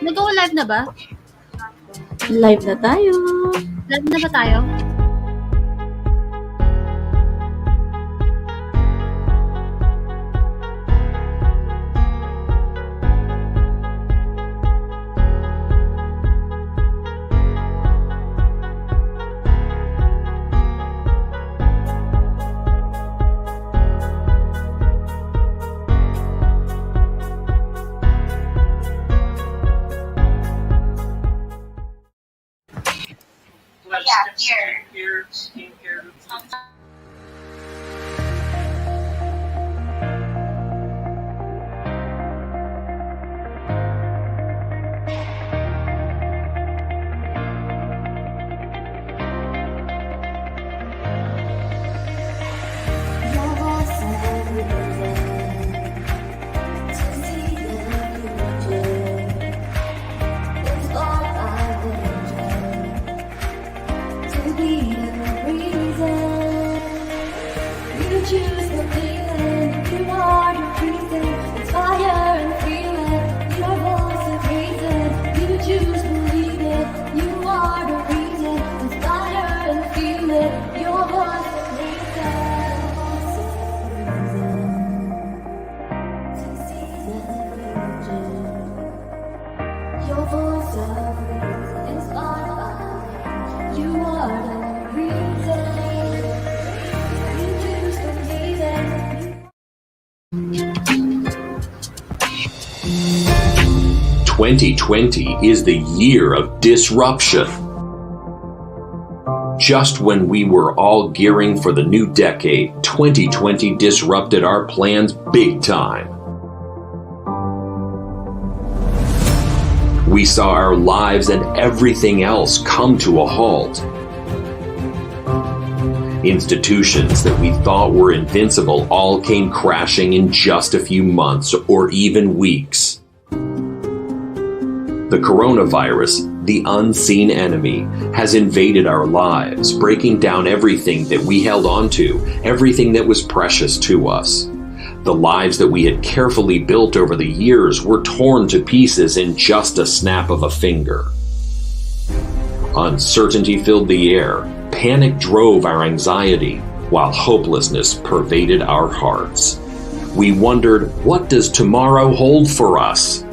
Nag-live na ba? Live na tayo. Live na ba tayo? Here. "2020 is the year of disruption." Just when we were all gearing for the new decade, 2020 disrupted our plans big time. We saw our lives and everything else come to a halt. Institutions that we thought were invincible all came crashing in just a few months or even weeks. The coronavirus, the unseen enemy, has invaded our lives, breaking down everything that we held onto, everything that was precious to us. The lives that we had carefully built over the years were torn to pieces in just a snap of a finger. Uncertainty filled the air, panic drove our anxiety, while hopelessness pervaded our hearts. We wondered, what does tomorrow hold for us?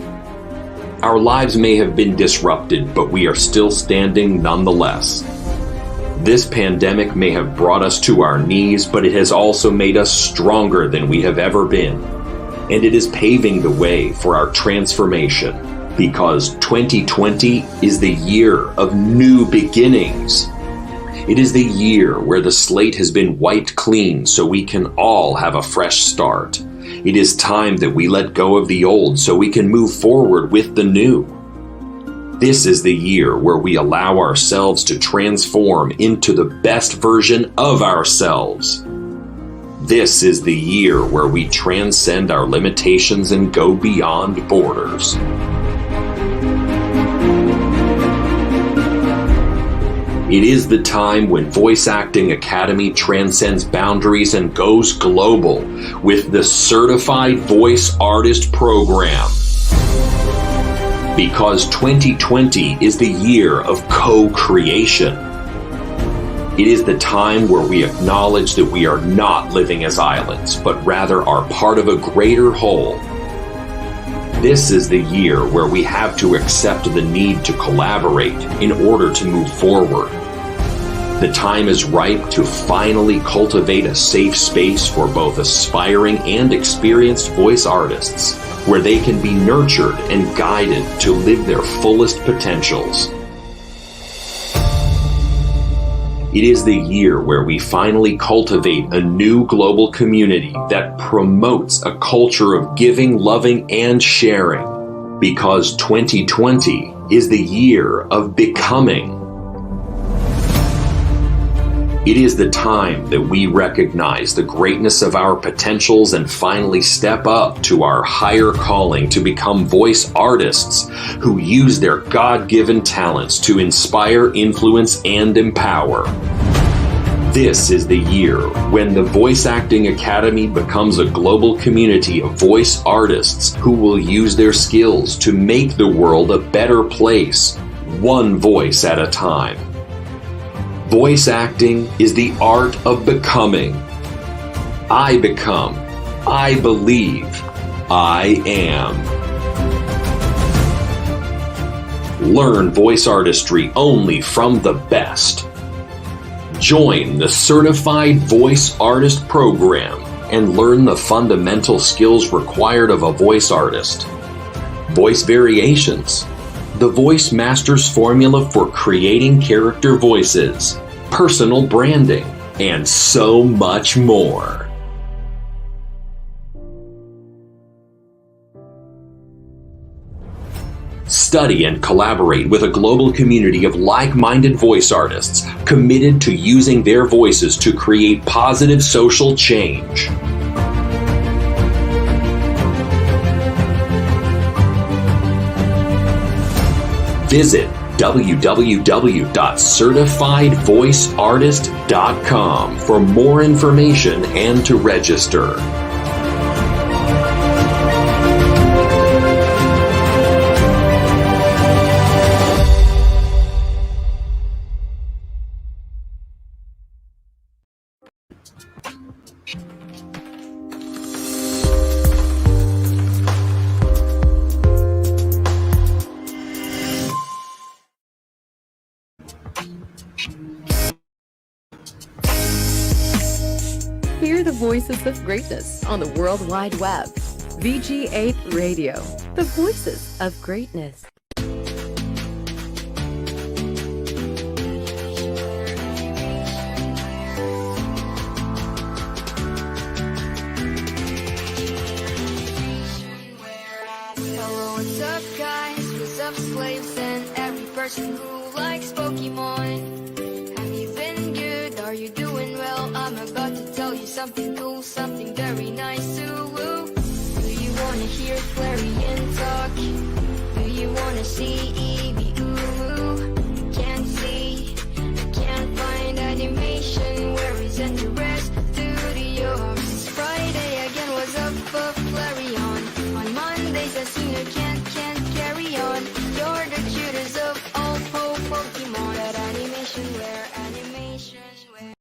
Our lives may have been disrupted, but we are still standing nonetheless. This pandemic may have brought us to our knees, but it has also made us stronger than we have ever been. And it is paving the way for our transformation, because 2020 is the year of new beginnings. It is the year where the slate has been wiped clean so we can all have a fresh start. It is time that we let go of the old so we can move forward with the new. This is the year where we allow ourselves to transform into the best version of ourselves. This is the year where we transcend our limitations and go beyond borders. It is the time when Voice Acting Academy transcends boundaries and goes global with the Certified Voice Artist Program. Because 2020 is the year of co-creation. It is the time where we acknowledge that we are not living as islands, but rather are part of a greater whole. This is the year where we have to accept the need to collaborate in order to move forward. The time is ripe to finally cultivate a safe space for both aspiring and experienced voice artists, where they can be nurtured and guided to live their fullest potentials. It is the year where we finally cultivate a new global community that promotes a culture of giving, loving, and sharing. Because 2020 is the year of becoming. It is the time that we recognize the greatness of our potentials and finally step up to our higher calling to become voice artists who use their God-given talents to inspire, influence, and empower. This is the year when the Voice Acting Academy becomes a global community of voice artists who will use their skills to make the world a better place, one voice at a time. Voice acting is the art of becoming. I become. I believe. I am. Learn voice artistry only from the best. Join the Certified Voice Artist program and learn the fundamental skills required of a voice artist. Voice variations, the Voice Master's formula for creating character voices, personal branding, and so much more. Study and collaborate with a global community of like-minded voice artists committed to using their voices to create positive social change. Visit www.certifiedvoiceartist.com for more information and to register. Hear the voices of greatness on the World Wide Web. VG8 Radio, the voices of greatness. Hello, what's up, guys? What's up, slaves, and every person who likes Pokemon? Have you been good? Are you doing well? I'm about to tell you something cool, something very nice to woo. Do you wanna hear Clarion talk? Do you wanna see Eevee Uwu? Can't see, can't find animation. Where is it? The rest studio. It's Friday again. What's up, Flareon? On Mondays I seen you can't carry on. You're the cutest of all Pokemon. That animation where animation where.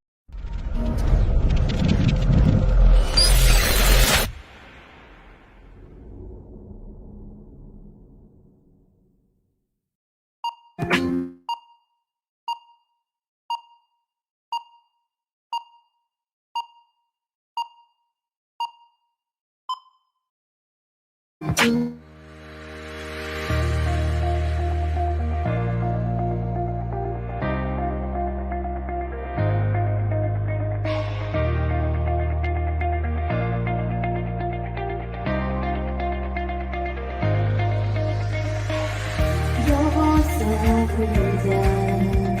Your voice of reason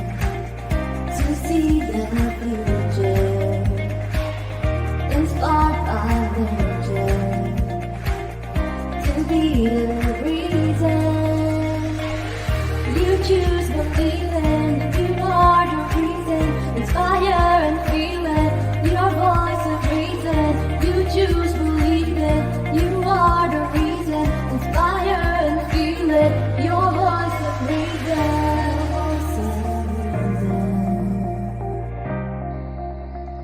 to see the future, inspired by nature, to be the reason. You choose believing, you are the reason, inspire and feel it. Your voice of reason, you choose believing, you are the reason, inspire and feel it. Your voice of reason, voice of reason.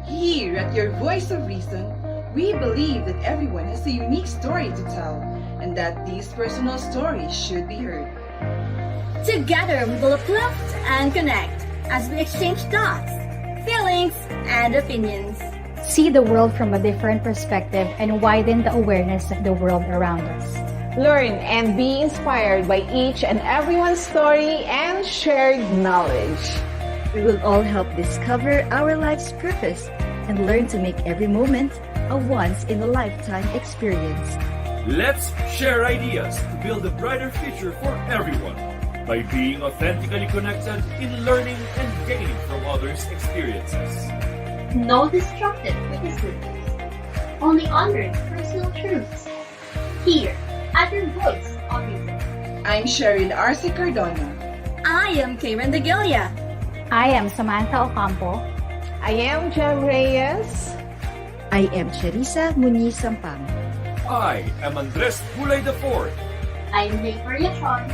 Here at your Voice of Reason, we believe that everyone has a unique story to tell and that these personal stories should be heard. Together we will uplift and connect as we exchange thoughts, feelings, and opinions. See the world from a different perspective and widen the awareness of the world around us. Learn and be inspired by each and everyone's story and shared knowledge. We will all help discover our life's purpose and learn to make every moment a once-in-a-lifetime experience. Let's share ideas to build a brighter future for everyone by being authentically connected in learning and gaining from others' experiences. No destructive criticisms, only honoring personal truths. Here at your Voice of Reason. I'm Sheryl Arce Cardona. I am Karen Degilia. I am Samantha Ocampo. I am Jem Reyes. I am Charissa Muniz Sampang. I am Andres Bulay IV. I'm Victoria Chon.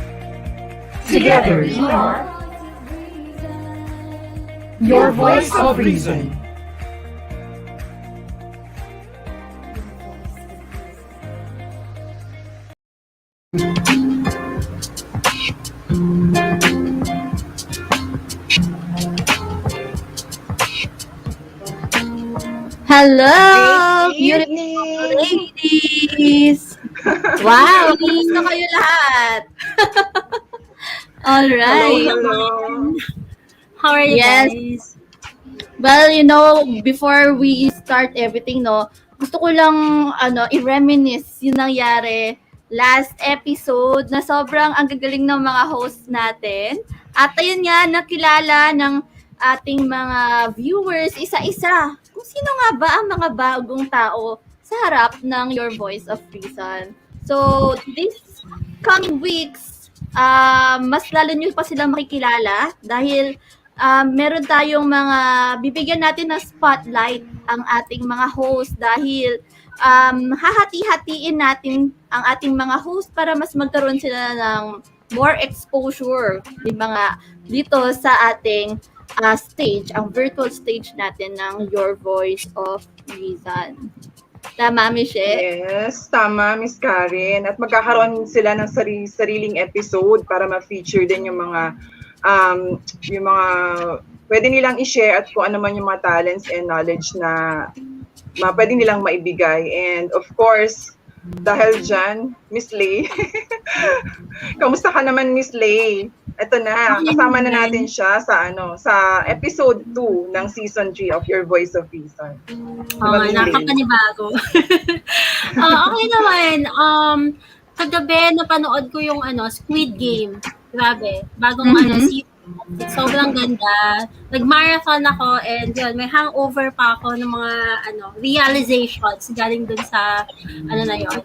Together we are Your Voice of Reason. Hello, Great beautiful evening. ladies! Wow, kumusta kayo lahat? All Hello, right. hello. How are you guys? Well, before we start everything, gusto ko lang i-reminisce yung nangyari last episode na sobrang ang gagaling ng mga hosts natin. At ayun nga, nakilala ng ating mga viewers isa-isa. Kung sino nga ba ang mga bagong tao sa harap ng Your Voice of Reason. So, this coming weeks, mas lalo nyo pa silang makikilala dahil meron tayong mga bibigyan natin ng spotlight ang ating mga host dahil hahati-hatiin natin ang ating mga host para mas magkaroon sila ng more exposure dito sa ating stage, ang virtual stage natin ng Your Voice of Reason. Tama, Michelle? Yes, tama, Miss Karen. At magkakaroon sila ng sariling episode para ma-feature din yung mga pwede nilang i-share at kung ano man yung mga talents and knowledge na pwede nilang maibigay. And of course, dahil dyan, Miss Lay. Kamusta ka naman, Miss Lay? Ito na, kasama na natin siya sa episode 2 ng season 3 of Your Voice of Reason. Nakapanibago. Okay naman. Kagabi napanood ko yung Squid Game. Grabe. Bagong season. Sobrang ganda. Nag-marathon ako and yun, may hangover pa ako ng mga realizations galing dun sa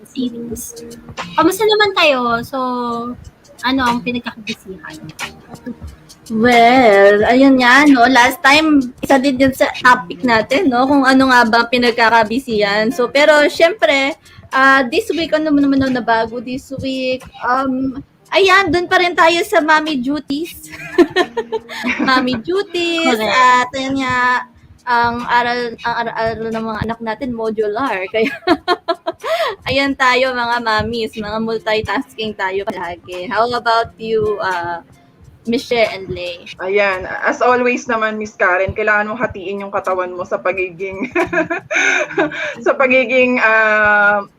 series. Kamusta naman kayo? So, ang pinagkakabisihan? Well, ayun nga, last time, isa din yun sa topic natin, kung ano nga ba pinagkakabisihan. So, pero syempre, this week, ano naman na bago this week? Ayan, dun pa rin tayo sa mommy duties. Mommy duties, at ayun nga, ang aral ng mga anak natin, modular. Kaya, ayan tayo mga mommies, mga multitasking tayo palagi. How about you, Michelle and Lay? Ayan, as always naman, Miss Karen, kailangan mong hatiin yung katawan mo sa pagiging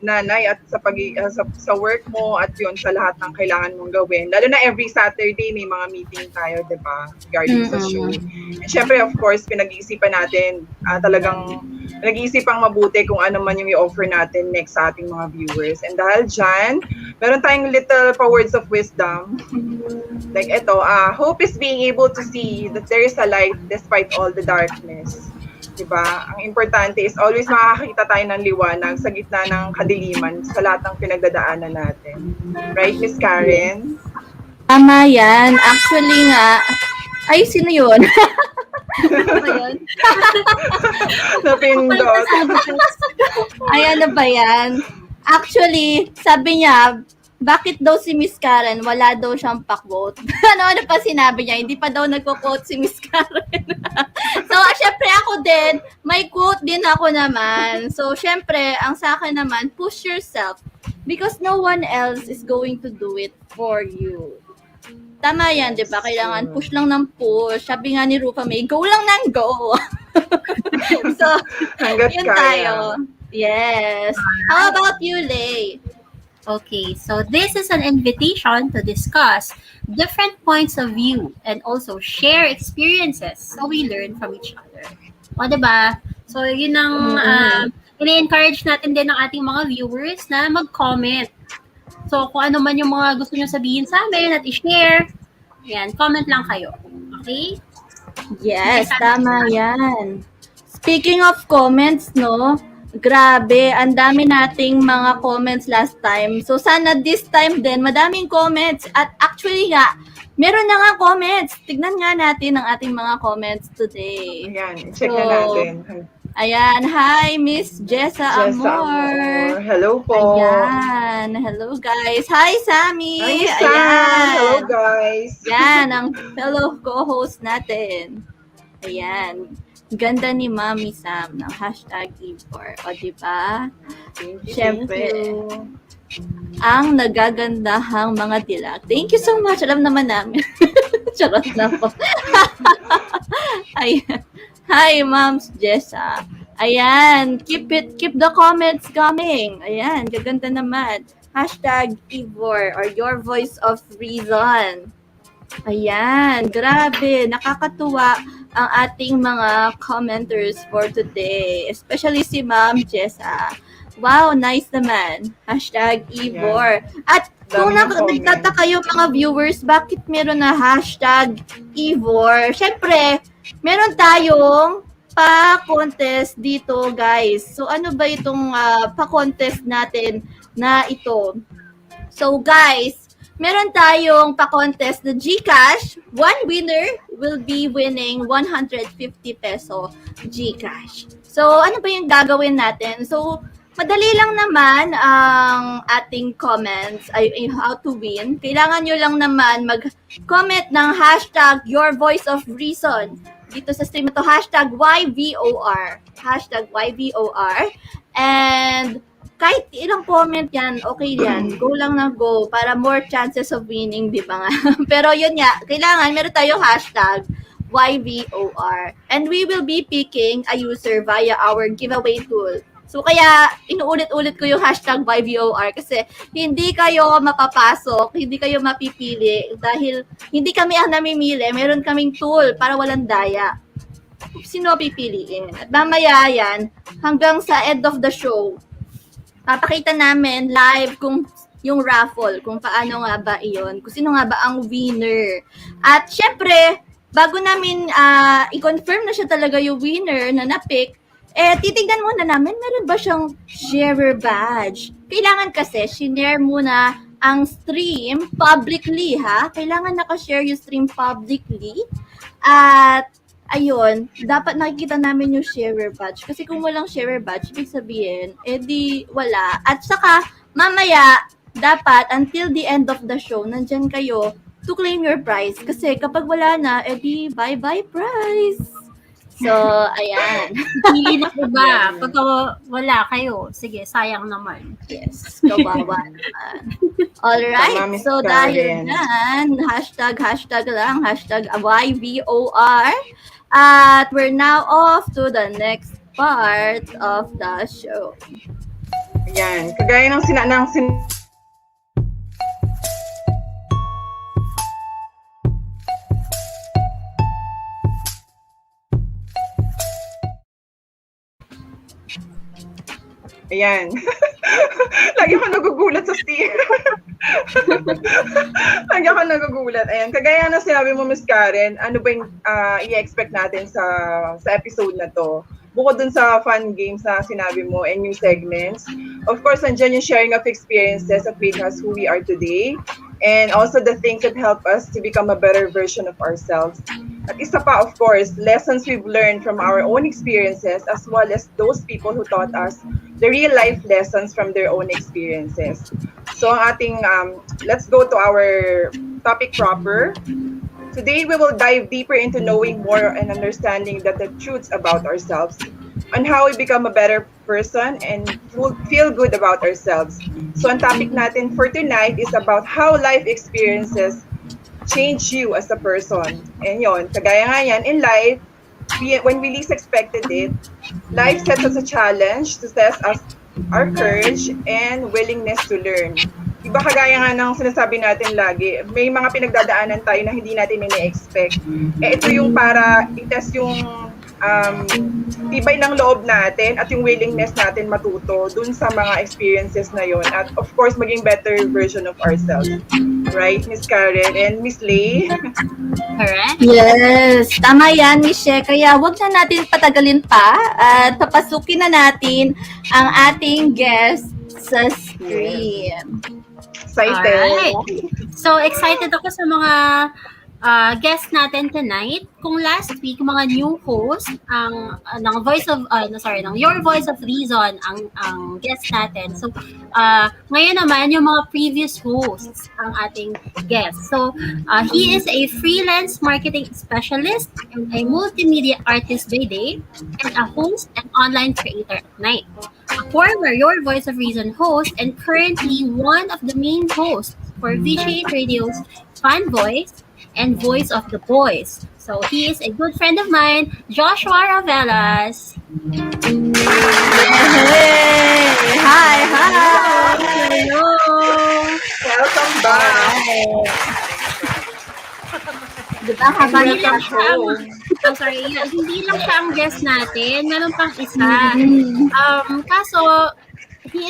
nanay at sa work mo at yun sa lahat ng kailangan mong gawin. Lalo na every Saturday may mga meeting tayo, 'di ba? Regarding sa show. And syempre, of course, pinag-iisipan natin talagang nag-iisipang mabuti kung ano man yung i-offer natin next sa ating mga viewers. And dahil dyan, meron tayong little words of wisdom. Like ito, hope is being able to see that there is a light despite all the darkness. Diba? Ang importante is always makakakita tayo ng liwanag sa gitna ng kadiliman sa lahat ng pinagdadaanan natin. Right, Miss Karen? Tama yan. Actually nga, ay, sino yun? Napindot. Ay, ano ba yan? Actually, sabi niya, bakit daw si Miss Karen, wala daw siyang pa-quote. ano pa sinabi niya? Hindi pa daw nagko-quote si Miss Karen. So, syempre ako din, may quote din ako naman. So, syempre, ang sa akin naman, push yourself because no one else is going to do it for you. Tama yan, di ba? Kailangan push lang ng push. Sabi nga ni Rufa May, go lang ng go. So, Hanggat yun kaya. tayo. Yes. How about you, Lay? Okay, so this is an invitation to discuss different points of view and also share experiences so we learn from each other. O, diba? So, yun ang ini-encourage natin din ng ating mga viewers na mag-comment. So, kung ano man yung mga gusto nyo sabihin sa amin at i-share, yan, comment lang kayo. Okay? Yes, tama yan. Speaking of comments, grabe, ang dami nating mga comments last time. So, sana this time din, madaming comments. At actually nga, Meron na nga comments. Tignan nga natin ang ating mga comments today. Ayan, check na natin. Ayan, hi Miss Jessa Amor. Hello po. Ayan, hello guys. Hi Sammy. Hi, Sam. Ayan. Hello guys. Yan, ang fellow co-host natin. Ayan. Ganda ni Mami Sam ng hashtag Ivor. O, diba? Siyempre, ang nagagandahang mga dilag. Thank you so much. Alam naman namin. Charot na po. Ayan. Hi, Moms Jessa. Ayan. Keep the comments coming. Ayan. Gaganda naman. Hashtag Ivor or your voice of reason. Ayan. Grabe. Nakakatuwa ang ating mga commenters for today. Especially si Ma'am Jessa. Wow, nice naman. Hashtag Ivor. At kung nagtataka yung mga viewers, bakit meron na hashtag Ivor? Siyempre, meron tayong pa-contest dito, guys. So, ano ba itong pa-contest natin na ito? So, guys, meron tayong pa-contest na GCash. One winner will be winning 150 peso GCash. So, ano ba yung gagawin natin? So, madali lang naman ang ating comments ay how to win. Kailangan nyo lang naman mag-comment ng hashtag your voice of reason dito sa stream ito, hashtag YVOR. Hashtag YVOR. And kahit ilang comment yan, okay yan. Go lang na go para more chances of winning, di ba nga? Pero yun nga, kailangan meron tayong hashtag YVOR. And we will be picking a user via our giveaway tool. So, kaya inuulit-ulit ko yung hashtag YVOR kasi hindi kayo mapapasok, hindi kayo mapipili dahil hindi kami ang namimili. Meron kaming tool para walang daya. Sino pipiliin? At mamaya yan, hanggang sa end of the show, papakita namin live kung yung raffle, kung paano nga ba iyon, kung sino nga ba ang winner. At syempre, bago namin i-confirm na siya talaga yung winner na na-pick, titignan muna namin, meron ba siyang sharer badge? Kailangan kasi, shinare muna ang stream publicly, ha? Kailangan nakashare yung stream publicly. At, ayun, dapat nakikita namin yung sharer badge. Kasi kung walang sharer badge, ibig sabihin, di wala. At saka, mamaya, dapat, until the end of the show, nandyan kayo to claim your prize. Kasi kapag wala na, di bye-bye prize. So, ayan. Hindi na po ba? Pagka wala kayo, sige, sayang naman. Yes, kawawa naman. Alright, so dahil yan, hashtag lang, hashtag YVOR. At we're now off to the next part of the show. Ayan, kagaya ng Ayan. Lagi ako nagugulat sa Steve. Lagi ako nagugulat. Ayan. Kagaya na sinabi mo, Miss Karen, ano ba yung i-expect natin sa episode na to? Bukod dun sa fun games na sinabi mo and new segments, of course, nandiyan yung sharing of experiences that made us who we are today. And also the things that help us to become a better version of ourselves. At isa pa, of course, lessons we've learned from our own experiences as well as those people who taught us the real life lessons from their own experiences. So ang ating, let's go to our topic proper. Today, we will dive deeper into knowing more and understanding the truths about ourselves on how we become a better person and feel good about ourselves. So ang topic natin for tonight is about how life experiences change you as a person. And yun, kagaya nga yan, in life, when we least expected it, life sets us a challenge to test us our courage and willingness to learn. Iba kagaya nga ng sinasabi natin lagi, may mga pinagdadaanan tayo na hindi natin ina-expect. Ito yung para i-test yung tibay ng loob natin at yung willingness natin matuto dun sa mga experiences na yon at of course maging better version of ourselves. Right, Miss Karen and Miss Lay? Correct? Yes, tama yan, Miss She. Kaya wag na natin patagalin pa at papasukin na natin ang ating guest sa stream. Excited. Alright. So, excited ako sa mga guest natin tonight. Kung last week, mga new host ng Your Voice of Reason ang guest natin. So, ngayon naman, yung mga previous hosts ang ating guest. So, he is a freelance marketing specialist and a multimedia artist by day and a host and online creator at night. A former Your Voice of Reason host and currently one of the main hosts for VG8 Radio's Fan Voice and Voice of the Boys. So he is a good friend of mine, Joshua Ravelas. Hey! Hi! Hello! Welcome back. Diba, Hindi lang siya hindi lang siya ang guest natin. Meron pang isa. Kaso, he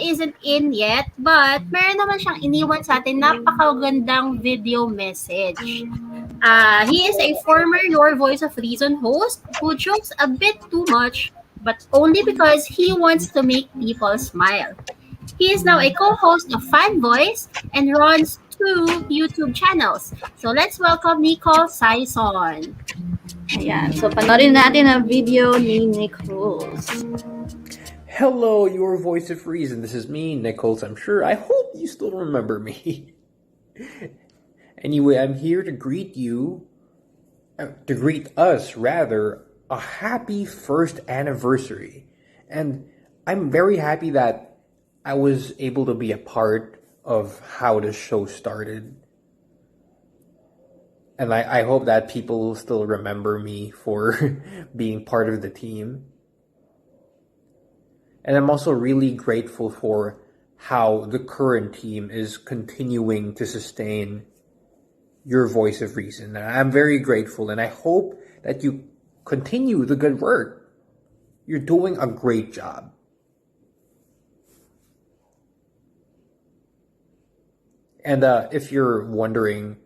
isn't in yet, but meron naman siyang iniwan sa atin napakagandang video message. He is a former Your Voice of Reason host who jokes a bit too much, but only because he wants to make people smile. He is now a co-host of Fan Voice and runs 2 YouTube channels. So let's welcome Nichols Sayson. Ayan. So, panoorin natin ang video ni Nichols. Hello, Your Voice of Reason. This is me, Nichols. I hope you still remember me. Anyway, I'm here to greet us, a happy first anniversary. And I'm very happy that I was able to be a part of how the show started. And I hope that people still remember me for being part of the team. And I'm also really grateful for how the current team is continuing to sustain Your Voice of Reason. And I'm very grateful, and I hope that you continue the good work. You're doing a great job. And if you're wondering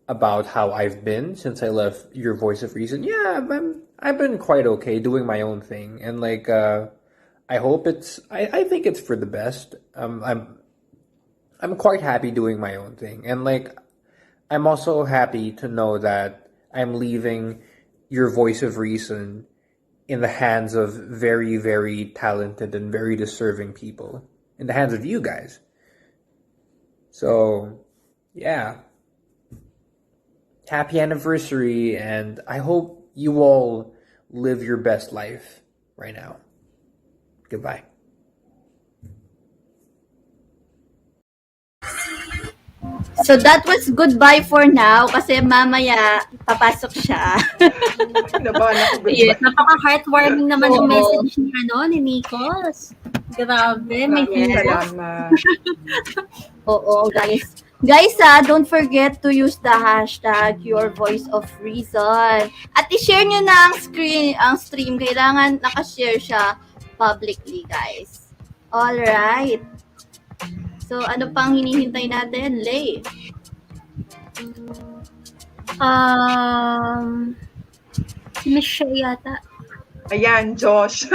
about how I've been since I left Your Voice of Reason, I've been quite okay doing my own thing, and I hope I think it's for the best. I'm quite happy doing my own thing, and I'm also happy to know that I'm leaving Your Voice of Reason in the hands of very, very talented and very deserving people, in the hands of you guys. So, yeah. Happy anniversary, and I hope you all live your best life right now. Goodbye. So that was goodbye for now kasi mamaya papasok siya. Yes, napaka-heartwarming naman yung message ni Nichols. Grabe, may Oo, guys. Guys, don't forget to use the hashtag Your Voice of Reason. At i-share nyo na ang stream. Kailangan nakashare siya publicly, guys. Alright. So, ano pang hinihintay natin, Lay? Si Michelle yata. Ayan, Josh.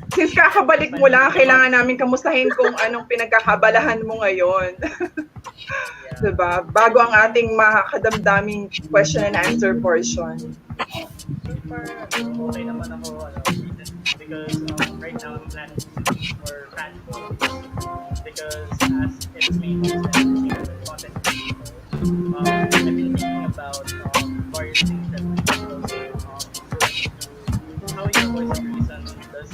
Since kakabalik mo lang, kailangan namin kamustahin kung anong pinagkakabalahan mo ngayon. Diba? Bago ang ating makakadamdaming question and answer portion. Okay naman ako, because right now I'm planning for fan because as its main host and content creator, I've been thinking about various things that we can also improve how Your Voice of Reason does.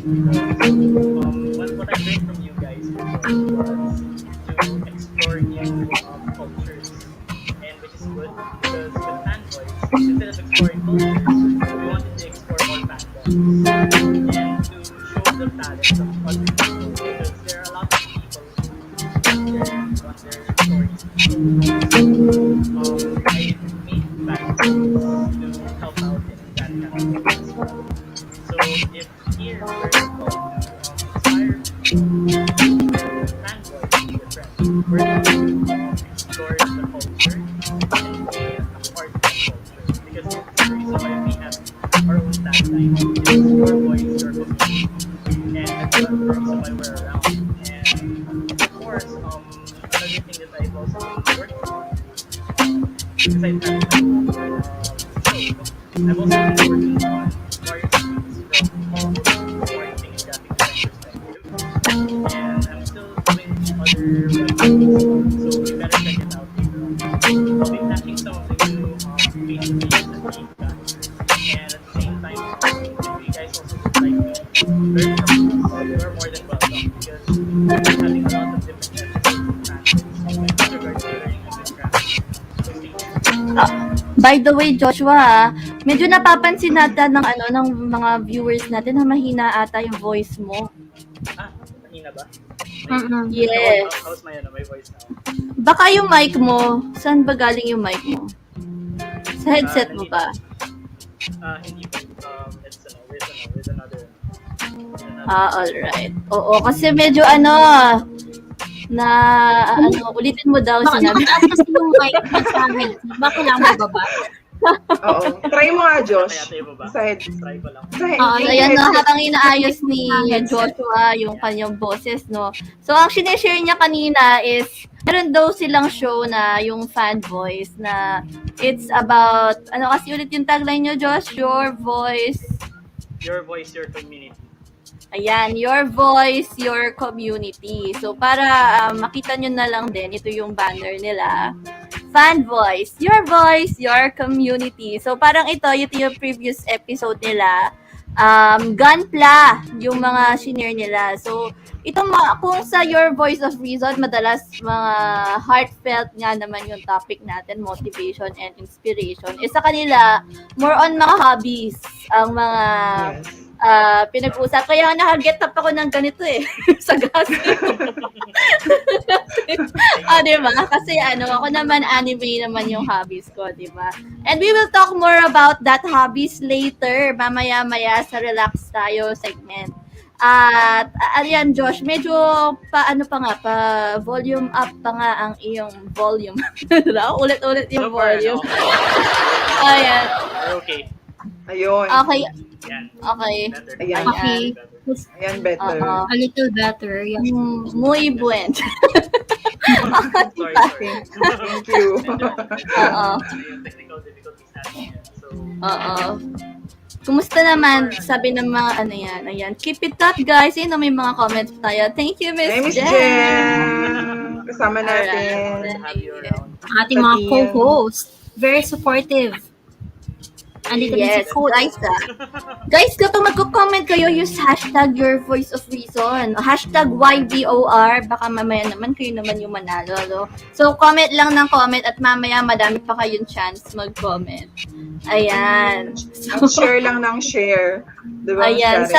What I learned from you guys was to explore new cultures, and which is good because with fan voice, instead of exploring cultures, we wanted to explore more fandoms and to show the talents of other people because there are a lot of people who want their stories. I made fandoms to help out in that kind of way as well. So if here we're able to inspire fan voice to the friends, we're going to explore the culture and be a part of the culture because the reason why we have our own tagline is your voice, your community, and that's the reason why we're around. And of course, work besides having my own show. I've also been working on marketing from marketing and graphic design perspective, and I'm still doing other websites as well. So you better check it out later on. I'll be flashing some of the new Facebook pages that we got, and at the same time, if you guys also would like to learn from us, you are more than welcome because we'll be having a lot of different episodes and fanboys with regards to learning a good craft. So stay tuned. By the way, Joshua, medyo napapansin natin ng mga viewers natin na mahina ata yung voice mo. Mahina ba? Yes. How's my voice now? Baka yung mic mo, saan ba galing yung mic mo? Sa headset mo ba? Hindi po. It's with another. Alright. Oo, kasi medyo ulitin mo daw sinabi. Mataas kasi yung mic mo sa amin. Baka lang bababa. Oo. Try mo nga, Josh. Sa head. Try ko lang. Ayan na, habang inaayos ni Joshua yung kanyang boses, no? So, ang sineshare niya kanina is, meron daw silang show na yung fan voice na it's about, kasi ulit yung tagline nyo, Josh? Your voice. Your voice, your community. Ayan, your voice, your community. So, para makita nyo na lang din, ito yung banner nila. Fan voice, your community. So, parang ito yung previous episode nila. Gunpla, yung mga senior nila. So, kung sa Your Voice of Reason, madalas mga heartfelt nga naman yung topic natin, motivation and inspiration. Sa kanila, more on mga hobbies, ang mga pinag-usap. Kaya nakaget up ako ng ganito sa gas. Diba? Kasi ako naman anime naman yung hobbies ko, diba? And we will talk more about that hobbies later, mamaya-maya sa Relax Tayo segment. At ayan, Josh, medyo volume up pa nga ang iyong volume. Ulit-ulit yung volume. Ayan. Okay. Ayun. Okay. Okay. Ayan. Okay. Ayan, better. A little better. Yung muy buen. Sorry. Thank you. Technical difficulties natin. Kumusta naman? Sabi ng mga ayan. Keep it up, guys. May mga comments tayo. Thank you, Miss Jen. Kasama natin. Ating mga co-host. Very supportive. Andito din si Code Aisa. Guys, kapag magko-comment kayo, use hashtag your voice of reason. Hashtag YVOR. Baka mamaya naman kayo naman yung manalo. No? So, comment lang ng comment at mamaya madami pa kayong chance mag-comment. Ayan. So, share lang ng share. Diba? Ayan.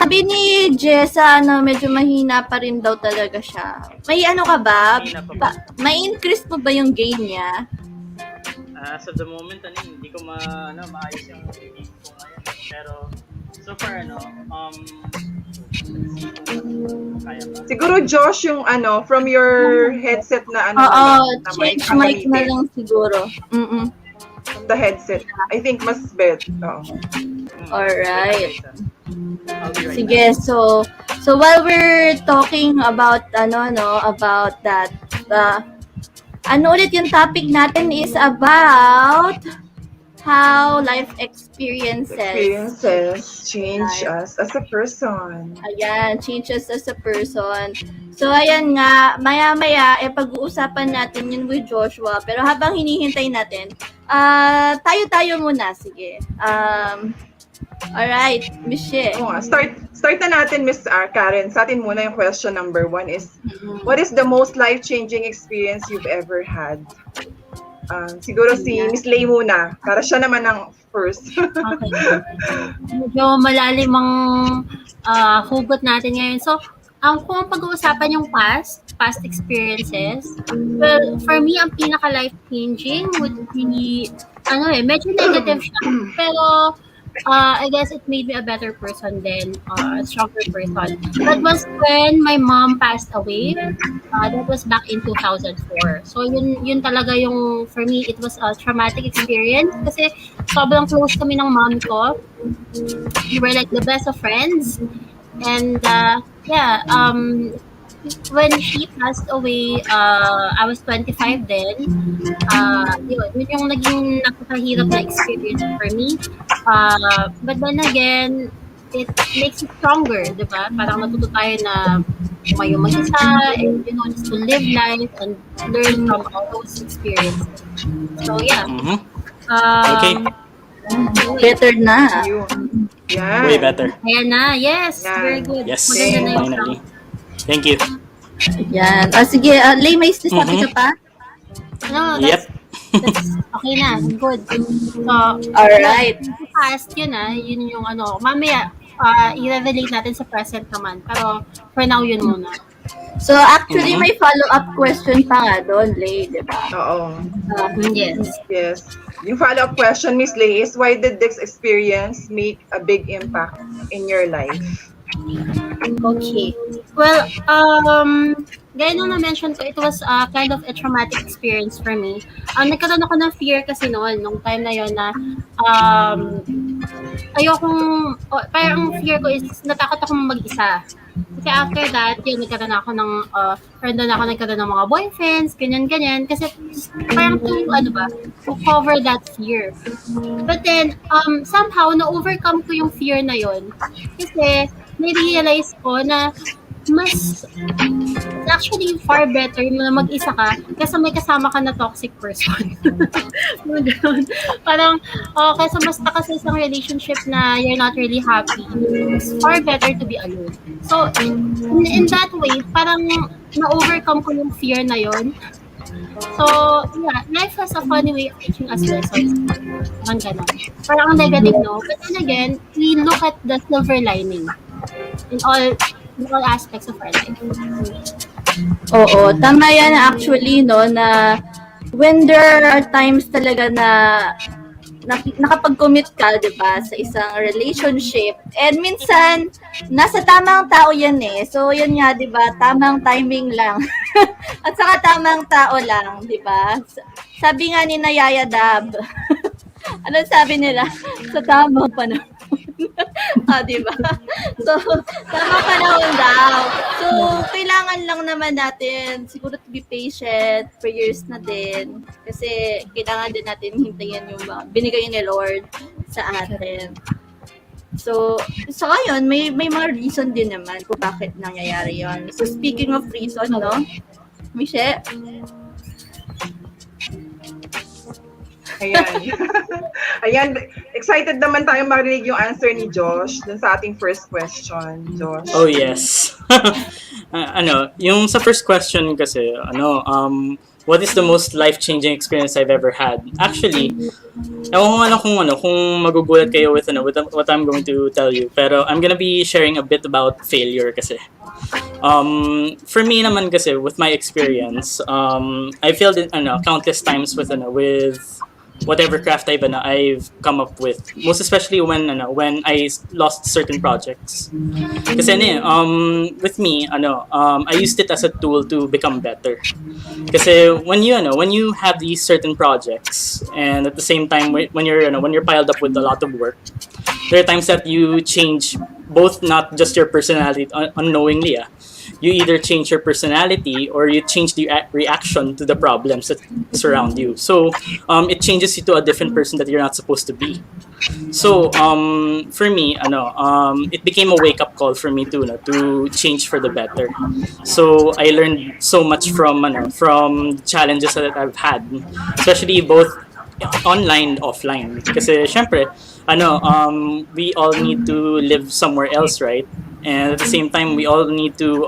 Sabi ni Jessa, medyo mahina pa rin daw talaga siya. May ka ba? May increase mo ba yung gain niya? As of the moment, hindi ko maayos yung game ko ngayon. Pero, so far, kaya ba? Siguro, Josh, yung from your headset na change mic na lang siguro. From the headset. I think mas better. Alright. Sige, so while we're talking about, about that, ulit yung topic natin is about how life experiences change us as a person. Ayan, change us as a person. So, ayan nga, maya-maya, pag-uusapan natin yun with Joshua. Pero habang hinihintay natin, tayo muna, sige. Alright, Miss She. Start na natin, Miss Karen. Sa atin muna yung question number 1 is, what is the most life-changing experience you've ever had? Siguro si Miss Lay muna, para siya naman ang first. Okay. Medyo malalim ang hugot natin ngayon. So, kung pag-uusapan yung past experiences, well, for me, ang pinaka-life-changing would be, medyo negative siya. Pero, I guess it made me a better person then, a stronger person. That was when my mom passed away. That was back in 2004. So yun talaga yung, for me, it was a traumatic experience kasi sobrang close kami ng mom ko. We were like the best of friends. And when she passed away, I was 25 then. Yun yung naging napakahirap na experience for me. But then again, it makes it stronger, di ba? Parang natuto tayo na tumayo mag-isa and, just to live life and learn from all those experiences. So, yeah. Okay. Better na. Yan. Way better. Ayan na. Yes. Yan. Very good. Yes. Maganda na yung Finally. sound. Thank you. Yan. Sige, Lay, may sabi ka pa? No, Yep. that's okay na. Good. So, Alright. Past yun yun yung mamaya, i-relate natin sa present naman. Pero, for now, yun muna. So, actually, may follow-up question pa nga doon, Lay, di ba? Oo. Yes. Yes. Yung follow-up question, Miss Lay, is why did this experience make a big impact in your life? Okay. Well, gaya nung na-mention ko, it was kind of a traumatic experience for me. Nagkaroon ako ng fear kasi noon, nung time na yon na parang fear ko is natakot ako mag-isa. Kasi after that, yun, nagkaroon ako ng nagkaroon ng mga boyfriends, ganyan-ganyan. Kasi parang to cover that fear. But then, somehow, na-overcome ko yung fear na yon. Kasi, na-realize ko na it's actually far better na mag-isa ka kasi may kasama ka na toxic person. Parang, kasi basta ka sa isang relationship na you're not really happy, it's far better to be alone. So, in that way, parang na-overcome ko yung fear na yon. So, yeah, life has a funny way of teaching us lessons. Parang ganon. Parang ang negative, no? But then again, we look at the silver lining in all aspects of our life. Oo, tama yan actually, no, na when there are times talaga na nakapag-commit ka, di ba, sa isang relationship, and minsan, nasa tamang tao yan eh. So, yun nga, di ba, tamang timing lang. At saka tamang tao lang, di ba? Sabi nga ni Yaya Dab, ano sabi nila? Sa tamang panahon. Di ba? So, tamang panahon daw. So, kailangan lang naman natin siguro to be patient, prayers na din. Kasi kailangan din natin hintayin yung binigay ni Lord sa atin. So ayun, may mga reason din naman kung bakit nangyayari yon. So, speaking of reason, no? Michelle? Ayan. Ayan. Excited naman tayo marinig yung answer ni Josh dun sa ating first question, Josh. Oh, yes. Yung sa first question kasi, what is the most life-changing experience I've ever had? Actually, ewan ko kung magugulat kayo with what I'm going to tell you. Pero I'm gonna be sharing a bit about failure kasi. For me naman kasi, with my experience, I failed countless times with whatever craft I've come up with. Most especially when I lost certain projects. Kasi with me, I used it as a tool to become better. Kasi when you have these certain projects, and at the same time when you're piled up with a lot of work, there are times that you change both, not just your personality unknowingly. You either change your personality or you change the reaction to the problems that surround you. So it changes you to a different person that you're not supposed to be. So for me, it became a wake-up call for me to change for the better. So I learned so much from challenges that I've had, especially both online and offline. Kasi syempre, we all need to live somewhere else, right? And at the same time, we all need to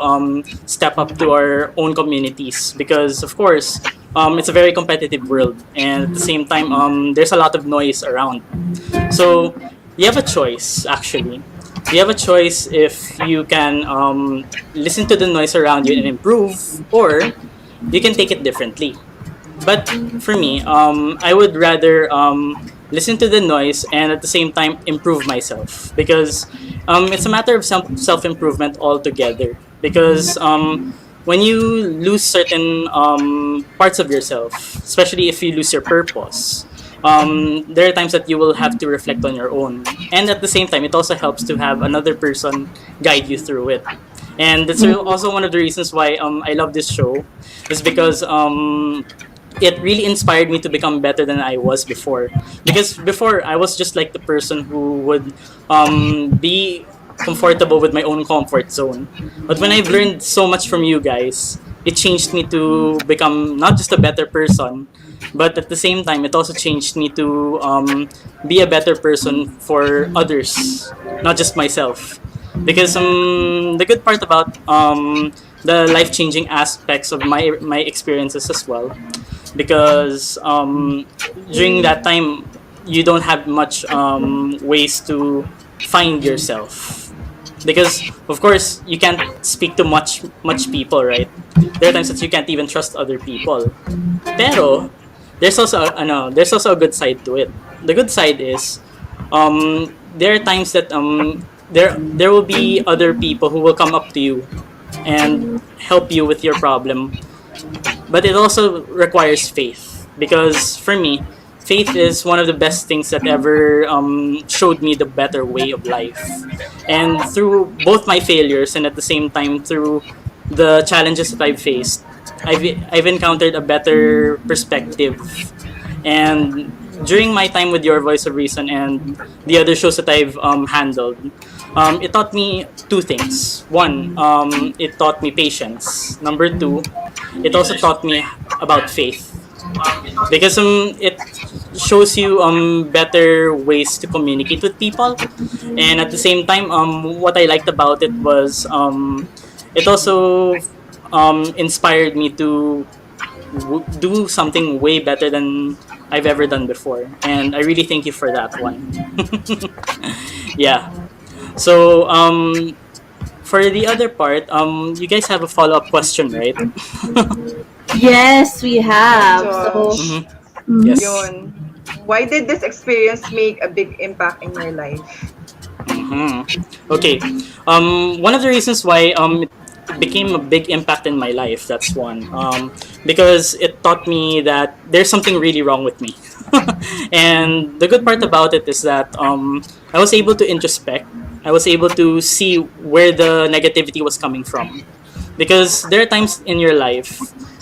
step up to our own communities because, of course, it's a very competitive world. And at the same time, there's a lot of noise around. So you have a choice, actually. You have a choice if you can listen to the noise around you and improve, or you can take it differently. But for me, I would rather listen to the noise and at the same time improve myself, because it's a matter of self-improvement altogether. Because when you lose certain parts of yourself, especially if you lose your purpose, there are times that you will have to reflect on your own. And at the same time, it also helps to have another person guide you through it. And that's also one of the reasons why I love this show, is because it really inspired me to become better than I was before. Because before I was just like the person who would be comfortable with my own comfort zone. But when I've learned so much from you guys, it changed me to become not just a better person, but at the same time, it also changed me to be a better person for others, not just myself. Because the good part about the life changing aspects of my experiences as well, because during that time you don't have much ways to find yourself, because of course you can't speak to much people, right? There are times that you can't even trust other people. Pero there's also a good side to it. The good side is there are times that there will be other people who will come up to you and help you with your problem, but it also requires faith, because for me, faith is one of the best things that ever showed me the better way of life. And through both my failures and at the same time through the challenges that I've faced, I've encountered a better perspective. And during my time with Your Voice of Reason and the other shows that I've handled, it taught me two things. One, it taught me patience. Number two, it also taught me about faith, because it shows you better ways to communicate with people. And at the same time, what I liked about it was it also inspired me to do something way better than I've ever done before, and I really thank you for that one. Yeah. So for the other part, you guys have a follow up question, right? Yes, we have. So, Josh, Yes. yun. Why did this experience make a big impact in your life? Okay. One of the reasons why it became a big impact in my life. That's one. Because it taught me that there's something really wrong with me. And the good part about it is that I was able to introspect. I was able to see where the negativity was coming from. Because there are times in your life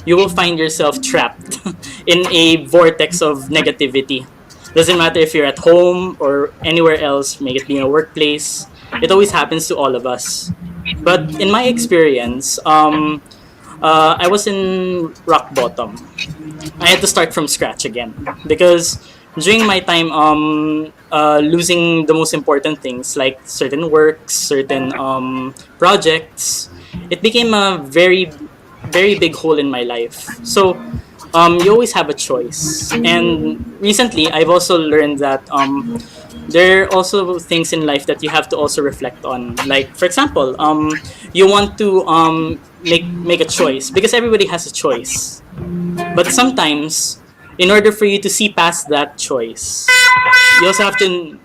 you will find yourself trapped in a vortex of negativity. Doesn't matter if you're at home or anywhere else, may it be in a workplace. It always happens to all of us. But in my experience, I was in rock bottom. I had to start from scratch again, because during my time losing the most important things like certain works, certain projects, it became a very big hole in my life. So you always have a choice. And recently, I've also learned that there are also things in life that you have to also reflect on. Like, for example, you want to make a choice, because everybody has a choice. But sometimes, in order for you to see past that choice, you also have to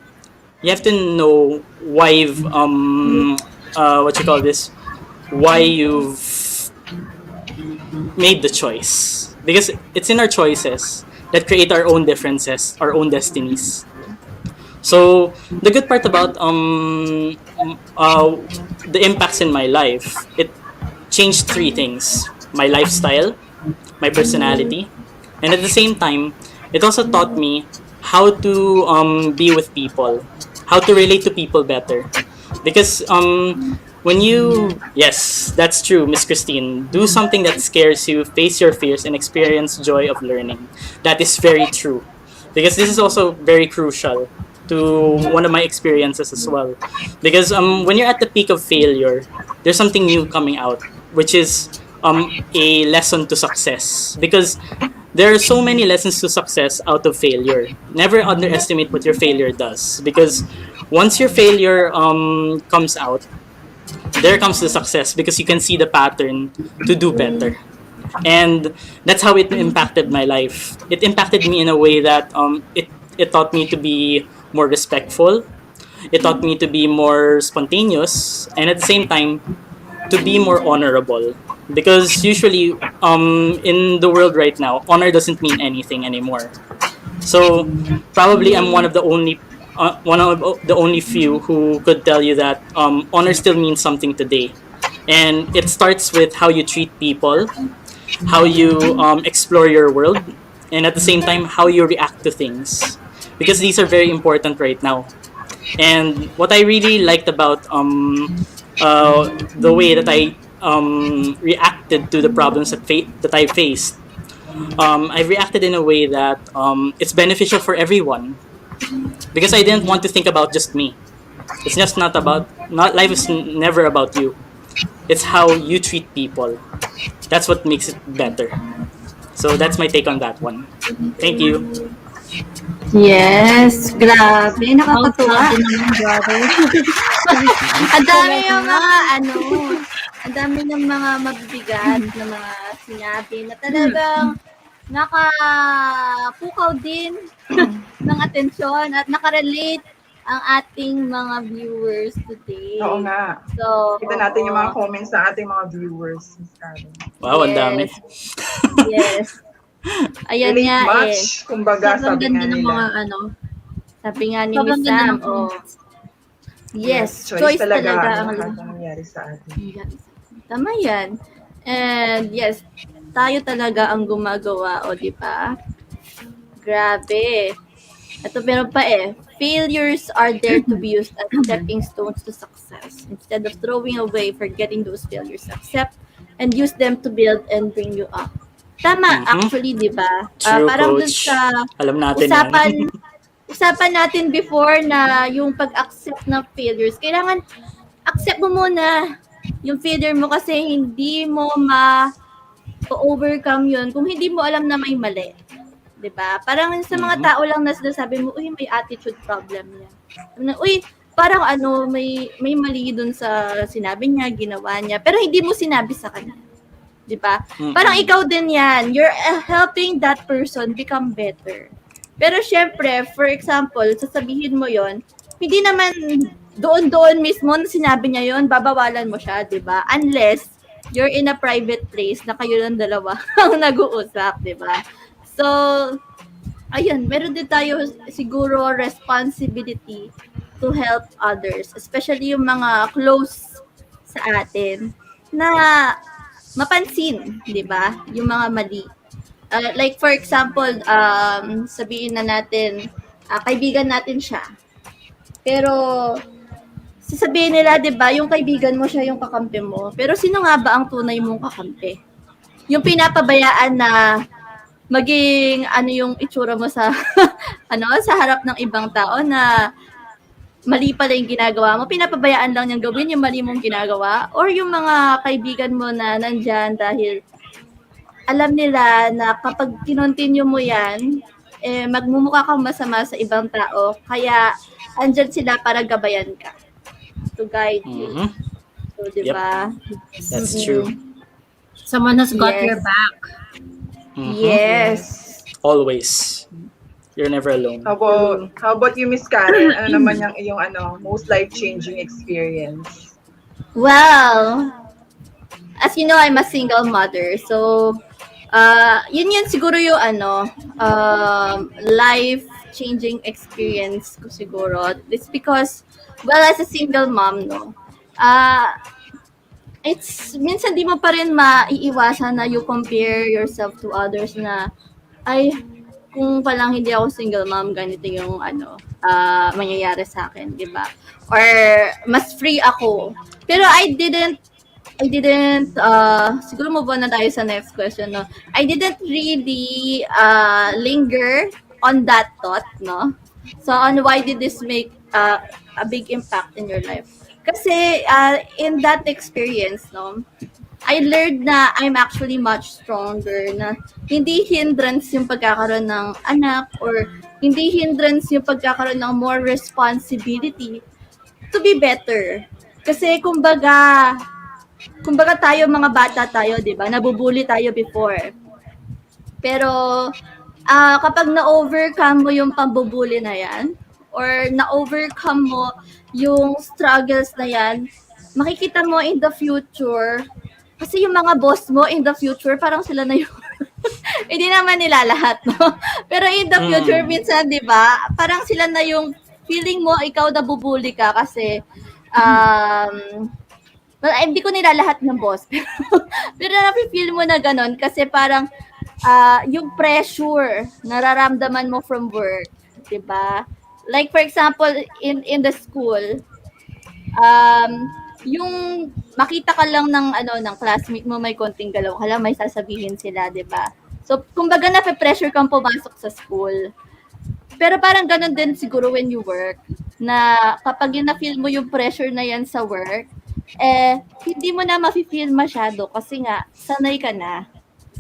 know why you've what you call this, why you've made the choice, because it's in our choices that create our own differences, our own destinies. So the good part about the impacts in my life, it changed three things: my lifestyle, my personality, and at the same time, it also taught me how to be with people, how to relate to people better. Because when you, yes, that's true, Miss Christine, do something that scares you, face your fears, and experience joy of learning. That is very true. Because this is also very crucial to one of my experiences as well. Because when you're at the peak of failure, there's something new coming out, which is a lesson to success. Because there are so many lessons to success out of failure. Never underestimate what your failure does. Because once your failure comes out, there comes the success, because you can see the pattern to do better. And that's how it impacted my life. It impacted me in a way that it taught me to be more respectful. It taught me to be more spontaneous, and at the same time, to be more honorable. Because usually, in the world right now, honor doesn't mean anything anymore. So probably I'm one of the only few who could tell you that honor still means something today. And it starts with how you treat people, how you explore your world, and at the same time, how you react to things. Because these are very important right now. And what I really liked about the way that I reacted to the problems that I faced, I reacted in a way that it's beneficial for everyone. Because I didn't want to think about just me. It's just not about, not life is never about you. It's how you treat people. That's what makes it better. So that's my take on that one. Thank you. Yes, grabe, Proud, proud nakakatuwa. din naman, brother. Ang dami Talaga. yung mga ano, ang dami ng mga mabibigat na mga sinabi na talagang nakapukaw din ng atensyon at nakarelate ang ating mga viewers today. Oo nga. So, Kita natin yung mga oo. comments sa ating mga viewers, Miss Karen. Wow, ang dami. Yes. Ayan Relate nga much, kumbaga, Sobrang sabi ganda nga ng nila. mga ano. sabi nga ni Sobrang Miss ganda Sam, ng comments. Yes, choice talaga ang ang lahat ng nangyari sa atin. Tama yan. And yes, tayo talaga ang gumagawa, o di ba? Grabe. Ito meron pa failures are there to be used as stepping stones to success. Instead of throwing away, forgetting those failures, accept and use them to build and bring you up. Tama, actually, di ba? True, Parang dun coach. sa Alam natin usapan natin before na yung pag-accept ng failures, kailangan accept mo muna yung failure mo kasi hindi mo ma-overcome yun kung hindi mo alam na may mali. 'Di ba? Parang sa mga tao lang na sinasabi mo, uy, may attitude problem yan. Uy, parang ano, may mali dun sa sinabi niya, ginawa niya, pero hindi mo sinabi sa kanya. 'Di ba? Parang ikaw din yan. You're helping that person become better. Pero syempre, for example, sasabihin mo yon, hindi naman doon mismo na sinabi niya yon, babawalan mo siya, 'di ba? Unless you're in a private place na kayo lang dalawa ang nag-uusap, 'di ba? So, ayun, meron din tayo siguro responsibility to help others, especially yung mga close sa atin na mapansin, 'di ba? Yung mga mali. Like for example, sabihin na natin, kaibigan natin siya. Pero sasabihin nila, 'di ba, yung kaibigan mo siya yung kakampi mo. Pero sino nga ba ang tunay mong kakampi? Yung pinapabayaan na maging ano yung itsura mo sa sa harap ng ibang tao na mali pala yung ginagawa mo, pinapabayaan lang niyang gawin yung mali mong ginagawa, or yung mga kaibigan mo na nandyan dahil alam nila na kapag kinontinue mo yan, magmumukha kang masama sa ibang tao, kaya andyan sila para gabayan ka, to guide you. So, di ba? That's true. Someone has got your back. Yes. Always. You're never alone. How about you, Miss Karen? Ano naman yung most life-changing experience? Well, as you know, I'm a single mother. So, yun siguro yung life-changing experience ko siguro. It's because, well, as a single mom, no, it's, minsan di mo pa rin maiiwasan na you compare yourself to others na, ay, kung palang hindi ako single mom, ganito yung mangyayari sa akin, di ba? Or mas free ako. Pero I didn't siguro move on na tayo sa next question, no? I didn't really linger on that thought, no? So, why did this make a big impact in your life? Kasi in that experience, no, I learned na I'm actually much stronger, na hindi hindrance yung pagkakaroon ng anak or hindi hindrance yung pagkakaroon ng more responsibility to be better. Kasi kumbaga tayo mga bata tayo, 'di ba? Nabubuli tayo before. Pero kapag na-overcome mo yung pambubuli na 'yan or na-overcome mo yung struggles na 'yan, makikita mo in the future kasi yung mga boss mo in the future parang sila na yung hindi naman nila lahat, no? Pero in the future minsan, 'di ba? Parang sila na yung feeling mo ikaw nabubuli ka kasi well, hindi ko nilalahat ng boss. Pero nafe-feel mo na gano'n kasi parang yung pressure nararamdaman mo from work, 'di ba? Like for example, in the school, um, yung makita ka lang ng ng classmate mo may konting galaw ka lang, may sasabihin sila, 'di ba? So, kumbaga nape-pressure kang pumasok sa school. Pero parang gano'n din siguro when you work, na kapag na-feel mo yung pressure na yan sa work, hindi mo na mafe-feel masyado kasi nga sanay ka na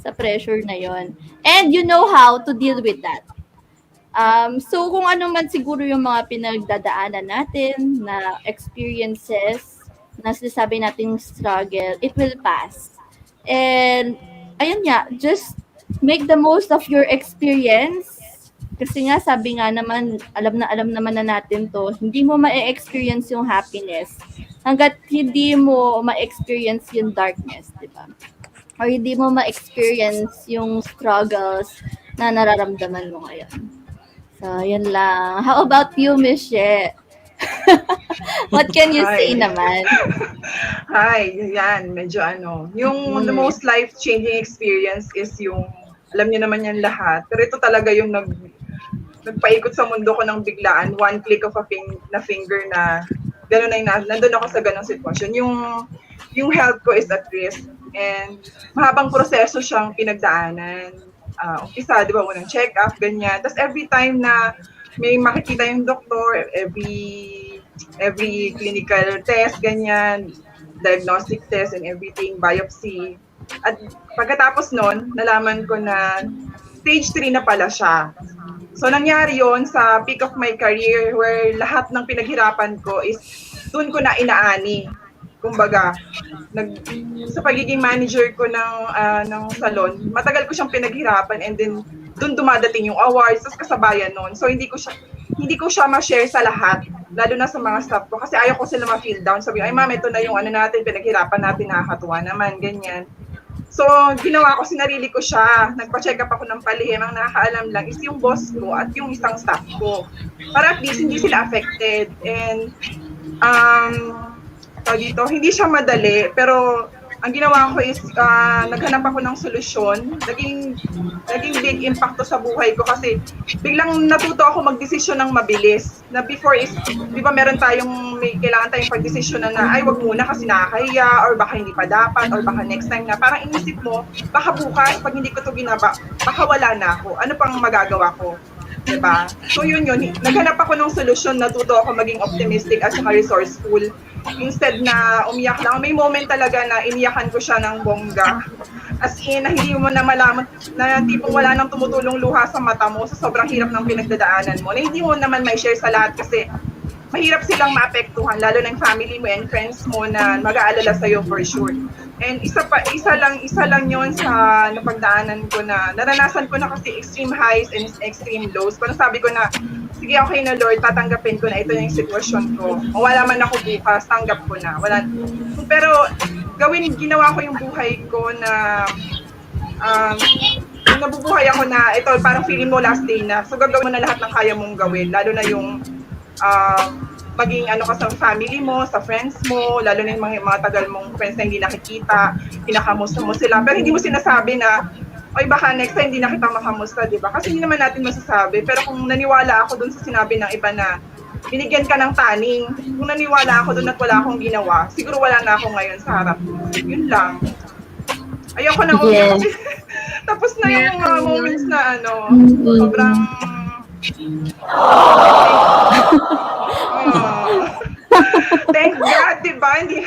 sa pressure na yon. And you know how to deal with that. So kung ano man siguro yung mga pinagdadaanan natin na experiences na sinasabi nating struggle, it will pass. And ayun nga, just make the most of your experience. Kasi nga sabi nga naman, alam naman na natin to, hindi mo ma-experience yung happiness hanggat hindi mo ma-experience yung darkness, di ba? Or hindi mo ma-experience yung struggles na nararamdaman mo ngayon. So, yun lang. How about you, Miss She? What can you say Hi. naman? Hi, yan, medyo ano. Yung the most life-changing experience is yung, alam niyo naman yan lahat, pero ito talaga yung nagpaikot sa mundo ko ng biglaan, one click of na finger na gano'n na yung nandun ako sa ganong sitwasyon. Yung health ko is at risk and mahabang proseso siyang pinagdaanan. Umpisa, di ba, unang check-up, ganyan. Tapos every time na may makikita yung doktor, every clinical test, ganyan, diagnostic test and everything, biopsy. At pagkatapos nun, nalaman ko na stage 3 na pala siya. So nangyari yon sa peak of my career where lahat ng pinaghirapan ko is doon ko na inaani. Kumbaga, sa pagiging manager ko ng salon, matagal ko siyang pinaghirapan and then doon dumadating yung awards, tapos kasabayan noon. So hindi ko siya ma-share sa lahat, lalo na sa mga staff ko kasi ayaw ko sila ma-feel down. Sabi, ay ma'am, ito na yung ano natin, pinaghirapan natin, nakakatuwa naman, ganyan. So, ginawa ko, sinarili ko siya. Nagpa-check up ako ng palihim. Ang nakakaalam lang is yung boss ko at yung isang staff ko. Para at least hindi sila affected. And, dito, hindi siya madali, pero ang ginawa ko is naghanap ako ng solusyon. Naging big impact to sa buhay ko kasi biglang natuto ako magdesisyon ng mabilis. Na before is, di ba meron kailangan tayong pagdesisyon na ay wag muna kasi nakakahiya or baka hindi pa dapat or baka next time na. Parang inisip mo, baka bukas pag hindi ko to ginaba, baka wala na ako. Ano pang magagawa ko? Diba? So yun, naghanap ako ng solusyon, natuto ako maging optimistic at saka resourceful. Instead na umiyak lang, may moment talaga na iniyakan ko siya ng bongga. As in, hindi mo na malaman, na tipong wala nang tumutulong luha sa mata mo sa sobrang hirap ng pinagdadaanan mo, na hindi mo naman may share sa lahat kasi mahirap silang maapektuhan, lalo ng family mo and friends mo na mag-aalala sa'yo for sure. And isa lang yon sa napagdaanan ko na, naranasan ko na kasi extreme highs and extreme lows. Pero sabi ko na, sige, okay na Lord, tatanggapin ko na ito yung sitwasyon ko. Wala man ako bukas, tanggap ko na. Pero ginawa ko yung buhay ko na nabubuhay ako na ito, parang feeling mo last day na. So gagawin mo na lahat ng kaya mong gawin, lalo na yung maging ano ka sa family mo, sa friends mo, lalo na yung mga tagal mong friends na hindi nakikita, pinakamusta mo sila. Pero hindi mo sinasabi na, oy baka next time hindi na kita makamusta, di ba? Kasi hindi naman natin masasabi. Pero kung naniwala ako dun sa sinabi ng iba na binigyan ka ng taning, kung naniwala ako dun at wala akong ginawa, siguro wala na ako ngayon sa harap. Yun lang. Ayoko na umiyak. Yes. Tapos na yung mga moments na sobrang thank God, diba? Hindi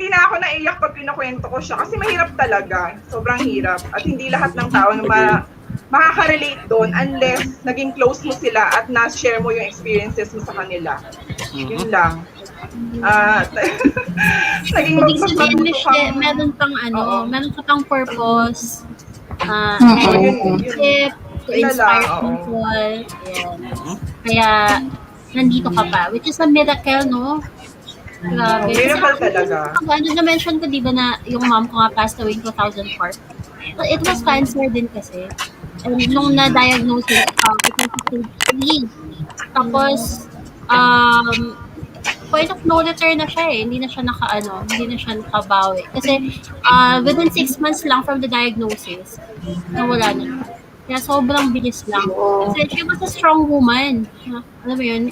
na ako naiyak pag pinakwento ko siya kasi mahirap talaga. Sobrang hirap. At hindi lahat ng tao na makaka-relate doon unless naging close mo sila at na-share mo yung experiences mo sa kanila. Yun lang. Naging matuto kang... meron ka pang purpose. To inspire people. Yes. Kaya, nandito ka pa. Which is a miracle, no? Grabe. Miracle talaga. Na-mention ko, di ba, na yung mom ko nga passed away in 2004. Well, it was cancer din kasi. And nung na-diagnose it was stage 3. Tapos, point of no return na siya eh. Hindi na siya hindi na siya nakabawi. Kasi within 6 months lang from the diagnosis, nawala na siya. Kaya sobrang bilis lang. Kasi she was a strong woman. Alam mo yun,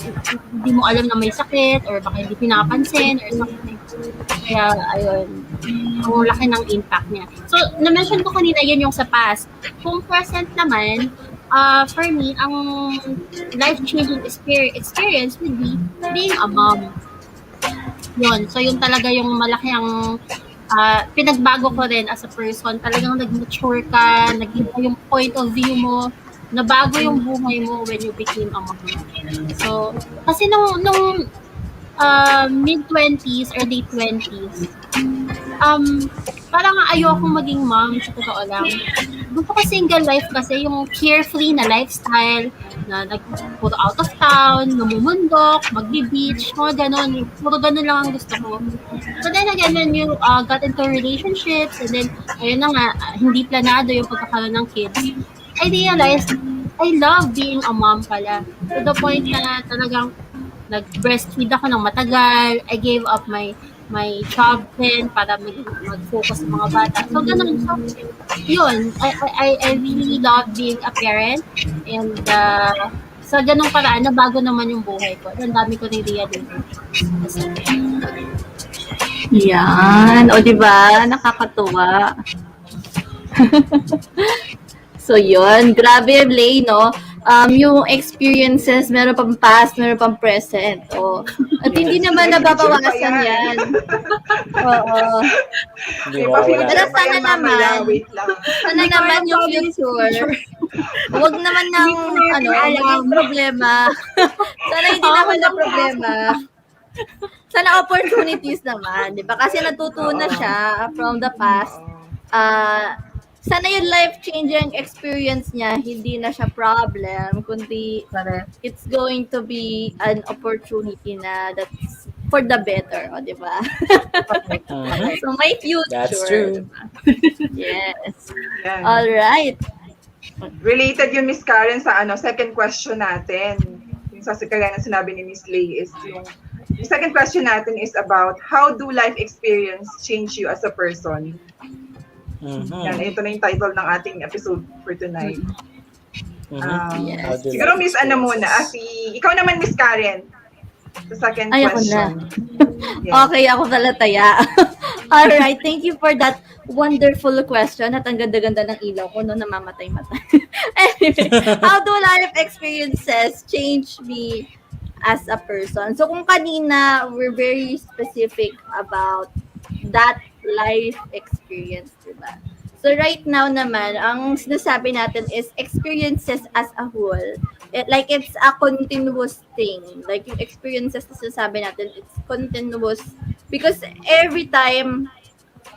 hindi mo alam na may sakit or baka hindi pinapansin or something. Kaya, ayun, ang laki ng impact niya. So, na-mention ko kanina yan yung sa past. Kung present naman, for me, ang life-changing experience would be being a mom. Yun. So, yun talaga yung malaki ang pinagbago ko rin as a person. Talagang nag-mature ka, nag-iba yung point of view mo, nabago yung buhay mo when you became a mom. So, kasi nung mid-20s, early 20s, parang ayokong maging mom, sa totoo lang. Gusto ko single life kasi yung carefree na lifestyle, na puro out of town, namumundok, magbi-beach, mga ganon. Puro ganon lang ang gusto ko. So then again, when you got into relationships, and then, ayun na nga, hindi planado yung pagkakaroon ng kids, I realized, I love being a mom pala. To the point na talagang nag-breastfeed ako ng matagal. I gave up my job din para mag-focus sa mga bata. So, ganun. So, yun. I really love being a parent. And sa ganung paraan, nabago naman yung buhay ko. Ang dami ko rin realizations. Yan. O, di ba? Nakakatuwa. So, yun. Grabe, Lay, no? Yung experiences, meron pang past, meron pang present. O. At hindi naman nababawasan yan. Oo. Pero sana naman, yung future, huwag naman ng, maging problema. Sana hindi naman na problema. Sana opportunities naman, di ba? Kasi natutunan siya from the past. Sana yung life-changing experience niya, hindi na siya problem, kundi it's going to be an opportunity na that's for the better, o, di ba? So, my future. That's true. Yes. Yan. All right. Related yun, Miss Karen, sa second question natin. Yung sa kagaya na sinabi ni Miss Lay is yung second question natin is about how do life experience change you as a person? Yan, ito na yung title ng ating episode for tonight. Yes. Siguro Miss muna, ikaw naman Miss Karen. Sa second question. Yes. Okay, ako talataya. Alright, thank you for that wonderful question. At ang ganda-ganda ng ilaw ko, no, namamatay-matay. Anyway, how do life experiences change me as a person? So kung kanina, we're very specific about that life experience, diba? So right now naman, ang sinasabi natin is experiences as a whole. Like it's a continuous thing. Like yung experiences na sinasabi natin, it's continuous. Because every time,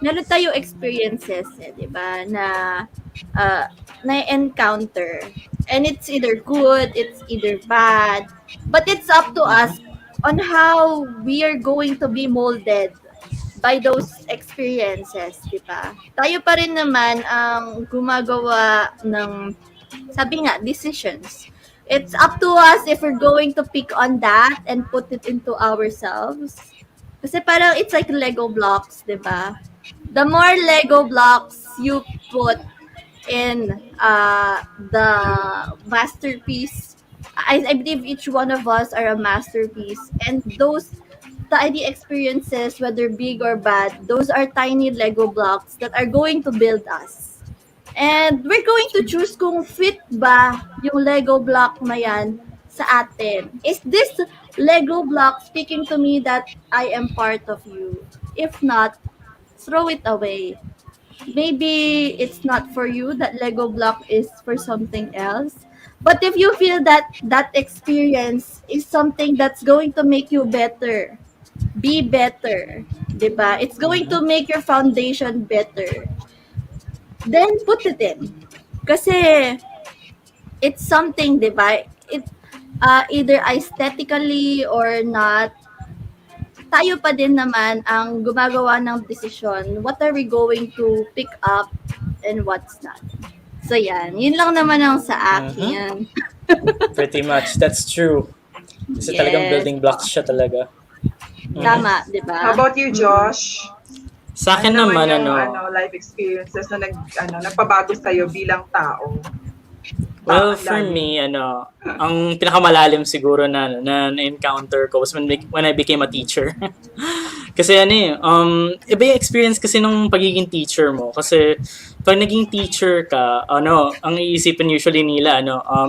meron tayo experiences, diba, na encounter. And it's either good, it's either bad. But it's up to us on how we are going to be molded by those experiences, di ba? Tayo pa rin naman ang gumagawa ng, sabi nga, decisions. It's up to us if we're going to pick on that and put it into ourselves. Kasi parang it's like Lego blocks, di ba? The more Lego blocks you put in the masterpiece, I believe each one of us are a masterpiece. And those tiny experiences, whether big or bad, those are tiny Lego blocks that are going to build us. And we're going to choose kung fit ba yung Lego block na yan sa atin. Is this Lego block speaking to me that I am part of you? If not, throw it away. Maybe it's not for you, that Lego block is for something else. But if you feel that that experience is something that's going to make you better, be better, diba? It's going to make your foundation better. Then put it in. Kasi it's something, diba? It either aesthetically or not, tayo pa din naman ang gumagawa ng desisyon. What are we going to pick up and what's not? So yan, yun lang naman ang sa akin. Pretty much, that's true. Kasi talagang building blocks siya talaga. Tama, di How ba? about you, Josh? Sa akin Ano naman naman, yung life experiences na nagpabago sa'yo bilang tao? well, Taong for lalim. me, ang pinakamalalim siguro na na-encounter ko was when I became a teacher. Kasi iba yung experience kasi nung pagiging teacher mo. Kasi pag naging teacher ka, ang iisipin usually nila,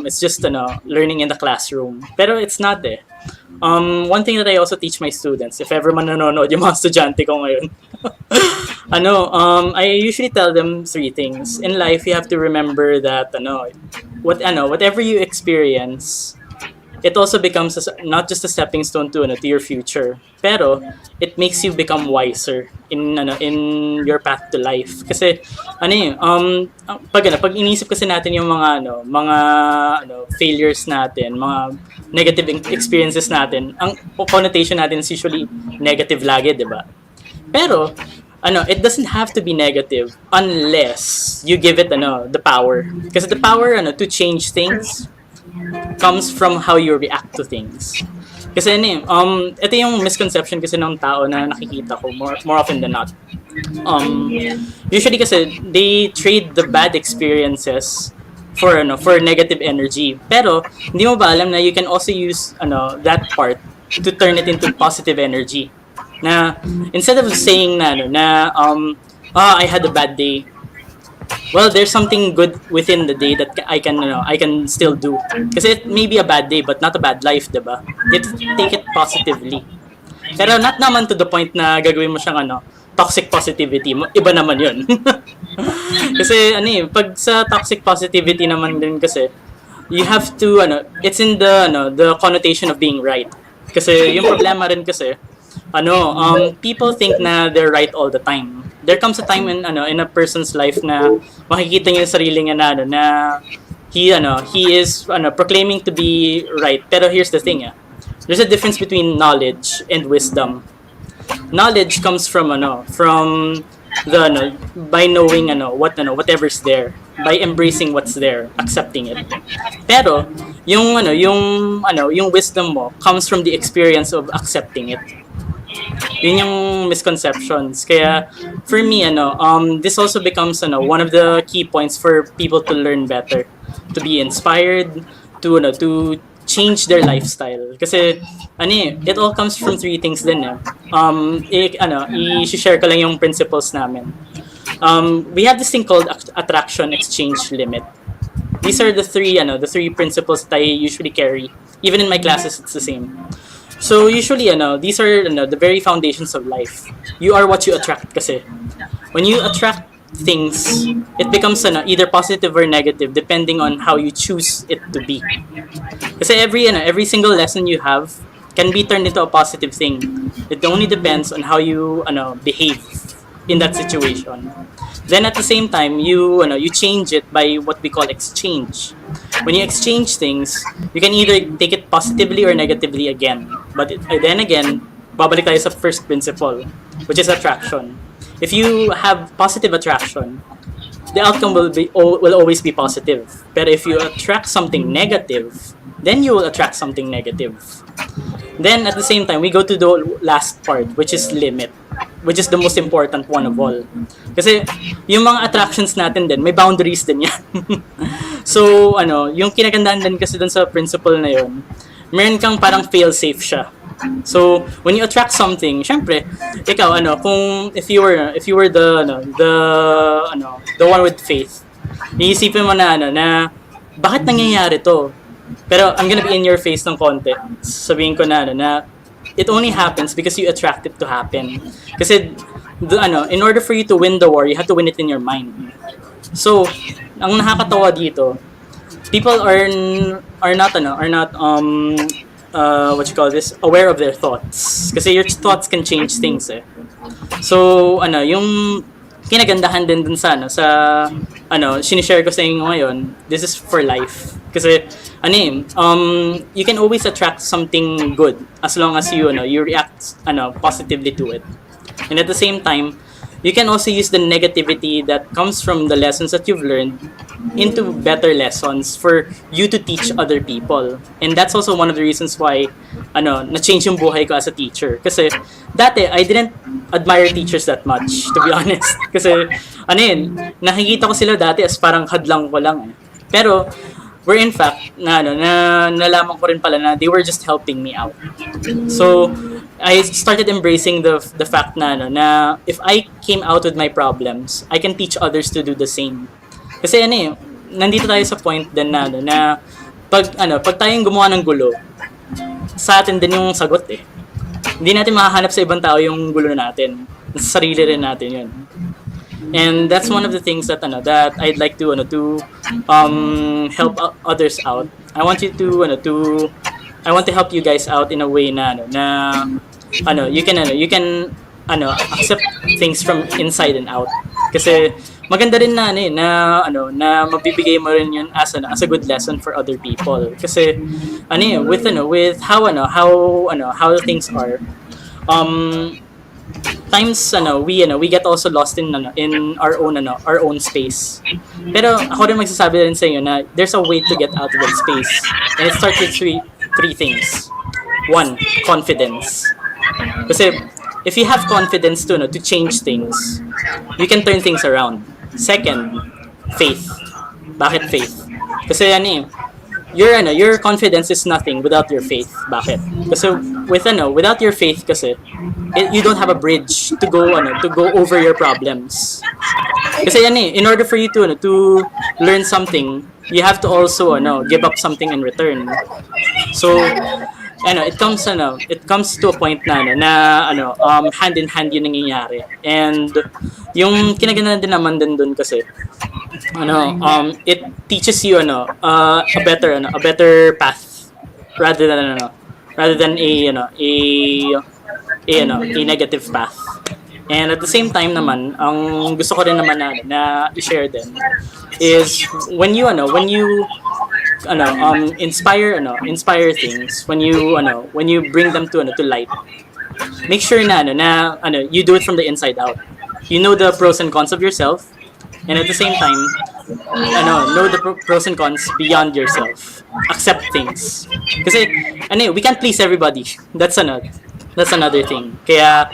it's just, learning in the classroom. Pero it's not eh. One thing that I also teach my students, if ever man nanonood yung mga estudyante ko ngayon, I usually tell them three things. In life, you have to remember that, whatever you experience, it also becomes not just a stepping stone to your future, pero it makes you become wiser in your path to life. Kasi pag inisip kasi natin yung mga failures natin, mga negative experiences natin, ang connotation natin is usually negative lagi, 'di ba? Pero it doesn't have to be negative unless you give it the power. Kasi the power to change things comes from how you react to things. Kasi ito yung misconception kasi ng tao na nakikita ko more often than not. Usually kasi they trade the bad experiences for negative energy. Pero hindi mo ba alam na you can also use that part to turn it into positive energy. Na instead of saying I had a bad day, well, there's something good within the day that I can still do. Kasi it may be a bad day but not a bad life, 'di ba? You have to take it positively. Pero not naman to the point na gagawin mo siyang toxic positivity. Iba naman 'yun. Kasi pag sa toxic positivity naman din kasi, you have to it's in the connotation of being right. Kasi yung problema rin kasi people think na they're right all the time. There comes a time in a person's life na makikita niya yung sarili niya na he is proclaiming to be right. Pero here's the thing, there's a difference between knowledge and wisdom. Knowledge comes from by knowing whatever's there, by embracing what's there, accepting it. Pero yung wisdom mo comes from the experience of accepting it. Yun yung misconceptions. Kaya for me this also becomes one of the key points for people to learn better, to be inspired, to change their lifestyle. Kasi it all comes from three things din i-share ko lang yung principles namin. We have this thing called attraction, exchange, limit. These are the three principles that I usually carry. Even in my classes, it's the same. So usually these are the very foundations of life. You are what you attract kasi. When you attract things, it becomes either positive or negative depending on how you choose it to be. Kasi every single lesson you have can be turned into a positive thing. It only depends on how you behave in that situation. Then at the same time, you change it by what we call exchange. When you exchange things, you can either take it positively or negatively again. But then again, babalik tayo sa first principle, which is attraction. If you have positive attraction, the outcome will always be positive. But if you attract something negative, then you will attract something negative. Then at the same time, we go to the last part, which is limit, which is the most important one of all. Kasi yung mga attractions natin din, may boundaries din yan. So, yung kinagandaan din kasi dun sa principle na yun, meron kang parang fail-safe siya. So, when you attract something, syempre, ikaw, if you were the one with faith, iisipin mo na bakit nangyayari to? Pero I'm gonna be in your face ng konti. Sabihin ko na it only happens because you attract it to happen. Kasi in order for you to win the war, you have to win it in your mind. So, ang nakakatawa dito, people are not what you call this, aware of their thoughts. Kasi your thoughts can change things eh. So, yung kinagandahan din dun sa sinishare ko sa inyo ngayon, this is for life. Kasi you can always attract something good as long as you react positively to it. And at the same time, you can also use the negativity that comes from the lessons that you've learned into better lessons for you to teach other people. And that's also one of the reasons why na-change yung buhay ko as a teacher. Kasi dati, I didn't admire teachers that much, to be honest. Kasi, nakikita ko sila dati as parang hadlang ko lang. Pero, where in fact, nalaman ko rin pala na they were just helping me out. So, I started embracing the fact na if I came out with my problems, I can teach others to do the same. Kasi nandito tayo sa point din na pag tayong gumawa ng gulo, sa atin din yung sagot eh. Hindi natin makahanap sa ibang tao yung gulo natin. Sa sarili rin natin yun. And that's one of the things that that I'd like to help others out. I want to help you guys out in a way na you can accept things from inside and out. Kasi maganda rin na mabibigay mo rin yun as a good lesson for other people. Kasi with how things are, times we get also lost in our own space. Pero ako rin magsasabi rin sa inyo na there's a way to get out of that space. And it starts with three things. One, confidence. Kasi if you have confidence to change things, you can turn things around. Second, faith. Bakit faith? Kasi your confidence is nothing without your faith. Bakit? Kasi without your faith kasi you don't have a bridge to go over your problems. Kasi in order for you to learn something, you have to also give up something in return. So it comes to a point na hand in hand yung nangyayari. And yung kinaganda din naman din doon kasi it teaches you a better path rather than a negative path. And at the same time naman, ang gusto ko rin naman na i-share din is when you inspire things, when you bring them to light, make sure na you do it from the inside out. You know the pros and cons of yourself, and at the same time know the pros and cons beyond yourself. Accept things. Kasi we can't please everybody. That's another thing. Kaya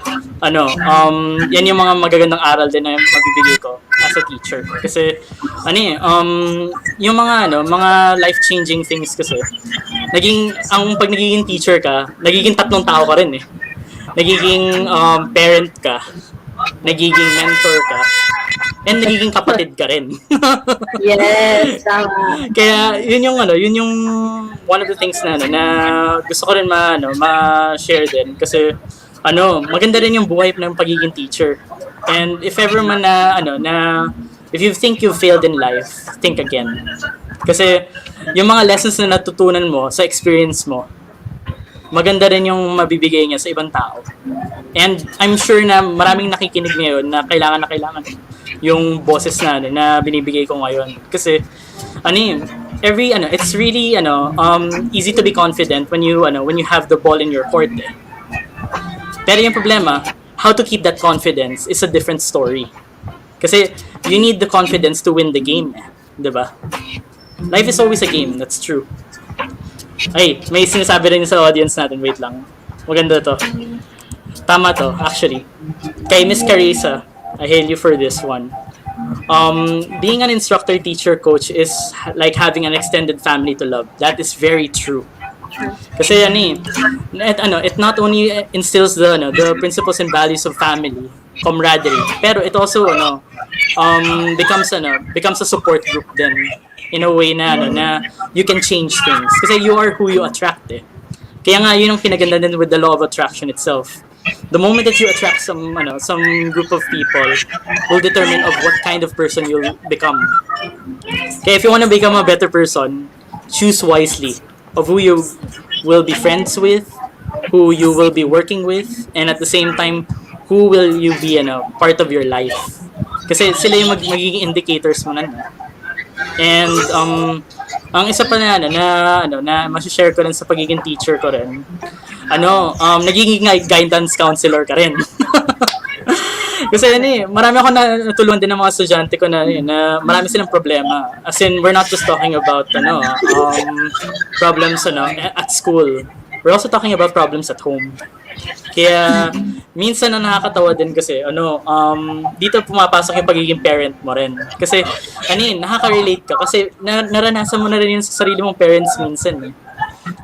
yan yung mga magagandang aral din na mabibigay ko as a teacher. Kasi yung mga life-changing things kasi pag nagiging teacher ka, nagiging tatlong tao ka rin eh. Nagiging parent ka, nagiging mentor ka, and nagiging kapatid ka rin. Yes, tama. Kaya yun yung one of the things na gusto ko rin ma-share din kasi maganda rin yung buhay ng pagiging teacher. And if ever man if you think you failed in life, think again. Kasi yung mga lessons na natutunan mo sa experience mo, maganda rin yung mabibigay niya sa ibang tao. And I'm sure na maraming nakikinig ngayon na kailangan yung boses na binibigay ko ngayon. Kasi it's really easy to be confident when you have the ball in your court. Pero yung problema, how to keep that confidence is a different story. Kasi you need the confidence to win the game, 'di ba? Life is always a game, that's true. Ay, may sinasabi rin sa audience natin. Wait lang. Maganda to. Tama to, actually. Kay Miss Carissa, I hail you for this one. Being an instructor, teacher, coach is like having an extended family to love. That is very true. Kasi it not only instills the principles and values of family, camaraderie, pero it also becomes a support group then in a way na you can change things kasi you are who you attract eh. Kaya nga yun ang kinaganda din with the law of attraction itself. The moment that you attract some group of people will determine of what kind of person you'll become. Kaya if you want to become a better person, choose wisely of who you will be friends with, who you will be working with, and at the same time, who will you be part of your life. Kasi sila yung magiging indicators mo na. And ang isa pa na ma-share ko rin sa pagiging teacher ko rin, nagiging guidance counselor ka rin. Kasi marami ako natulungan din ng mga estudyante ko na marami silang problema. As in, we're not just talking about problems at school. we're also talking about problems at home. Kaya minsan na nakakatawa din kasi dito pumapasok yung pagiging parent mo rin. Kasi nakaka-relate ka kasi naranasan mo na rin yun sa sarili mong parents minsan.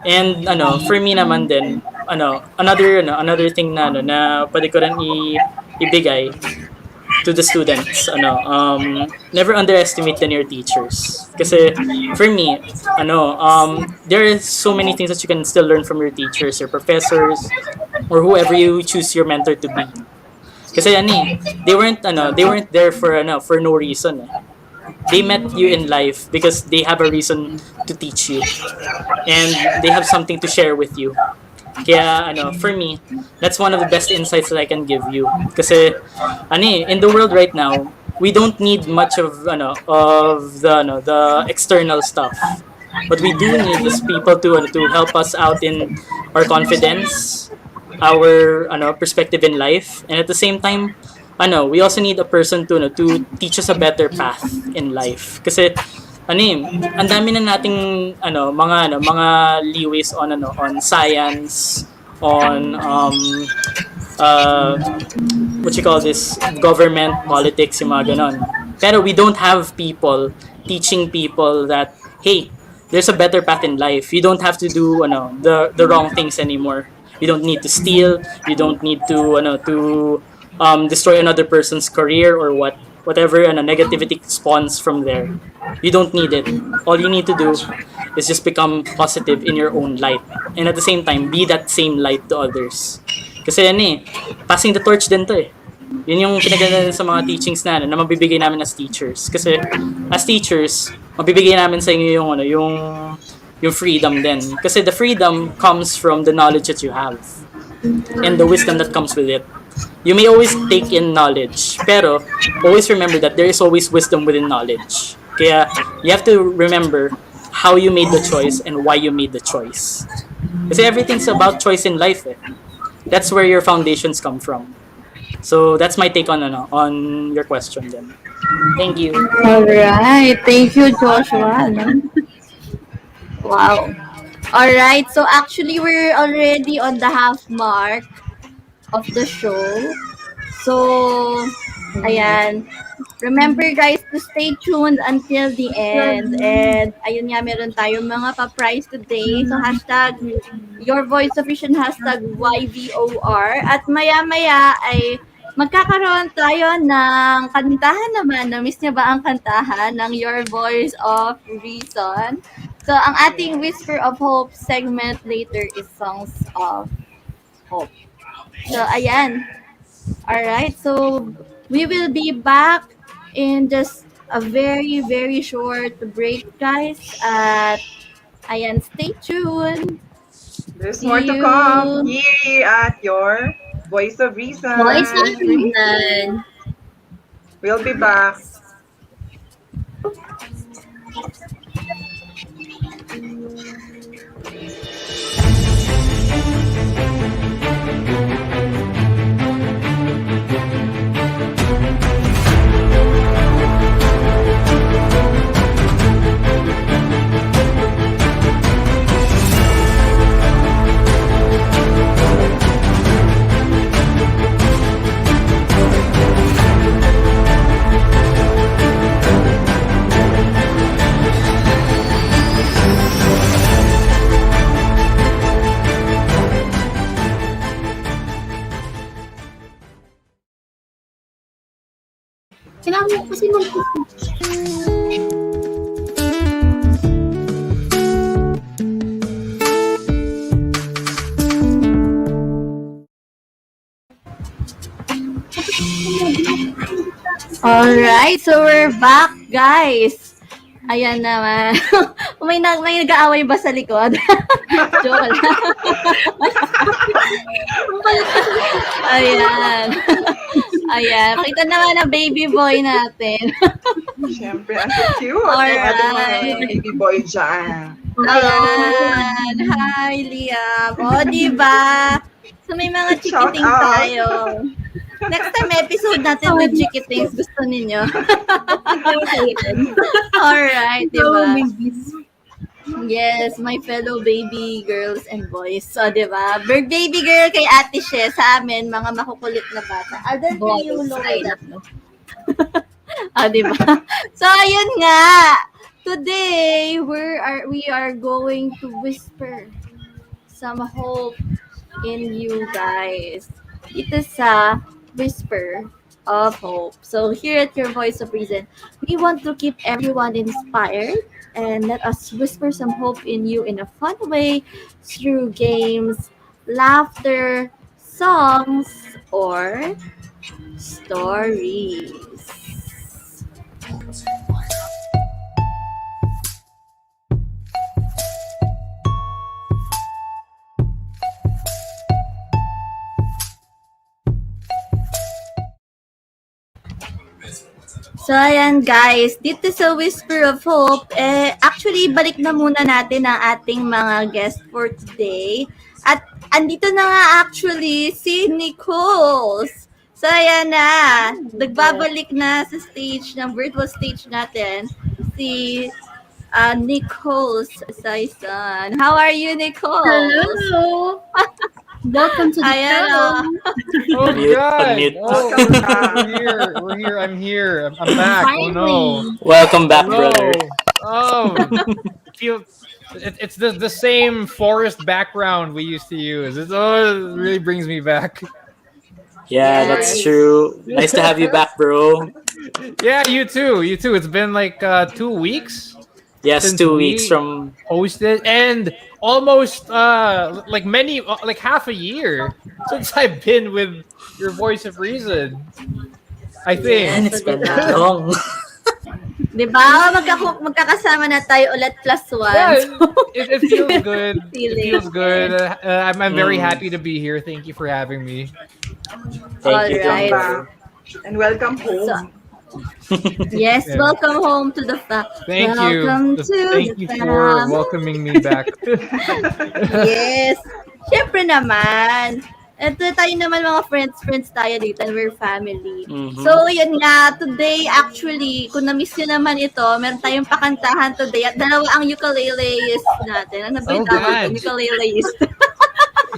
And for me naman din, another thing na pwede ko rin ibigay to the students, never underestimate your teachers. Kasi for me, there are so many things that you can still learn from your teachers, your professors, or whoever you choose your mentor to be. Kasi they weren't there for no reason. They met you in life because they have a reason to teach you. And they have something to share with you. Kaya for me, that's one of the best insights that I can give you. Kasi in the world right now, we don't need much of the external stuff. But we do need these people to help us out in our confidence, our perspective in life, and at the same time, we also need a person to teach us a better path in life. Kasi ang dami na nating mga leeways on science, on what you call this, government, politics, yung mga ganon. Pero we don't have people teaching people that, hey, there's a better path in life. You don't have to do the wrong things anymore. You don't need to steal. You don't need to destroy another person's career or whatever negativity spawns from there. You don't need it. All you need to do is just become positive in your own light. And at the same time, be that same light to others. Kasi passing the torch din to eh. Yun yung pinaganda sa mga teachings na mabibigay namin as teachers. Kasi as teachers, mabibigay namin sa inyo yung freedom din. Kasi the freedom comes from the knowledge that you have and the wisdom that comes with it. You may always take in knowledge, pero always remember that there is always wisdom within knowledge. Kaya you have to remember how you made the choice and why you made the choice. Kasi everything's about choice in life eh. That's where your foundations come from. So that's my take on your question then. Thank you. All right. Thank you, Joshua. Wow. All right. So actually, we're already on the half mark of the show. So, ayan. Remember guys to stay tuned until the end. And ayun nga, meron tayong mga pa-prize today. So hashtag Your Voice of Vision, hashtag YVOR. At maya-maya ay magkakaroon tayo ng kantahan naman. Na-miss niya ba ang kantahan ng Your Voice of Reason? So ang ating Whisper of Hope segment later is Songs of Hope. So ayan. Alright, so we will be back in just a very, very short break, guys. At ayan, stay tuned. There's more to come here at your Voice of Reason. Voice of Reason. We'll be back. Kailangan mo kasi Alright, so we're back, guys. Ayan naman. may nag-aaway ba sa likod? Joke lang. Ayan. Ayan. Kita naman ang baby boy natin. Siyempre, ang cute. Alright. Ating mga baby boy dyan. Ayan. Hi, Liam. O, diba? So, may mga chikiting tayo. Next time episode natin with chikitings. Gusto ninyo? Alright, diba? Yes, my fellow baby girls and boys. So, di ba? Bird baby girl kay Ate She, sa amin, mga makukulit na bata. Other to you, Boys, I Lola. don't know. Di ba? So, ayun nga. Today, we are going to whisper some hope in you guys. Ito sa Whisper of Hope. So here at your Voice of Reason, we want to keep everyone inspired and let us whisper some hope in you in a fun way through games, laughter, songs, or stories. So, ayan guys, dito sa Whisper of Hope, actually, balik na muna natin ang ating mga guest for today. At andito na nga actually si Nichols. So, ayan na, nagbabalik na sa stage, ng virtual stage natin, si Nichols Sayson. How are you, Nichols? Hello! Welcome to the Ayan show. Oh Unmute, God! unmute. Oh, we're here. We're here. I'm here. I'm back. Oh no! Finally. Welcome back, No! brother. Oh, feel it's the same forest background we used to use. It really brings me back. Yeah, Yes. that's true. Nice to have you back, bro. Yeah, you too. You too. It's been like 2 weeks Yes, since 2 weeks we from. hosted, and almost like many like half a year since I've been with your Voice of Reason. I Man, think. Yes, it's so been diba? that long. Diba? Magkakasama na tayo ulit plus one. Yeah, So, it feels good. It feeling. feels good. I'm very Mm. happy to be here. Thank you for having me. Thank you, Welcome Alright. back. And welcome So, home. yes, Yeah. welcome home to the Thank you. Welcome to Thank the you for fam. welcoming me back. Yes. Siyempre naman. Ito tayo naman mga friends tayo dito and we're family. Mhm. So, yun nga, today actually, kung na-miss nyo naman ito, meron tayong pakantahan today at dalawa ang ukuleles natin. Ano ba Oh yung tawag God. doon? Ukuleles.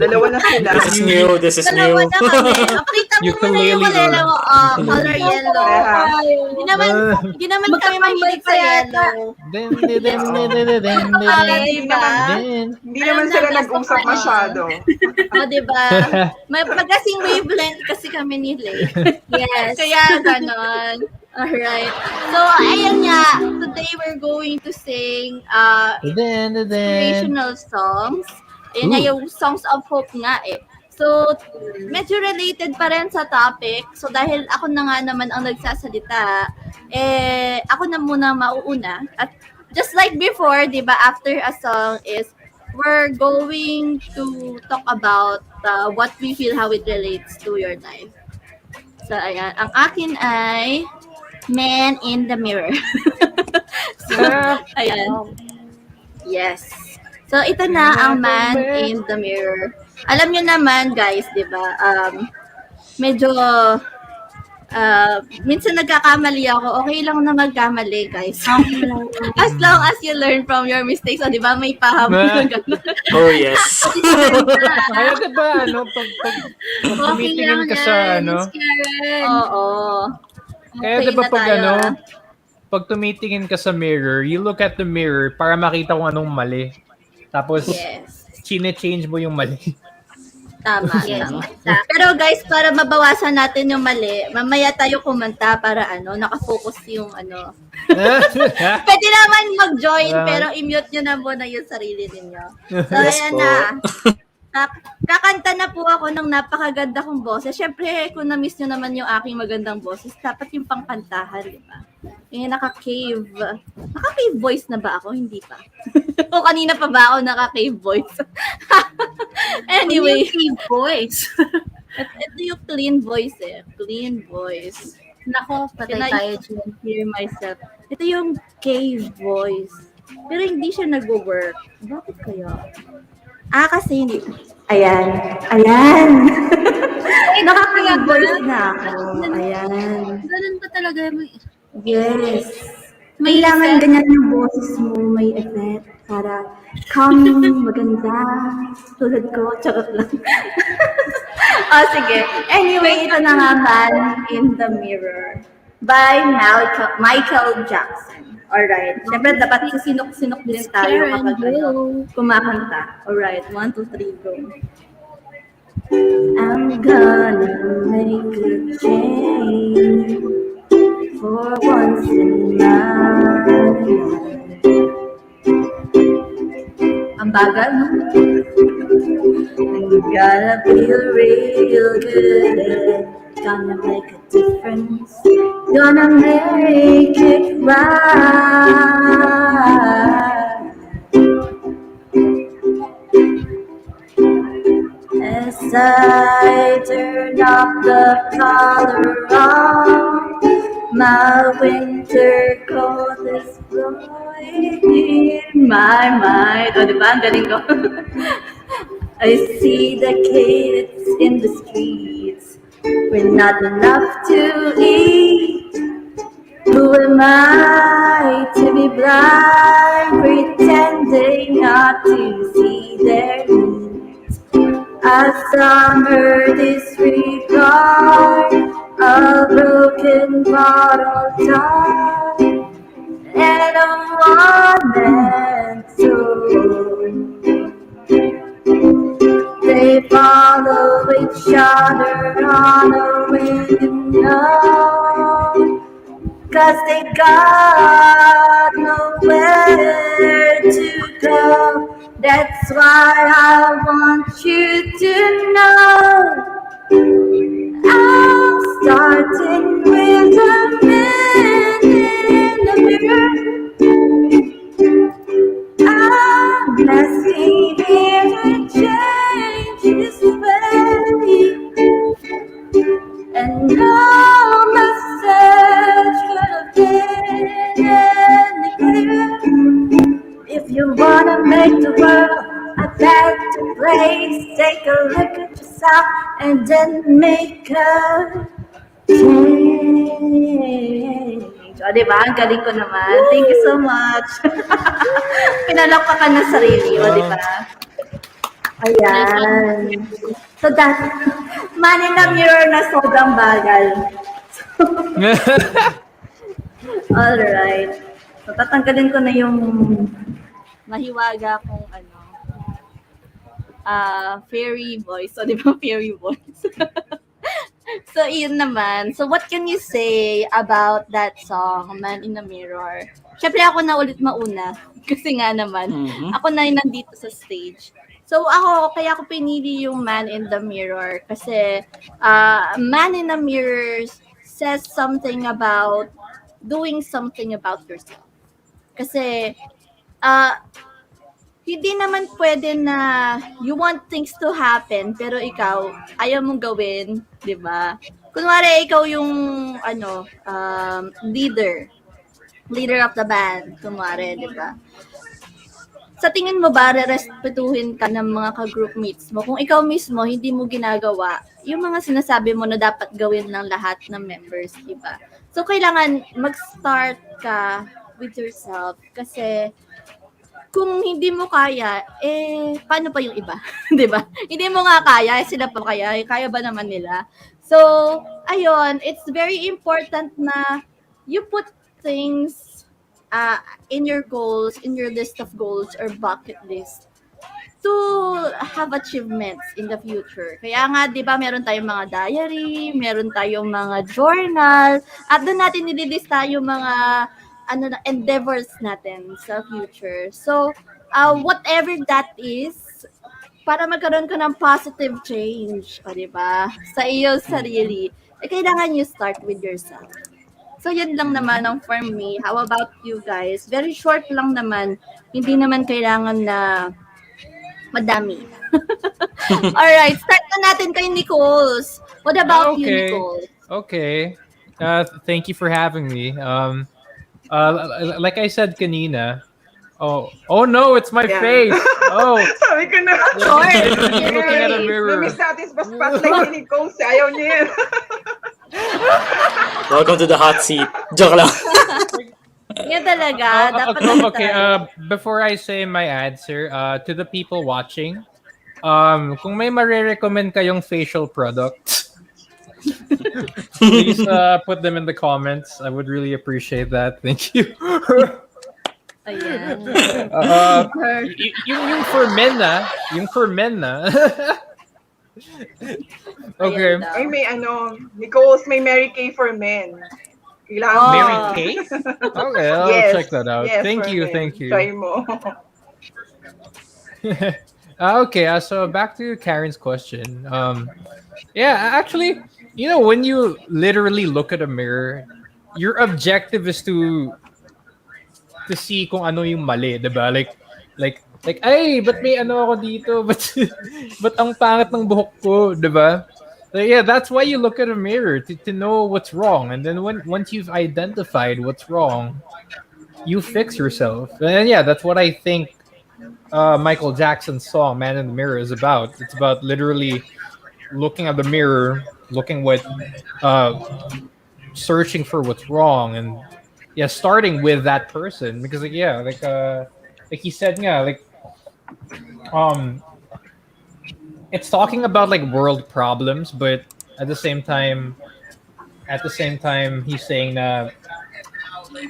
Dalawa na sila. This is new. This is Dalawa new. na kami. Pakita mo muna Ukulele yung ukulele mo. Oh, color yellow. Parehas. Hindi naman kami mahilig sa yellow. Diba? Hindi naman sila nag-usap masyado. O, diba? May magkasing wavelength kasi kami ni Lay. Yes. Kaya ganon. Alright. So, ayan nga. Today we're going to sing inspirational songs. Ayan nga yung Songs of Hope nga eh. So, medyo related pa rin sa topic. So, dahil ako na nga naman ang nagsasalita, ako na muna mauuna. At just like before, di ba, after a song is, we're going to talk about what we feel, how it relates to your life. So, ayan. Ang akin ay Man in the Mirror. So, ayan. Yes. So, ito na ang Man in the Mirror. Alam nyo naman, guys, di ba? Medyo, minsan nagkakamali ako. Okay lang na magkamali, guys. As long as you learn from your mistakes. O, di ba? May pahabol na gano'n. Oh, yes. Kaya diba, pag tumitingin ka sa, Oo. kaya Okay diba na pag tayo, pag tumitingin ka sa mirror, you look at the mirror para makita kung anong mali. Tapos, Yes. chine-change mo yung mali. Tama. Tama. Pero guys, para mabawasan natin yung mali, mamaya tayo kumanta para nakafocus yung Pwede naman mag-join, pero i-mute nyo na muna yung sarili ninyo. So, Yes ayan po. na. Kakanta na po ako ng napakaganda kong boses. Siyempre, kung na-miss nyo naman yung aking magandang boses, dapat yung pangkantahan, di ba? Naka-cave. Naka-cave voice na ba ako? Hindi pa. O kanina pa ba ako naka-cave voice? Anyway. Cave voice. Ito yung clean voice eh. Clean voice. Nako, patay Can I tayo dyan. hear myself? Ito yung cave voice. Pero hindi siya nag-work. Bakit kaya? Kasi hindi. Ayan. Ayan. Nakaka-cave voice na ako. Ayan. Ganun ba talaga? Yes. Kailangan ganyan yung boses mo, may effect. para kang maganda tulad ko. Charot lang. Sige. Anyway, ito na nga Man in the Mirror by Michael Jackson. Alright. Siyempre, dapat sinok-sinok din tayo Karen, kapag go. kumakanta. Alright. 1, 2, 3, go. I'm gonna make a change for once in my life. Ang bagal, no? I'm gonna feel real good. Gonna make a difference. Gonna make it right. As I turn up the color on my winter coat is blowing in my mind. Oh, diba? Ang galing ko. I see the kids in the streets with not enough to eat. Who am I to be blind, pretending not to see their needs? A summer disregard, a broken bottle top, and a one-man soul. They follow each other on a window, 'cause they got nowhere to go. That's why I want you to know I'm starting with a man in the mirror. I'm asking him to change his way, and no message could have been any clearer. If you wanna make the world a better place, take a look at yourself and then make a change. O, diba? Ang galing ko naman. Thank you so much. Pinalak ka ng sarili. O, diba? Ayan. So, that, Man in the Mirror na sobrang bagal. Alright. So, tatanggalin ko na yung mahiwaga kong fairy voice. So, di ba fairy voice? So, yun naman. So, what can you say about that song, Man in the Mirror? Siyempre, ako na ulit mauna. Kasi nga naman, ako na yung nandito sa stage. So, kaya ako pinili yung Man in the Mirror. Kasi, Man in the Mirror says something about doing something about yourself. Kasi, hindi naman pwede na you want things to happen, pero ikaw, ayaw mong gawin, di ba? Kunwari, ikaw yung, leader of the band, kunwari, di ba? Sa tingin mo ba, re-respetuhin ka ng mga ka-group mates mo? Kung ikaw mismo, hindi mo ginagawa, yung mga sinasabi mo na dapat gawin ng lahat ng members, di ba? So, kailangan mag-start ka with yourself kasi kung hindi mo kaya, paano pa yung iba? 'Di ba? Hindi mo nga kaya, sila pa kaya ba naman nila? So, ayun, it's very important na you put things in your goals, in your list of goals or bucket list to have achievements in the future. Kaya nga, 'di ba, meron tayong mga diary, meron tayong mga journal, at doon natin nililista yung mga endeavors natin sa future. So, whatever that is, para magkaroon ka ng positive change, o diba? Sa iyong sarili, kailangan you start with yourself. So, yun lang naman ang for me. How about you guys? Very short lang naman. Hindi naman kailangan na madami. Alright, start na natin kay Nichols. What about you, Nichols? Okay. Thank you for having me. Like I said kanina, oh no, it's my face. Oh, sabi ko na. Looking at a mirror. Namisatis pa spotlight ni Nicole. Ayaw niya. Welcome to the hot seat. Joke lang. Yan talaga. Dapat ano Okay, tayo. before I say my answer, to the people watching, kung may marirecommend kayong facial products, please put them in the comments. I would really appreciate that. Thank you. Ayan. Yung for men na, yung for men na. Okay. Ayan daw. Ay, may Nichols, may Mary Kay for men. Kailangan Mary Kay? Okay, I'll Yes. check that out. Yes, Thank for you, men. thank you. Try mo. Okay, so back to Karen's question. Yeah, actually, when you literally look at a mirror, your objective is to see kung ano yung mali, diba? Like, ay, ba't may ano ako dito? Ba't ang pangit ng buhok ko, diba? Like, yeah, that's why you look at a mirror, to know what's wrong. And then once you've identified what's wrong, you fix yourself. And yeah, that's what I think Michael Jackson's song "Man in the Mirror" is about. It's about literally looking at the mirror, searching for what's wrong, and yeah, starting with that person because like he said, yeah, it's talking about like world problems, but at the same time, he's saying that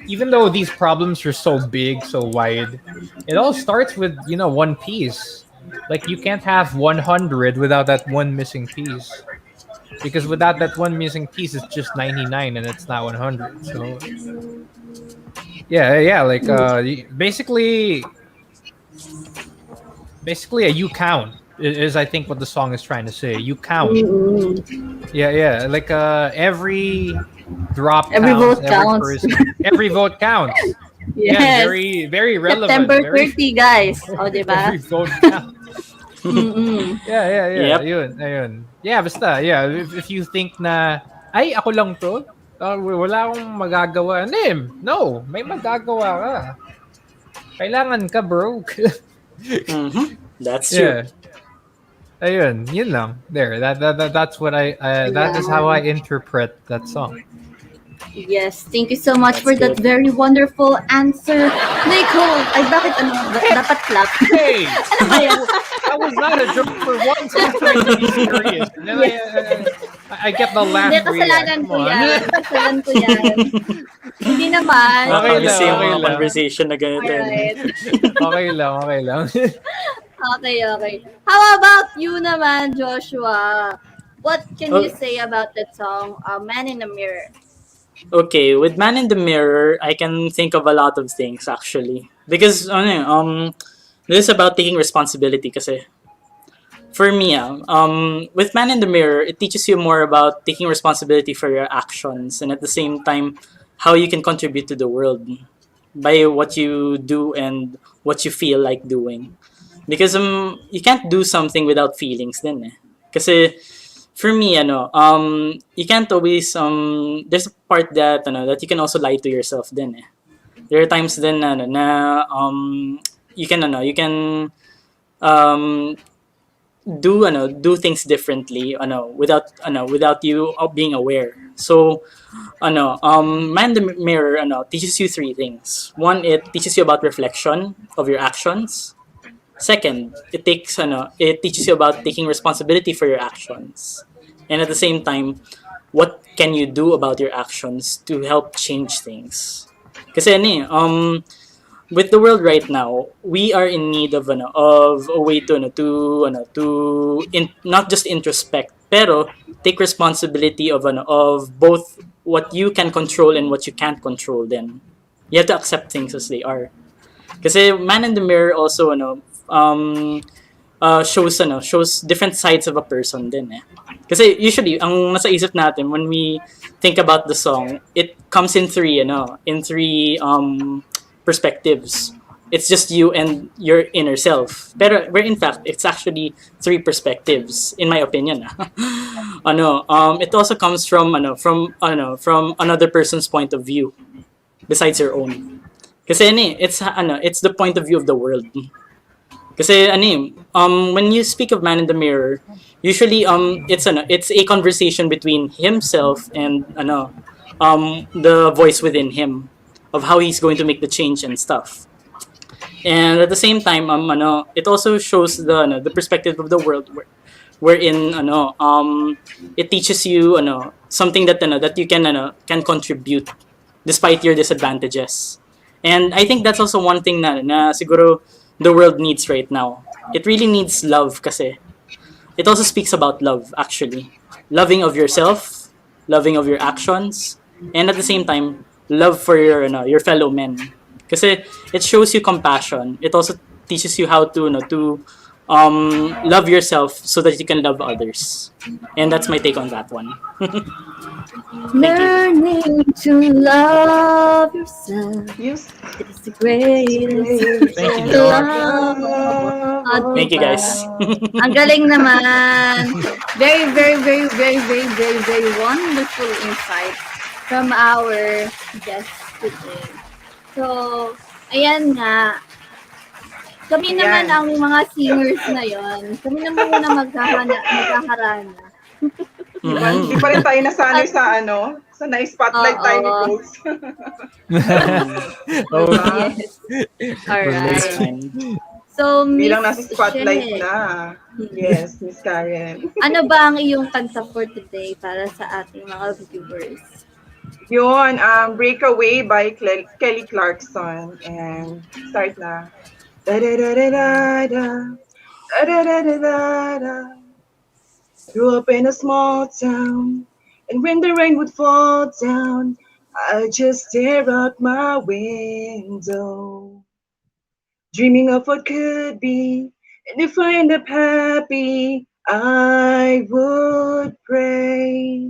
even though these problems are so big, so wide, it all starts with one piece. Like you can't have 100 without that one missing piece, because without that one missing piece, it's just 99 and it's not 100. So yeah, like basically a you count is I think what the song is trying to say. You count. Yeah, like every drop Every counts, vote counts. every vote counts. Yes. Yeah, very very relevant. September very, 30, guys. O, diba? Every vote counts. Mm-mm. Yeah. Yep. Ayun. Yeah, basta. Yeah, if you think na, ay, ako lang to, wala akong magagawa. No, may magagawa ka. Kailangan ka, bro. That's true. Yeah. Ayun, yun lang. There, that's what that is how I interpret that song. Yes, thank you so much That's for that good. very wonderful answer. Nicole, ay bakit dapat clap? Hey, Ano ba yan? that was not a joke for once. I'm trying to be serious. And then I get the laugh. Hindi, kasalanan ko Come on. yan. Kasalanan ko yan. Hindi naman. Okay lang, Kasi yung okay mga lang. conversation na ganito. Alright. Okay lang. Okay. How about you naman, Joshua? What can you say about that song, Man in the Mirror? Okay, with Man in the Mirror, I can think of a lot of things actually. Because this is about taking responsibility kasi for me, with Man in the Mirror, it teaches you more about taking responsibility for your actions and at the same time how you can contribute to the world by what you do and what you feel like doing. Because you can't do something without feelings din eh. Kasi for me, you can't always there's a part that that you can also lie to yourself then eh. There are times then na you can do things differently without you being aware. So Man the Mirror teaches you three things. One, it teaches you about reflection of your actions. Second, it teaches you about taking responsibility for your actions. And at the same time, what can you do about your actions to help change things? Kasi with the world right now, we are in need of a way to not just introspect, pero take responsibility of both what you can control and what you can't control. Then you have to accept things as they are. Kasi Man in the Mirror also shows different sides of a person din eh. Kasi usually ang nasa isip natin when we think about the song, it comes in three perspectives. It's just you and your inner self. Pero where in fact it's actually three perspectives in my opinion. It also comes from another person's point of view besides your own. Kasi it's the point of view of the world. Kasi when you speak of Man in the Mirror, usually it's a conversation between himself and the voice within him. of how he's going to make the change and stuff. And at the same time, it also shows the perspective of the world wherein it teaches you something that you can contribute despite your disadvantages. And I think that's also one thing na siguro the world needs right now. It really needs love kasi. It also speaks about love actually. Loving of yourself, loving of your actions, and at the same time, love for your fellow men. Kasi it shows you compassion. It also teaches you how to love yourself so that you can love others. And that's my take on that one. Learning to love yourself Yes. is the greatest Thank you, Doc. love. Thank you, guys. Ang galing naman. Very, very, very, very, very, very, very wonderful insight from our guest today. So, ayan nga. Kami naman Ayan. ang mga singers ngayon. Kami naman muna maghaharana. Diba? Hindi pa rin tayo nasanay sa sa na-spotlight tayo ni Coach. Yes. Alright. So, Bilang Miss nasa spotlight Shen, na. Yes, Miss Karen. ano ba ang iyong kanta for today para sa ating mga viewers? Yun, Breakaway by Kelly Clarkson. And start na. Da-da-da-da-da-da. Da-da-da-da-da-da. Grew up in a small town, and when the rain would fall down, I just stare out my window, dreaming of what could be. And if I end up happy, I would pray,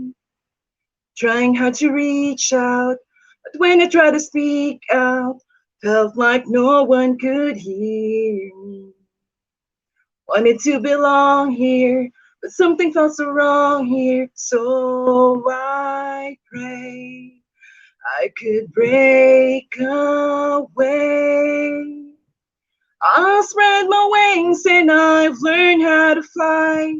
trying hard to reach out, but when I try to speak out, felt like no one could hear me. Wanted to belong here, but something felt so wrong here, so I pray I could break away. I'll spread my wings and I've learned how to fly.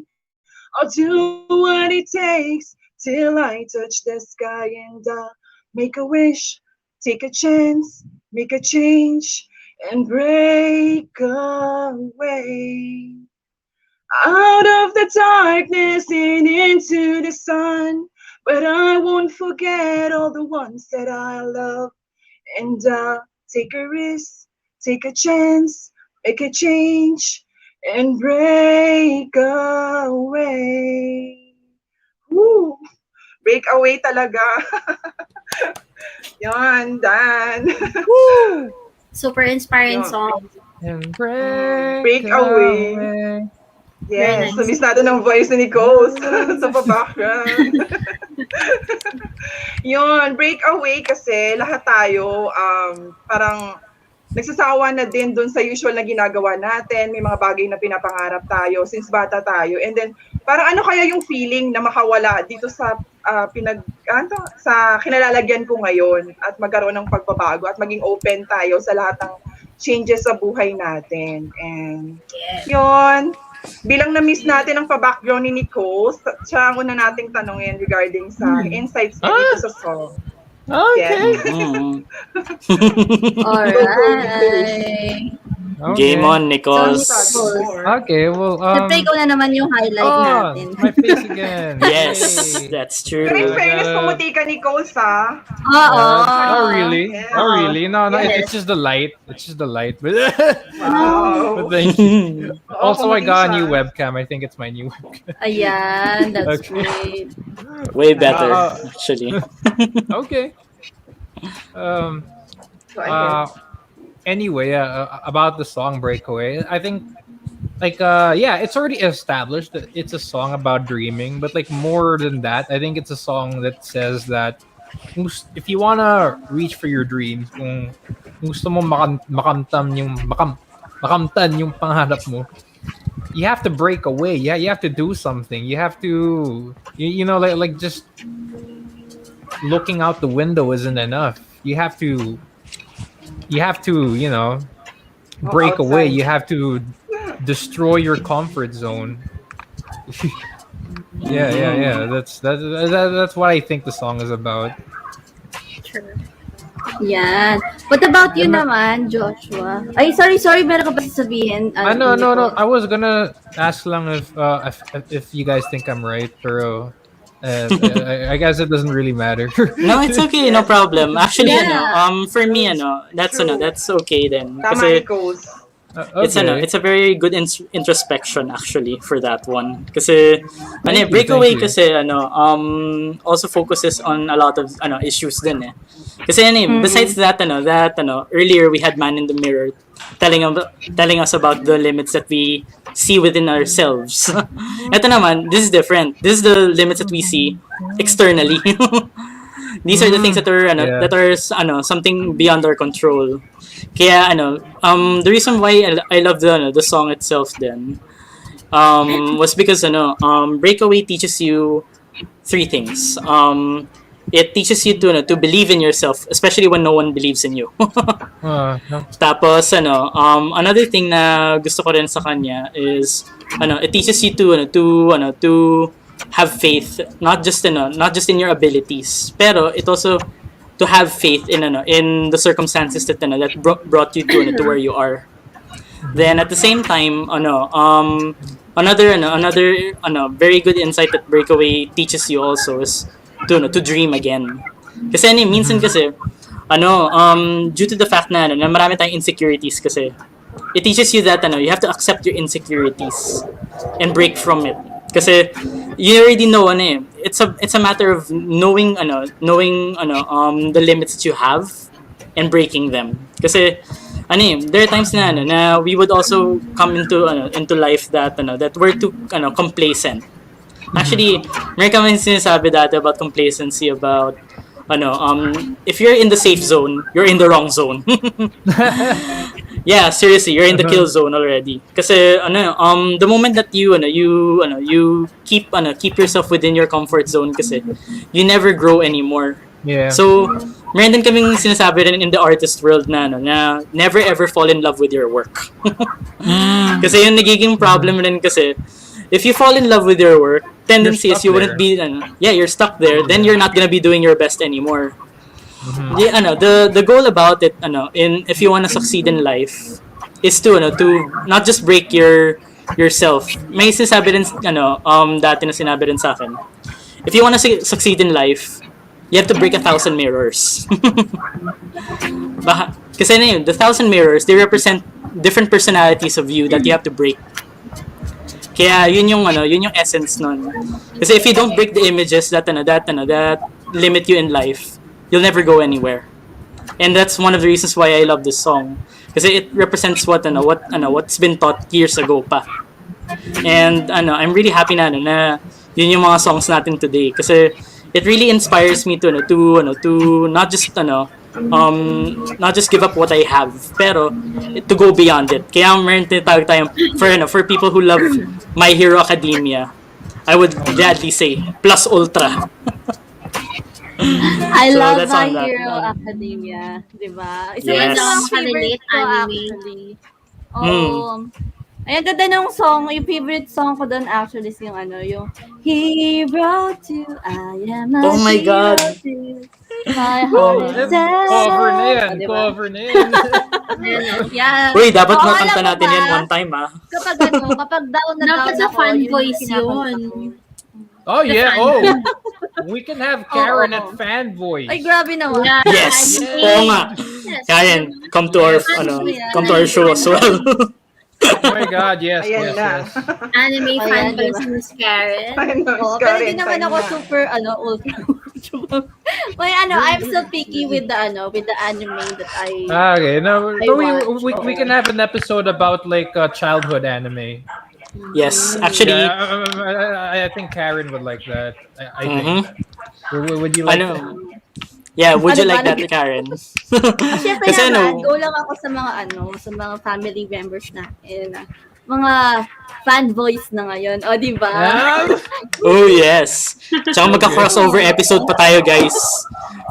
I'll do what it takes till I touch the sky, and I'll make a wish, take a chance, make a change, and break away. Out of the darkness and into the sun, but I won't forget all the ones that I love. And I'll take a risk, take a chance, make a change, and break away. Woo! Break away talaga. Yan, Dan. Woo! Super inspiring Yeah. song. And Break away. Yes, Very nice. miss natin ang voice ni Nicole sa background. Yun, breakaway kasi lahat tayo parang nagsasawa na din dun sa usual na ginagawa natin. May mga bagay na pinapangarap tayo since bata tayo. And then, parang ano kaya yung feeling na makawala dito sa sa kinalalagyan ko ngayon at magkaroon ng pagbabago at maging open tayo sa lahat ng changes sa buhay natin. And yun, bilang na-miss natin ang pa-background ni Nicole, siya ang una nating tanongin regarding sa insights niya dito sa song. Okay. Alright. Game on, Nichols. Okay, well, Siyempre, ikaw na naman yung highlight natin. my face again. Yes, Yay. that's true. Pero in fairness, pumuti ka, Nicole, ha? Oo. Oh, really? Yeah. Oh, really? No, Yes. it's just the light. It's just the light. But, Wow. but thank you. Also, I got a new siya. webcam. I think it's my new webcam. Ayan, that's Okay. great. Way better, actually. Okay. So, I guess. Anyway, about the song Breakaway, I think, it's already established that it's a song about dreaming, but like more than that, I think it's a song that says that if you wanna reach for your dreams, kung gusto mo makamtan yung pangarap mo, you have to break away. Yeah, you have to do something. You have to, like just looking out the window isn't enough. You have to, break away. outside. You have to destroy your comfort zone. Yeah. That's what I think the song is about. True. Yan. What about you And naman, Joshua? Ay, sorry, meron ka ba sasabihin, no, no, no. Nico? I was gonna ask lang if you guys think I'm right, pero I guess it doesn't really matter. No, it's okay, no Yes. problem. Actually, Yeah. for me, True. True. that's okay then. Tama, Kasi Nichols. Okay. it's a very good introspection actually for that one. Kasi Thank breakaway you. kasi also focuses on a lot of issues din eh. Kasi besides that earlier we had Man in the Mirror telling us about the limits that we see within ourselves. Ito naman, this is different. This is the limits that we see externally. These are the things Yeah. that are something beyond our control. Kaya the reason why I love the song itself then was because Breakaway teaches you three things. It teaches you to believe in yourself, especially when no one believes in you. No. Tapos another thing na gusto ko rin sa kanya is it teaches you to have faith, not just in your abilities, pero it also to have faith in the circumstances that brought you to where you are. Then at the same time another very good insight that Breakaway teaches you also is to dream again. Kasi minsan kasi due to the fact na marami tayong insecurities kasi it teaches you that you have to accept your insecurities and break from it. Kasi you already know it's a matter of knowing the limits that you have and breaking them. Kasi there are times na we would also come into life that that we're too complacent. Actually, may kami sinasabi dati about complacency about if you're in the safe zone, you're in the wrong zone. Yeah, seriously, you're in the kill zone already. Kasi the moment that you keep yourself within your comfort zone kasi you never grow anymore. Yeah. So, meron din kaming sinasabi rin in the artist world na never ever fall in love with your work. Kasi yung nagiging problem rin kasi if you fall in love with your work, tendency is you wouldn't be you're stuck there, then you're not gonna be doing your best anymore. The goal about it if you want to succeed in life is to not just break yourself. May sinasabi rin dati na sinabi rin sa akin. If you want to succeed in life, you have to break 1,000 mirrors. Kasi the 1,000 mirrors, they represent different personalities of you that you have to break. Kaya yun yung essence nun. Kasi if you don't break the images that limit you in life, you'll never go anywhere. And that's one of the reasons why I love this song. Kasi it represents what's been taught years ago pa. And I'm really happy na yun yung mga songs natin today kasi it really inspires me to not just not just give up what I have, pero to go beyond it. Kaya meron tinatawag tayong for people who love My Hero Academia, I would gladly say plus ultra. I So, love that's My on that Hero one. Academia. Diba? Isa Yes. yun sa mga favorite Relate ko anime. actually. Oo. Ay, ang ganda ng song. Yung favorite song ko doon actually is yung yung Hero to, I am a Oh my hero God. to, my heart is set. Cover na yan. Diba? Cover na yan. Yeah. Uy, dapat Oo, makanta alam mo natin ba, yan one time kapag kapag down na Dapat down sa ako, fan yun yung voice kinakanta yun. ko. Oh, yeah. fan. Oh. We can have Karen Oo. at Fan Voice. Ay, grabe naman. Yeah. Yes. Yes. Oo nga. Yes. Karen, come to our come to our show as well. Oh my God, yes, Ayan yes, na. yes. Anime Ayan, fan diba? voice Miss Karen. I know, Oo, it's pero Karen di naman time ako na. super ultra. May I'm so picky with the anime that I Okay, no, I no we watch. can have an episode about like childhood anime. Yes, actually, Yeah, I think Karen would like that. I think. mhm. Would you like Ano? that? Yeah, would you Ano like ba? that, Karen? Syempre Kasi naman, go lang ako sa mga family members natin. Mga fan voice na ngayon. O, di ba? Ah, Oh yes. Tsaka magka-crossover episode pa tayo, guys.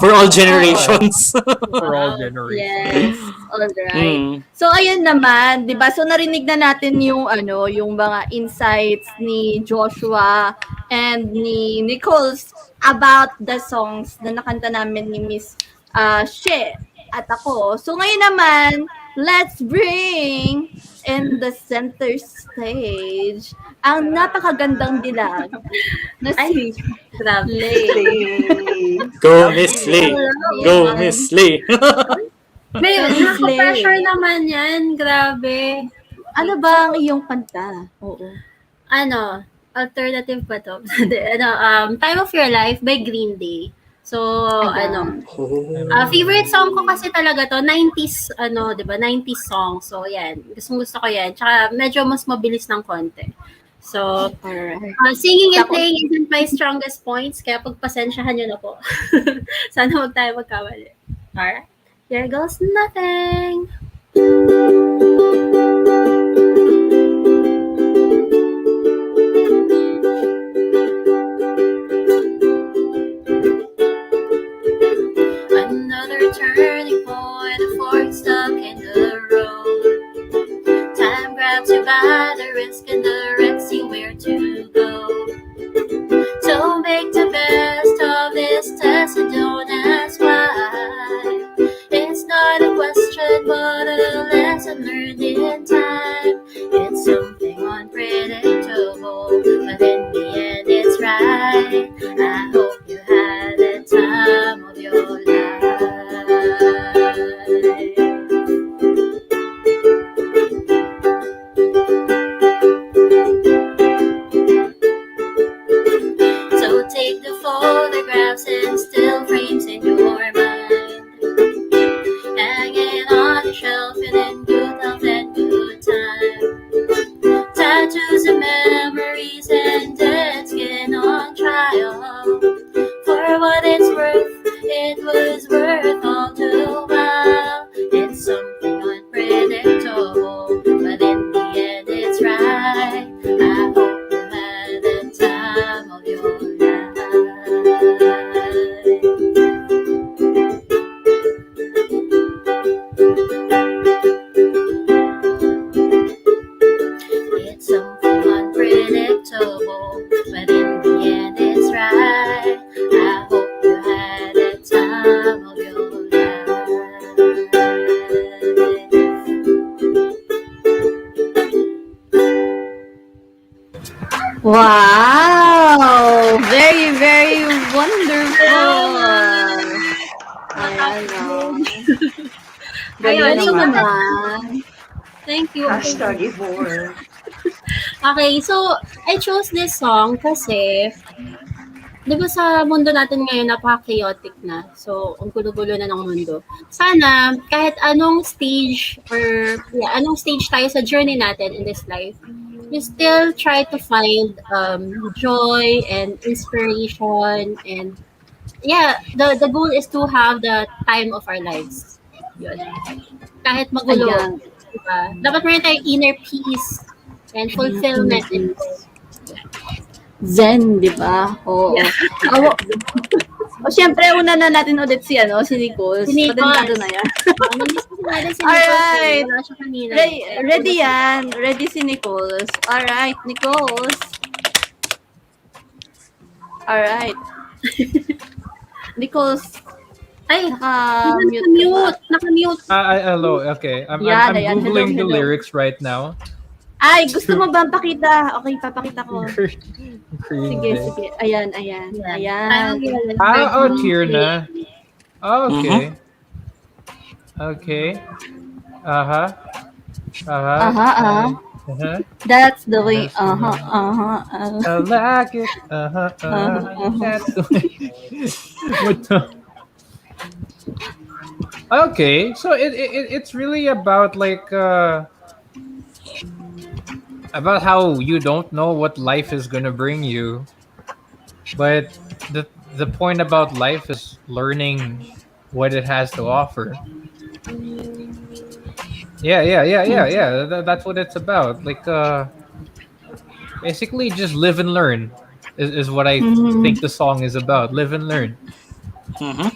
For all generations. for all generations. Yes. Alright. Mm. So, ayun naman, di ba? So, narinig na natin yung mga insights ni Joshua and ni Nichols about the songs na nakanta namin ni Miss She at ako. So ngayon naman, let's bring in the center stage ang napakagandang dilag na si Grabe. Lay. Go Miss Lee. Go Yan. Miss Lee. May Miss nakaka-pressure Lay. naman yan. Grabe. Ano ba ang iyong kanta? Oo. Ano, alternative pa to. Time of Your Life by Green Day. So, Ayan. favorite song ko kasi talaga to, 90s, 'di ba? 90s song. So, yan. Gusto ko yan. Tsaka medyo mas mabilis ng konti. So, Alright. singing and Tako- playing isn't my strongest points, kaya pagpasensyahan nyo na po. Sana huwag tayo magkamali. Alright. There goes nothing. Another turning point, a fork stuck in the road. Time grabs you by the wrist and directs you where to go. So make the best of this test and don't ask why. It's not a question but a lesson learned in time. It's something unpredictable, but in the end it's right. I hope you had the time of your life. So take the photographs and still frames in your mind, hanging on the shelf and in good health and good time. Tattoos and memories and dead skin on trial. For what it's worth, it was worth all the while. It's something unpredictable, but in the end it's right. I hope you had the time of your life. It's something unpredictable, but in the end it's right. I hope you had the time of your Wow! Very, very wonderful! Ayan, oh. Galing Ayun, naman. Thank you. Hashtag Ivor. Okay, so I chose this song kasi, di ba sa mundo natin ngayon napaka-chaotic na. So, ang gulo-gulo na ng mundo. Sana, kahit anong stage anong stage tayo sa journey natin in this life, we still try to find joy and inspiration, and the goal is to have the time of our lives. Yun. Kahit magulo. Ayan. Diba? Dapat meron tayong inner peace and fulfillment. And Zen, di ba? Oo. O, syempre, una na natin ulit si Nichols. Si Nichols. Patentado na yan. Namiss ko si Nichols. Alright. Wala siya kanina. Ready yan. Ready si Nichols. Alright, Nichols. Alright. Nichols. Ay, naka-mute. Naka-mute. Hello, okay. I'm Ayan. Googling the Hello. lyrics right now. Ay, gusto mo ba pakita? Okay, papakita ko. Green Sige, Day. sige. Ayan. Tear na. Okay. Okay. Uh-huh. That's the way. I like it. That's the way. What the? Okay, so it's really about about how you don't know what life is gonna bring you, but the point about life is learning what it has to offer. Yeah. That's what it's about. Basically, just live and learn is what I think the song is about. Live and learn. Mm-hmm.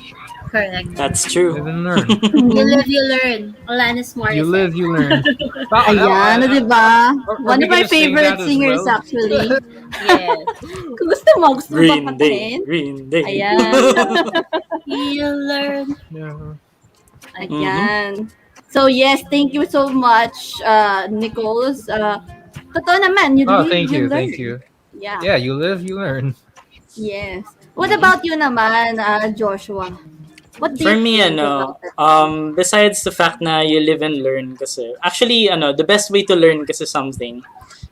Correct. That's true. Live and learn. You live, you learn. Alanis You Morissette. live, you learn. Ayan, di ba? Are One we of my gonna sing favorite that as singers well? actually. Yes. Kung gusto mo, gusto mo ba Green Day. kantahin? Green Day. Ayan. You learn. Yeah. Ayan. So yes, thank you so much, Nichols. Totoo naman, you Oh, live, thank you you, thank learn. you. Yeah. Yeah, you live, you learn. Yes. What about you naman, Joshua? What do For you me, think about it? besides the fact na you live and learn kasi, actually, the best way to learn kasi something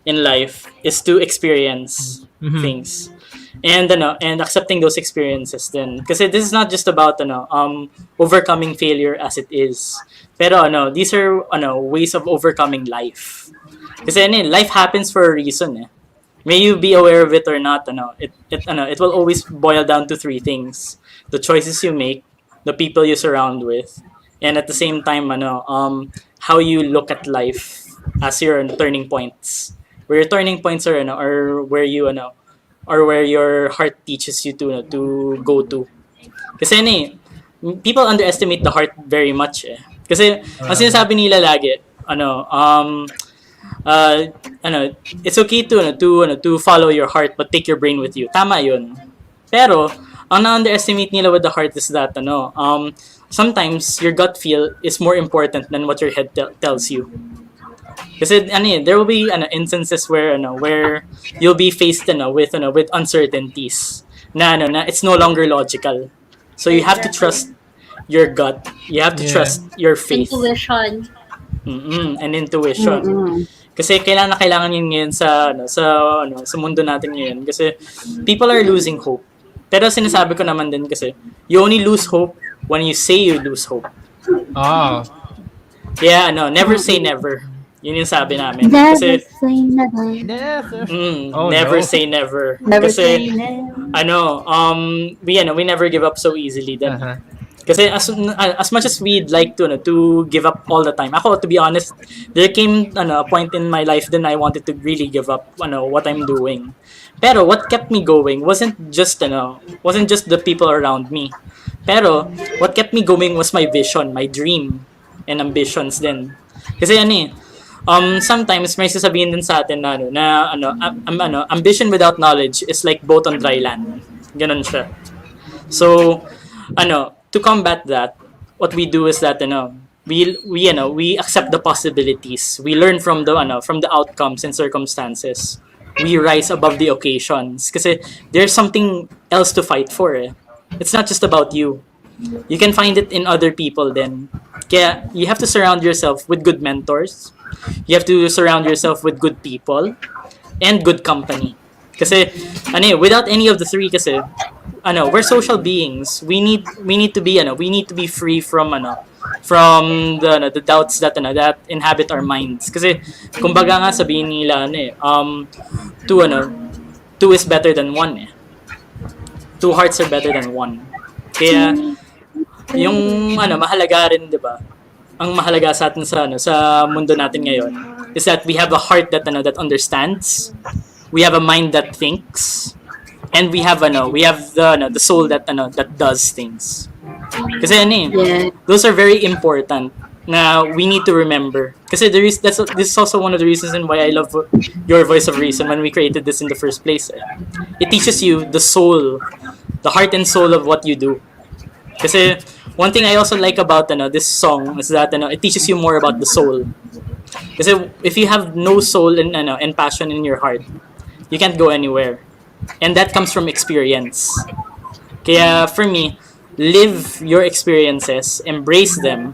in life is to experience Mm-hmm. things. And accepting those experiences then. Kasi this is not just about, overcoming failure as it is. Pero, these are, ways of overcoming life. Kasi, life happens for a reason, eh. May you be aware of it or not, it will always boil down to three things: the choices you make, the people you surround with, and at the same time, how you look at life as your turning points. Where your turning points are, or where you, or where your heart teaches you to, to go to. Kasi, people underestimate the heart very much, eh. Kasi, ang sinasabi nila lagi, uh, it's okay to to follow your heart but take your brain with you. Tama 'yun. Pero ang na-underestimate nila with the heart is that sometimes your gut feel is more important than what your head tells you. Kasi there will be instances where where you'll be faced with uncertainties na it's no longer logical. So you have to trust your gut. You have to trust your faith. Intuition. And intuition. Kasi kailangan yun ngayon sa mundo natin ngayon kasi people are losing hope. Pero sinasabi ko naman din kasi you only lose hope when you say you lose hope. Ah. Yeah, never say never. Yun yung sabi namin. Never Kasi say never. never say never. Never say Kasi never. we never give up so easily then. Uh-huh. Kasi as much as we'd like to give up all the time. Ako, to be honest, there came a point in my life then I wanted to really give up what I'm doing. Pero what kept me going wasn't just the people around me. Pero what kept me going was my vision, my dream and ambitions then. Kasi sometimes may sasabihin din sa atin na ambition without knowledge is like boat on dry land. Ganun siya. So, to combat that, what we do is that we accept the possibilities. We learn from the outcomes and circumstances. We rise above the occasions kasi there's something else to fight for. Eh. It's not just about you. You can find it in other people then. Kaya you have to surround yourself with good mentors. You have to surround yourself with good people and good company. Kasi without any of the three kasi we're social beings. We need to be free from the doubts that that inhabit our minds. Kasi kumbaga nga sabihin nila two is better than one eh. Two hearts are better than one. Kaya yung mahalaga rin, 'di ba? Ang mahalaga sa atin sa mundo natin ngayon is that we have a heart that that understands. We have a mind that thinks. And we have the soul that that does things. Kasi those are very important na we need to remember. Kasi this is also one of the reasons why I love your Voice of Reason when we created this in the first place. It teaches you the soul, the heart and soul of what you do. Kasi one thing I also like about this song is that it teaches you more about the soul. Kasi if you have no soul and passion in your heart, you can't go anywhere. And that comes from experience. Kaya for me, live your experiences, embrace them,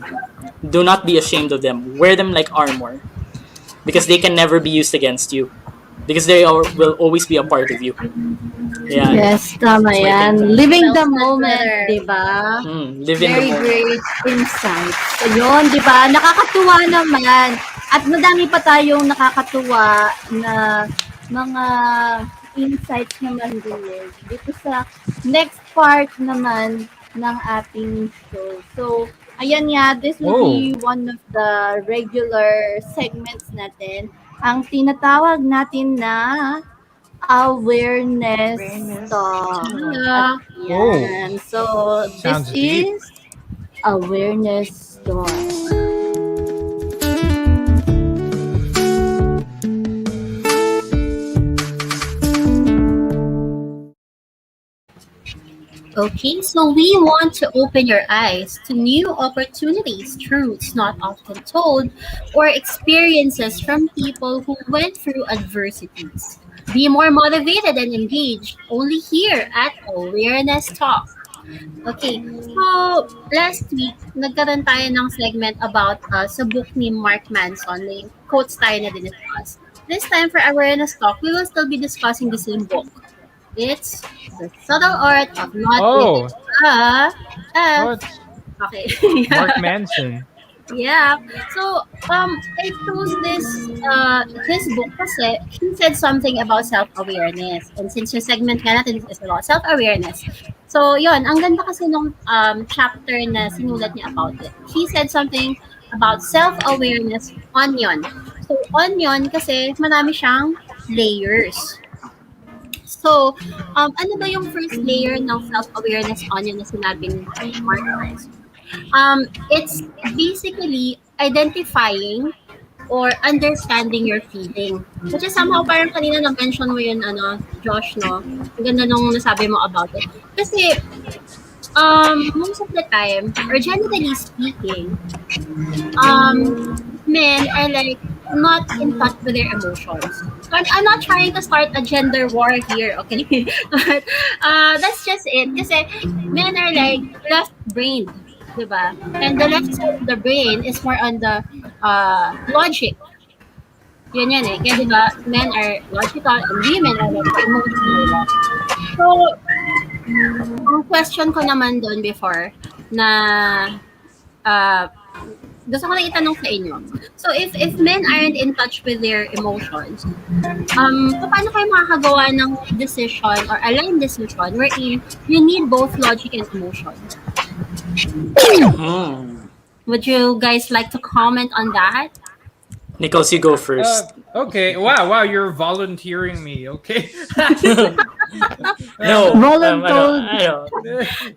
do not be ashamed of them, wear them like armor, because they can never be used against you, because will always be a part of you. Yeah. Yes, tama yan. Living the moment, di ba? Living the Very moment. great insights. Ayun, di ba? Nakakatuwa naman. At madami pa tayong nakakatuwa na mga insights naman din dito sa next part naman ng ating show. So, ayan nga, this will be one of the regular segments natin. Ang tinatawag natin na awareness talk. Yeah. At yan. So, this Sounds deep. is Awareness Door. Okay, so we want to open your eyes to new opportunities, truths not often told, or experiences from people who went through adversities. Be more motivated and engaged only here at Awareness Talk. Okay, so last week, nagkaroon tayo ng segment about sa book ni Mark Manson, may quotes tayo na diniscuss. This time for Awareness Talk, we will still be discussing the same book. It's The Subtle Art of Not Giving Oh, a oh, F. it's Okay. Mark Manson. Yeah. So, I chose his book kasi he said something about self-awareness. And since yung segment nga natin is about self-awareness, so yon, ang ganda kasi nung chapter na sinulat niya about it. He said something about self-awareness onion. So, onion kasi marami siyang layers. So, ano ba yung first layer ng self-awareness onion na sinabi ni Mark Manson? It's basically identifying or understanding your feeling. Which is somehow parang kanina na-mention mo yun, Josh, no? Ang ganda nung nasabi mo about it. Kasi, most of the time, or generally speaking, men are like not in touch with their emotions. So I'm not trying to start a gender war here, okay? But that's just it. Kasi men are like left-brained, diba? And the left side of the brain is more on the logic. Yan eh. Kaya diba, men are logical and women are like the emotional one. So, ang question ko naman doon before na uh, gusto ko lang itanong sa inyo. So, if men aren't in touch with their emotions, paano kayo makakagawa ng decision or aligned decision wherein you need both logic and emotion? Would you guys like to comment on that? Nichols, you go first. Okay. Wow. You're volunteering me. Okay. No,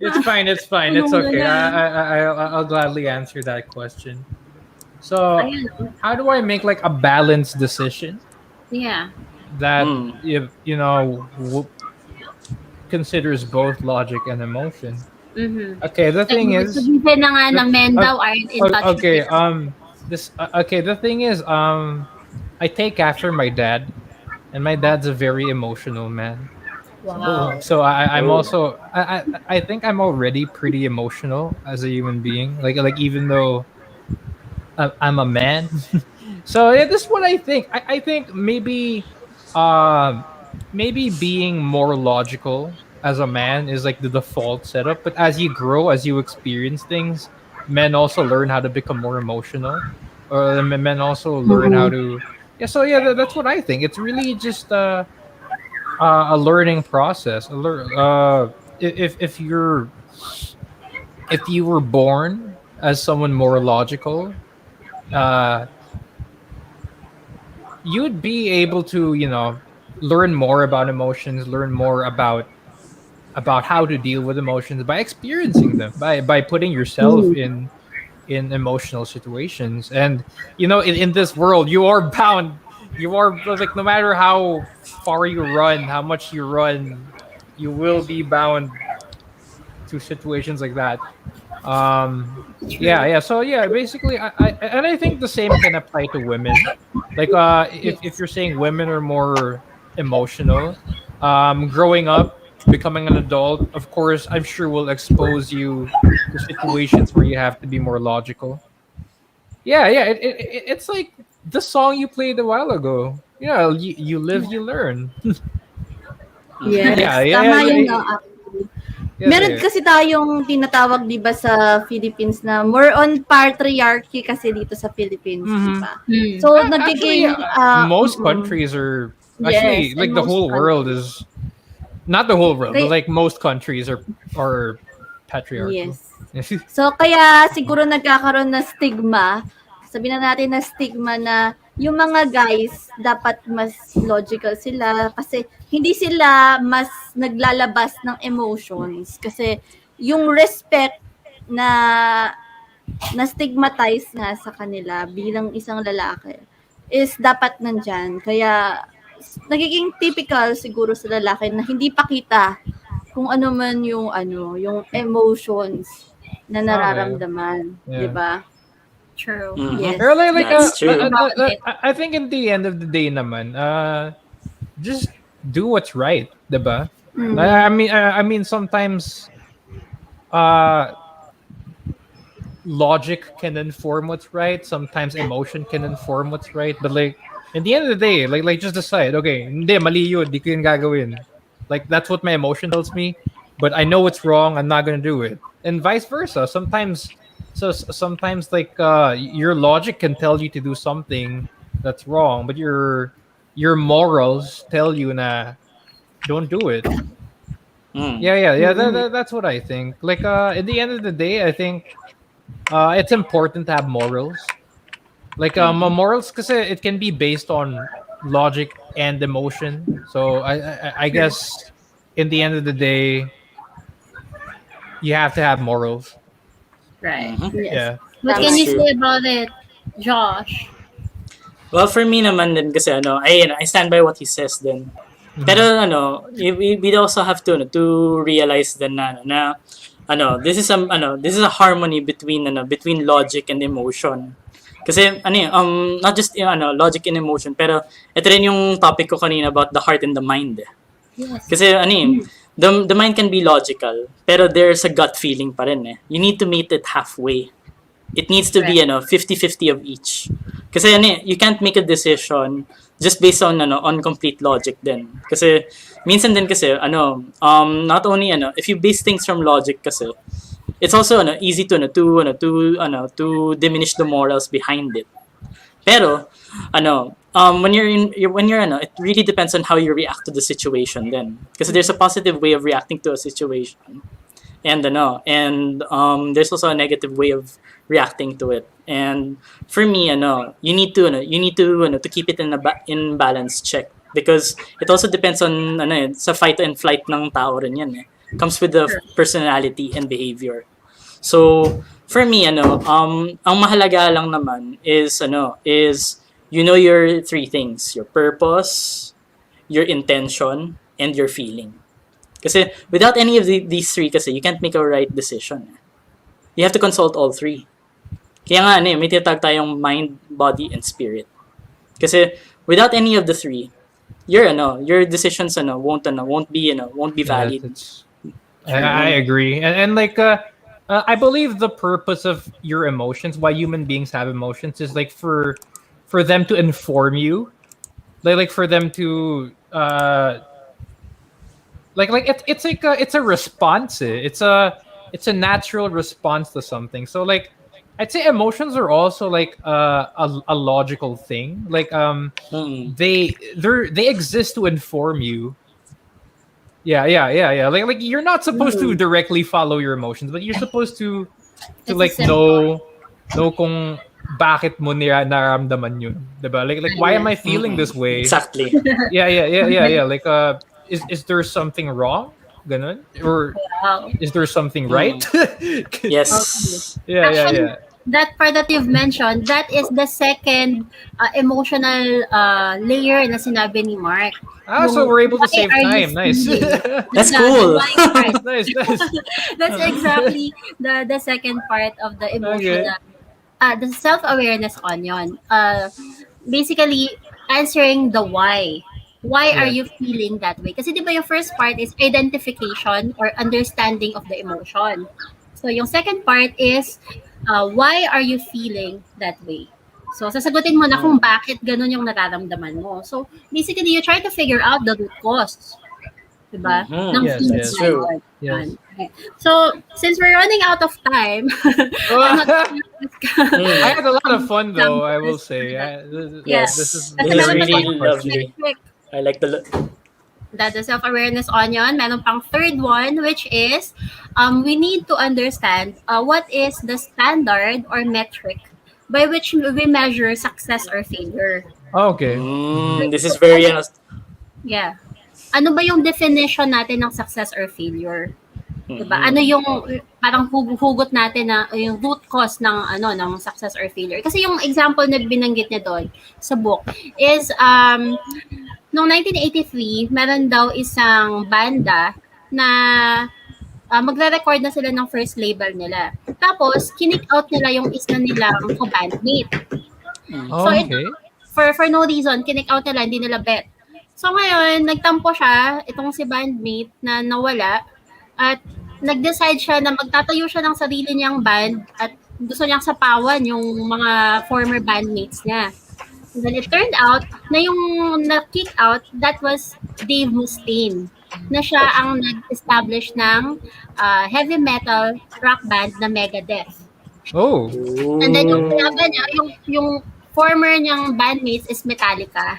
It's fine. It's fine. It's okay. I'll gladly answer that question. So, how do I make like a balanced decision Yeah. that if considers both logic and emotion? Mm-hmm. Okay. The thing is, sabihin na nga na men daw aren't in touch okay. with their The thing is, I take after my dad, and my dad's a very emotional man. Wow. So I'm also I think I'm already pretty emotional as a human being. Like even though I'm a man. So yeah, this is what I think. I think maybe being more logical as a man is like the default setup. But as you grow, as you experience things, men also learn how to become more emotional, or men also learn how to. Yeah, so yeah, that's what I think. It's really just a learning process. If you were born as someone more logical, uh, you would be able to learn more about emotions, learn more about how to deal with emotions by experiencing them, by putting yourself in emotional situations. And in this world, you are bound. You are like, no matter how far you run, how much you run, you will be bound to situations like that. Yeah. So yeah, basically, I think the same can apply to women. Like if you're saying women are more emotional, growing up, becoming an adult, of course, I'm sure will expose you to situations where you have to be more logical. Yeah. It's like the song you played a while ago. You live, you learn. Yes, tama yun, no, actually. Meron kasi tayong tinatawag, di ba, sa Philippines na more on patriarchy kasi dito sa Philippines, di ba? So, nagiging... most countries are... Actually, yes, like the whole world is... Not the whole world, but like most countries are patriarchal. Yes. So, kaya siguro nagkakaroon ng stigma. Sabihin na natin na stigma na yung mga guys, dapat mas logical sila kasi hindi sila mas naglalabas ng emotions. Kasi yung respect na na-stigmatize nga sa kanila bilang isang lalaki is dapat nandyan. Kaya nagiging typical siguro sa lalaki na hindi pakita kung ano man yung emotions na Okay. nararamdaman, 'di Yeah. ba? True. Yes. Pero like, That's true. I think in the end of the day naman, just do what's right, diba? I mean, sometimes, uh, logic can inform what's right. Sometimes emotion can inform what's right. But like, in the end of the day, like just decide, okay, hindi, mali yun, di ko yun gagawin. Like, that's what my emotion tells me, but I know it's wrong, I'm not gonna do it. And vice versa. Sometimes like, your logic can tell you to do something that's wrong, but your morals tell you na don't do it. Yeah. That's what I think. Like, in the end of the day, I think, it's important to have morals. Like, morals, because it can be based on logic and emotion. So I guess in the end of the day, you have to have morals. Right. Yes. Yeah. What can you say about it, Josh? Well, for me naman din kasi I stand by what he says din. Pero we also have to realize din this is a harmony between logic and emotion. Kasi not just logic and emotion, pero ito rin yung topic ko kanina about the heart and the mind. Yes. Kasi the mind can be logical, pero there's a gut feeling pa rin eh. You need to meet it halfway. It needs to be 50-50 of each. Kasi you can't make a decision just based on on complete logic din. Kasi minsan din kasi not only if you base things from logic kasi it's also easy to diminish the morals behind it. Pero when you're it really depends on how you react to the situation then. Kasi there's a positive way of reacting to a situation. And there's also a negative way of reacting to it. And for me, you need to keep it in balance check, because it also depends on sa fight and flight ng tao rin yan eh. Comes with the personality and behavior. So for me, ang mahalaga lang naman is your three things: your purpose, your intention, and your feeling. Kasi without any of these three kasi, you can't make a right decision. You have to consult all three. Kaya nga, may tinatawag tayong mind, body, and spirit. Kasi without any of the three, your decisions won't be valid. I agree. And like, I believe the purpose of your emotions, why human beings have emotions, is like for them to inform you, like for them to it's a response. It's a natural response to something. So like, I'd say emotions are also like a logical thing. Like they exist to inform you. Yeah. Like you're not supposed to directly follow your emotions, but you're supposed to like know kung bakit mo nararamdaman yun, diba? Like why am I feeling this way? Exactly. Yeah. Like is there something wrong? Ganun? Or is there something right? Yes. Yeah. That part that you've mentioned, that is the second emotional layer na sinabi ni Mark. So we're able to Why save are you time. Nice. feeling? That's cool. Nice. That's exactly the second part of the emotional, the self-awareness onion. Basically, answering the why. Why are you feeling that way? Kasi di ba yung first part is identification or understanding of the emotion. So yung second part is, why are you feeling that way? So sasagutin mo na kung bakit ganun yung nararamdaman mo. So basically, you try to figure out the root cause. Diba? Ng feelings Yes, na true. yun. Yes. Okay. So, since we're running out of time, I had a lot of fun though, I will say. This is really lovely. I like the self-awareness onion. Meron pang third one, which is we need to understand what is the standard or metric by which we measure success or failure. Okay. This is very Yeah. Ano ba yung definition natin ng success or failure? 'Di ba? Ano yung parang hugot natin na yung root cause ng ng success or failure. Kasi yung example na binanggit niya doon sa book is noong 1983, meron daw isang banda na magre-record na sila ng first label nila. Tapos, kinick out nila yung isa nilang ka-bandmate. So, ito, Okay. for no reason, kinick out nila, hindi nila bet. So, ngayon, nagtampo siya, itong si bandmate na nawala, at nag-decide siya na magtatayo siya ng sarili niyang band at gusto niyang sapawan yung mga former bandmates niya. And then it turned out na yung na-kick out, that was Dave Mustaine, na siya ang nag-establish ng heavy metal rock band na Megadeth. Oh. And then yung kalaban niya, yung former niyang bandmates is Metallica.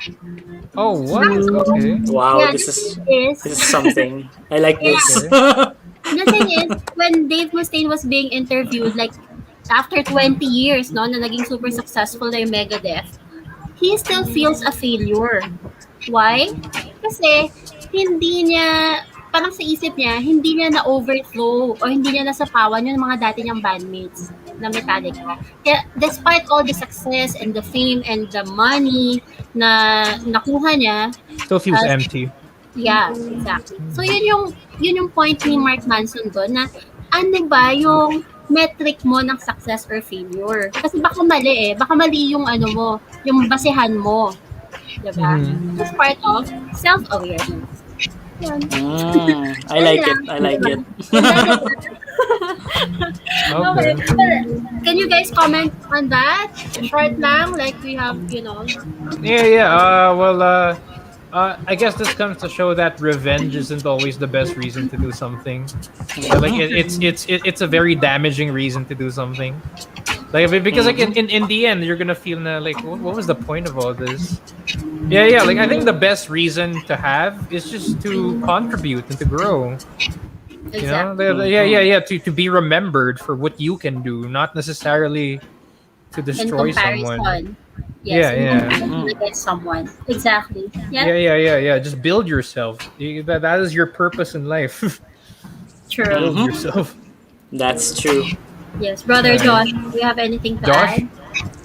Oh, what? Okay. Wow, Yeah, this the is thing something. I like this. The thing is, when Dave Mustaine was being interviewed, like, after 20 years, no, na naging super successful na yung Megadeth, he still feels a failure. Why? Kasi, hindi niya, parang sa isip niya, hindi niya na-overthrow o hindi niya nasapawan yung mga dati niyang bandmates na Metallica. Kaya, despite all the success and the fame and the money na nakuha niya, Still feels empty. yeah, exactly. So, yun yung point ni Mark Manson doon na ano ba yung metric mo ng success or failure. Kasi baka mali baka mali yung mo, yung basehan mo. Diba? It's part of self-awareness. Yan. I like it. I like it. Okay. Can you guys comment on that? Short lang, like we have, Yeah. I guess this comes to show that revenge isn't always the best reason to do something. Like it's a very damaging reason to do something. Like because like in the end you're gonna feel like what was the point of all this? Yeah. Like I think the best reason to have is just to contribute and to grow. Exactly. You know, yeah. To be remembered for what you can do, not necessarily to destroy someone. Yes, Yeah. against someone. Exactly. Yeah. Yeah. Just build yourself. That is your purpose in life. True. Build yourself. That's true. Yes, brother Josh, do you have anything to add?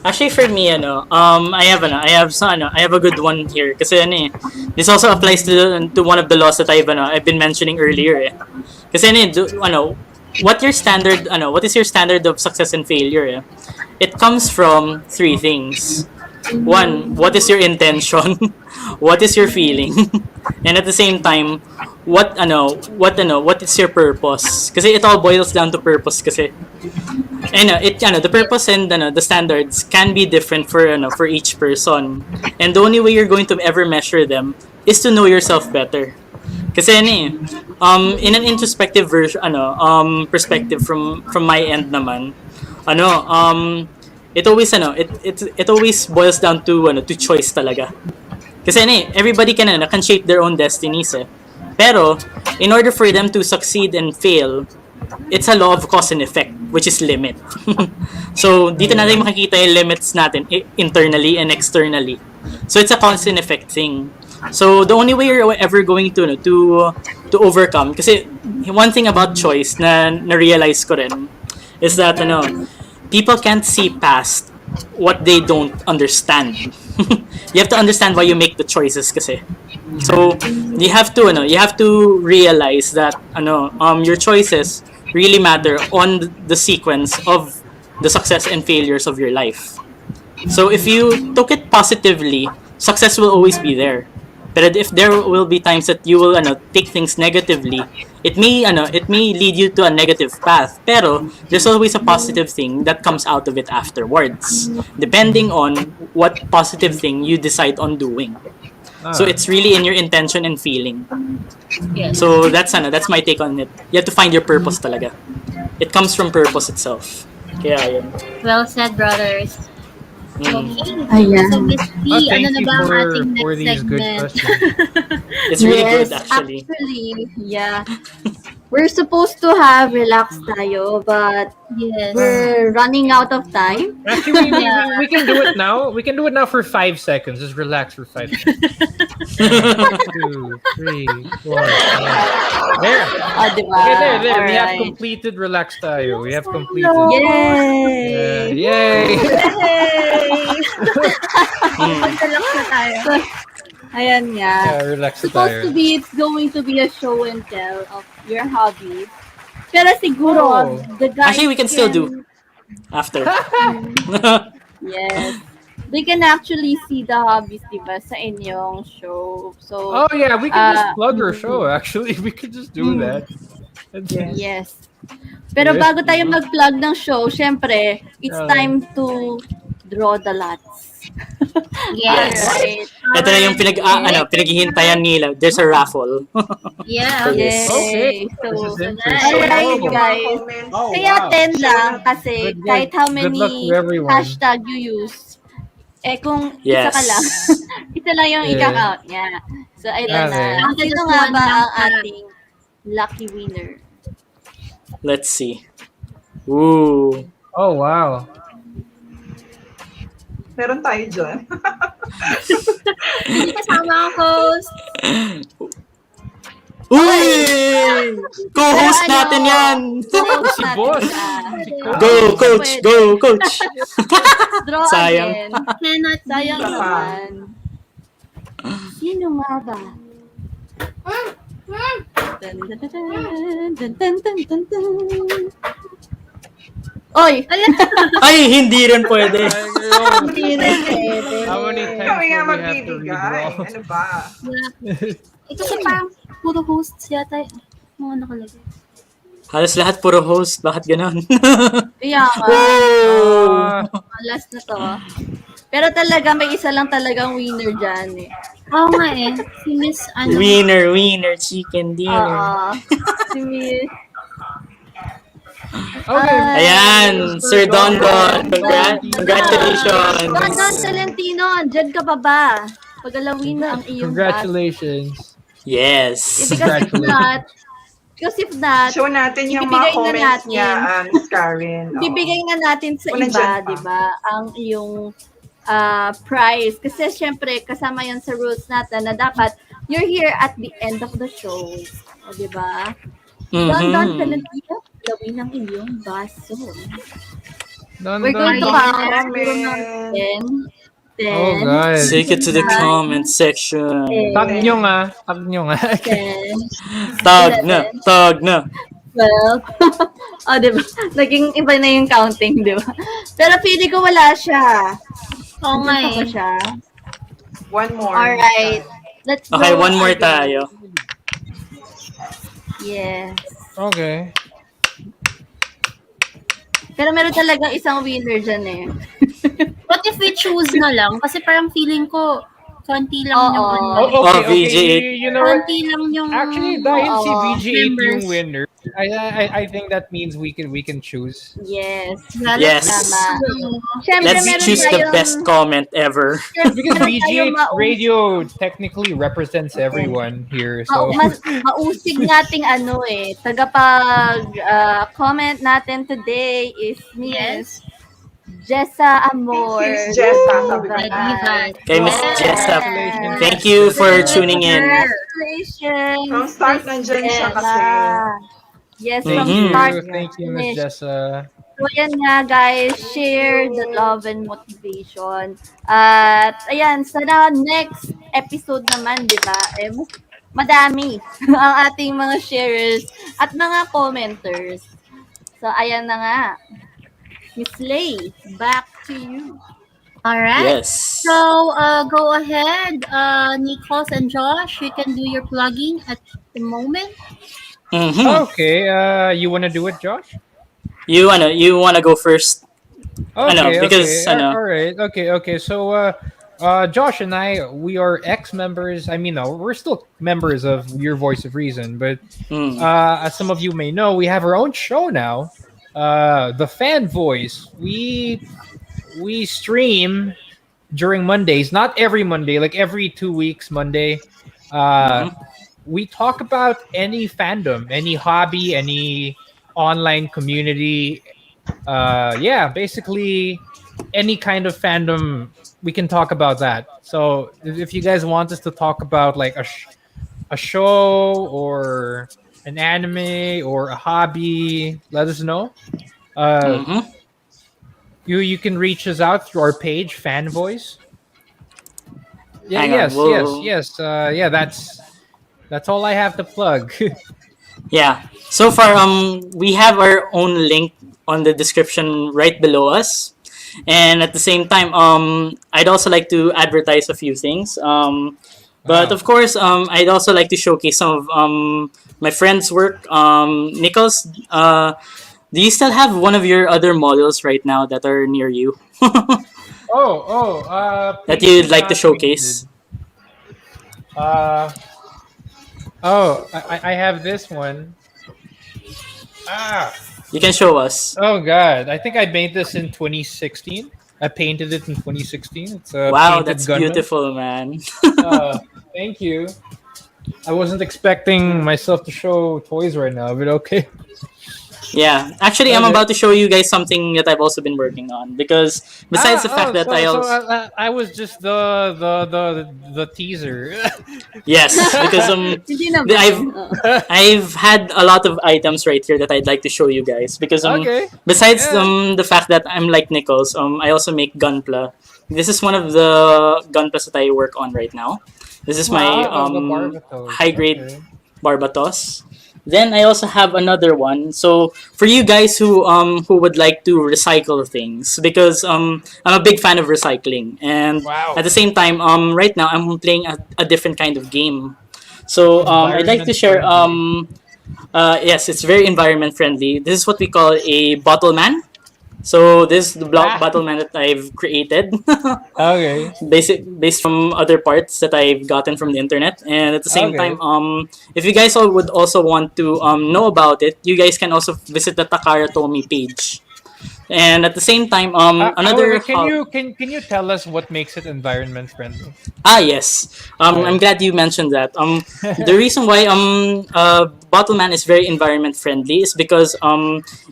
Actually, for me, I have a good one here. Kasi this also applies to one of the laws that I've been mentioning earlier. Kasi what is your standard of success and failure? It comes from three things. One, what is your intention? What is your feeling? And at the same time, what is your purpose? Kasi it all boils down to purpose kasi. The purpose and the standards can be different for each person. And the only way you're going to ever measure them is to know yourself better. Kasi in an introspective perspective from my end naman, it always boils down to choice talaga. Kasi everybody can shape their own destinies Pero in order for them to succeed and fail, it's a law of cause and effect, which is limit. So dito natin makikita yung limits natin internally and externally. So it's a cause and effect thing. So the only way you're ever going to overcome, kasi one thing about choice na realize ko rin is that people can't see past what they don't understand. You have to understand why you make the choices kasi. So you have to realize that your choices really matter on the sequence of the success and failures of your life. So if you took it positively, success will always be there. But if there will be times that you will take things negatively, it may lead you to a negative path. Pero there's always a positive thing that comes out of it afterwards, depending on what positive thing you decide on doing. So it's really in your intention and feeling. Yes. So that's my take on it. You have to find your purpose talaga. It comes from purpose itself. Kaya yun. Well said, brothers. Okay. Ayan. So, Miss P, Thank ano na you ba ang ating for next these good segment? questions. It's really good actually. Yeah. We're supposed to have relax tayo, but Yes. we're running out of time. Actually, we can do it now. We can do it now for 5 seconds. Just relax for 5 seconds. One, two, three, four, five. There. Ah, di ba? Okay, there. We have Alright. completed relax tayo. We have completed. Yay! Yay! Yay! Mag-relax na tayo. So, ayan nga. Yeah, relax na Supposed to tayo. be, it's going to be a show and tell of your hobbies. Pero siguro, Oh. the guys Actually, we can still do after. Yes. They can actually see the hobbies, diba, sa inyong show. So, Oh yeah, we can just plug our mm, show. Actually, we could just do that. yes. Pero Yes. bago tayo mag-plug ng show, syempre, it's time to draw the lots. Yes. Alright. Ito na yung pinaghihintayan nila. There's a raffle. Yeah. For this. Okay. So, This is interesting. alright guys. Oh, Kaya wow. 10 lang kasi Good luck. kahit how Good luck many to everyone. hashtag you use, kung isa ka lang, Yes. isa lang yung Yeah. ika-count niya. So, ayun Okay. na. Sino nga ba ang ating lucky winner? Let's see. Ooh. Oh wow. Meron tayo dyan. Hindi kasama ang host. Uy! Co-host Ano? natin yan! Co-host Si natin boss. siya. Go, coach! Pwede. Go, coach! Draw Sayang. again. Cannot Sayang be. naman. Sino nga ba? Dun, dun, dun, dun, dun, dun, dun, dun. Oy! Ay, hindi rin pwede. Hindi rin pwede. How many times Kami nga will we have to magbibigay. redraw? Ano ba? Kasi parang puro hosts yata mga nakalagay. Halos lahat puro host. Bakit ganon? Kaya nga. Oh! Last na to. Pero talaga, may isa lang talagang winner dyan eh. Oo nga eh. Si Miss ano. Winner, chicken dinner. Oo. Si Miss. Okay. Ayan, Sir Don Don. Congratulations. Don Don Salentino, andyan ka pa ba? Pagalawin ang iyong Congratulations. Yes. Because if not, Show natin yung ibibigay mga na comments natin. niya, Miss Karen. Oo. Bibigay na natin sa Kung nandyan iba, pa. di ba, ang iyong prize. Kasi syempre, kasama yan sa rules natin na dapat you're here at the end of the show. O, di ba? Don Don Salentino, gawin ang iyong baso. Don We're going to Don. count natin. Oh God. Take it to the comment section. Tag nyo nga. Tag nyo nga. 10, Tag na. 12. Oh, di ba? Naging iba na yung counting, di ba? Pero feeling ko wala siya. Oo nga Nandun pa eh. ba siya? One more. Alright. Let's Okay, go one more again. tayo. Yes. Okay. Pero meron talagang isang winner dyan eh. What if we choose na lang? Kasi parang feeling ko, konti lang yung ano. Oh, okay, VG8. You know what? Konti lang yung Actually, dahil si VG8 yung members. winner, I think that means we can choose. Yes. Yes. Tama. Siyempre, Let's meron choose the tayong- best comment ever. Because meron tayong VG8 radio technically represents everyone here. So mausig nating ano eh. Tagapag comment natin today is Miss Jessa Amor. Miss Jessa, sabi ko. Divan. Kay Miss Yes. Jessa. Thank you for tuning in. Congratulations. From start, Miss nandyan siya Jessa. kasi. Yes, Thank from you. start. Thank you, Miss finish. Jessa. So, yan nga guys, share the love and motivation. At, ayan, sana next episode naman, di ba, mas madami ang ating mga sharers at mga commenters. So, ayan na nga. Miss Lay, back to you. Alright. Yes. So, go ahead, Nichols and Josh. You can do your plugging at the moment. Okay, you wanna do it, Josh? You wanna go first? Okay, because okay. All right. Okay. So, Josh and I, we are ex-members. I mean, no, we're still members of Your Voice of Reason, but as some of you may know, we have our own show now, The Fan Voice. We stream during Mondays, not every Monday, like every 2 weeks Monday. We talk about any fandom, any hobby, any online community. Basically any kind of fandom we can talk about that. So if you guys want us to talk about like a show or an anime or a hobby, let us know. Uh, Mm-hmm. you can reach us out through our page, Fan Voice. Yeah, Hang on. yeah. That's all I have to plug. Yeah. So far, we have our own link on the description right below us, and at the same time, I'd also like to advertise a few things. But Wow. of course, I'd also like to showcase some of my friends' work. Nichols, do you still have one of your other models right now that are near you that you'd Painted, like to not showcase? painted. Uh, I have this one. Ah, You can show us. oh God, I think I made this in 2016. I painted it in 2016. It's a Wow, painted that's Gundam. beautiful, man. Thank you. I wasn't expecting myself to show toys right now, but okay. Yeah, actually, I'm Okay. about to show you guys something that I've also been working on because besides the fact that I also I was just the teaser. yes, because Hindi I've naman. Oo. I've had a lot of items right here that I'd like to show you guys because Okay. besides Yeah. the fact that I'm like Nichols, I also make gunpla. This is one of the gunplas that I work on right now. This is my Ah, the Barbatos. high grade Okay. Barbatos. Then I also have another one. So for you guys who would like to recycle things, because I'm a big fan of recycling, and Wow. at the same time right now I'm playing a different kind of game. So I'd like to Environment share friendly. yes, it's very environment friendly. This is what we call a bottle man. So this is the Ah. bottle man that I've created. Okay. Based from other parts that I've gotten from the internet, and at the same time, Okay. if you guys all would also want to know about it, you guys can also visit the Takara Tomy page. And at the same time, Wait, another wait, can you tell us what makes it environment friendly? yes, I'm Okay. glad you mentioned that. The reason why Bottleman is very environment friendly is because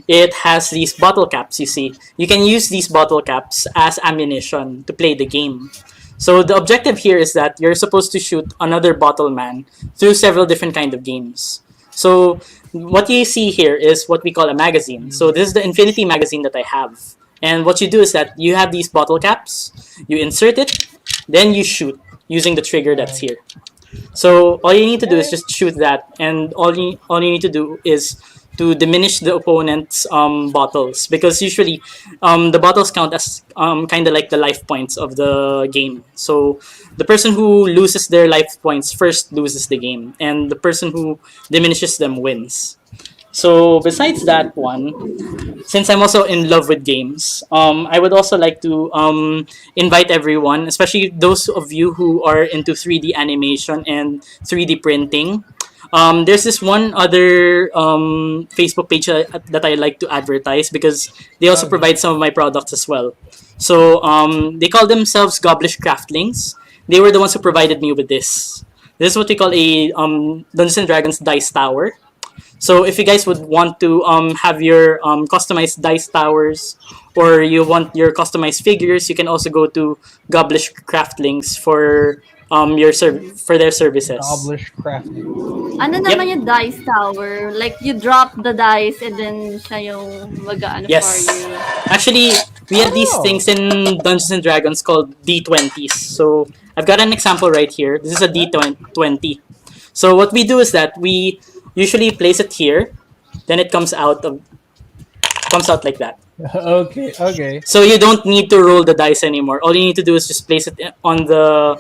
it has these bottle caps. You see, you can use these bottle caps as ammunition to play the game. So the objective here is that you're supposed to shoot another bottle man through several different kind of games. So what you see here is what we call a magazine. So this is the Infinity magazine that I have. And what you do is that you have these bottle caps, you insert it, then you shoot using the trigger that's Right. here. So all you need to do is Okay. just shoot that, and all you need to do is to diminish the opponent's bottles, because usually the bottles count as kind of like the life points of the game. So the person who loses their life points first loses the game, and the person who diminishes them wins. So besides that one, since I'm also in love with games, I would also like to invite everyone, especially those of you who are into 3D animation and 3D printing. There's this one other Facebook page that I like to advertise because they also Okay. provide some of my products as well. So they call themselves Goblish Craftlings. They were the ones who provided me with this. This is what we call a Dungeons and Dragons dice tower. So if you guys would want to have your customized dice towers, or you want your customized figures, you can also go to Goblish Craftlings for for their services. Goblish crafting. Ano Yep. naman yung dice tower? Like, you drop the dice and then siya yung mag-ano for Yes. you. Actually, we have these Oh. things in Dungeons and Dragons called D20s. So I've got an example right here. This is a D20. So what we do is that we usually place it here, then it comes out like that. Okay. Okay. So you don't need to roll the dice anymore. All you need to do is just place it on the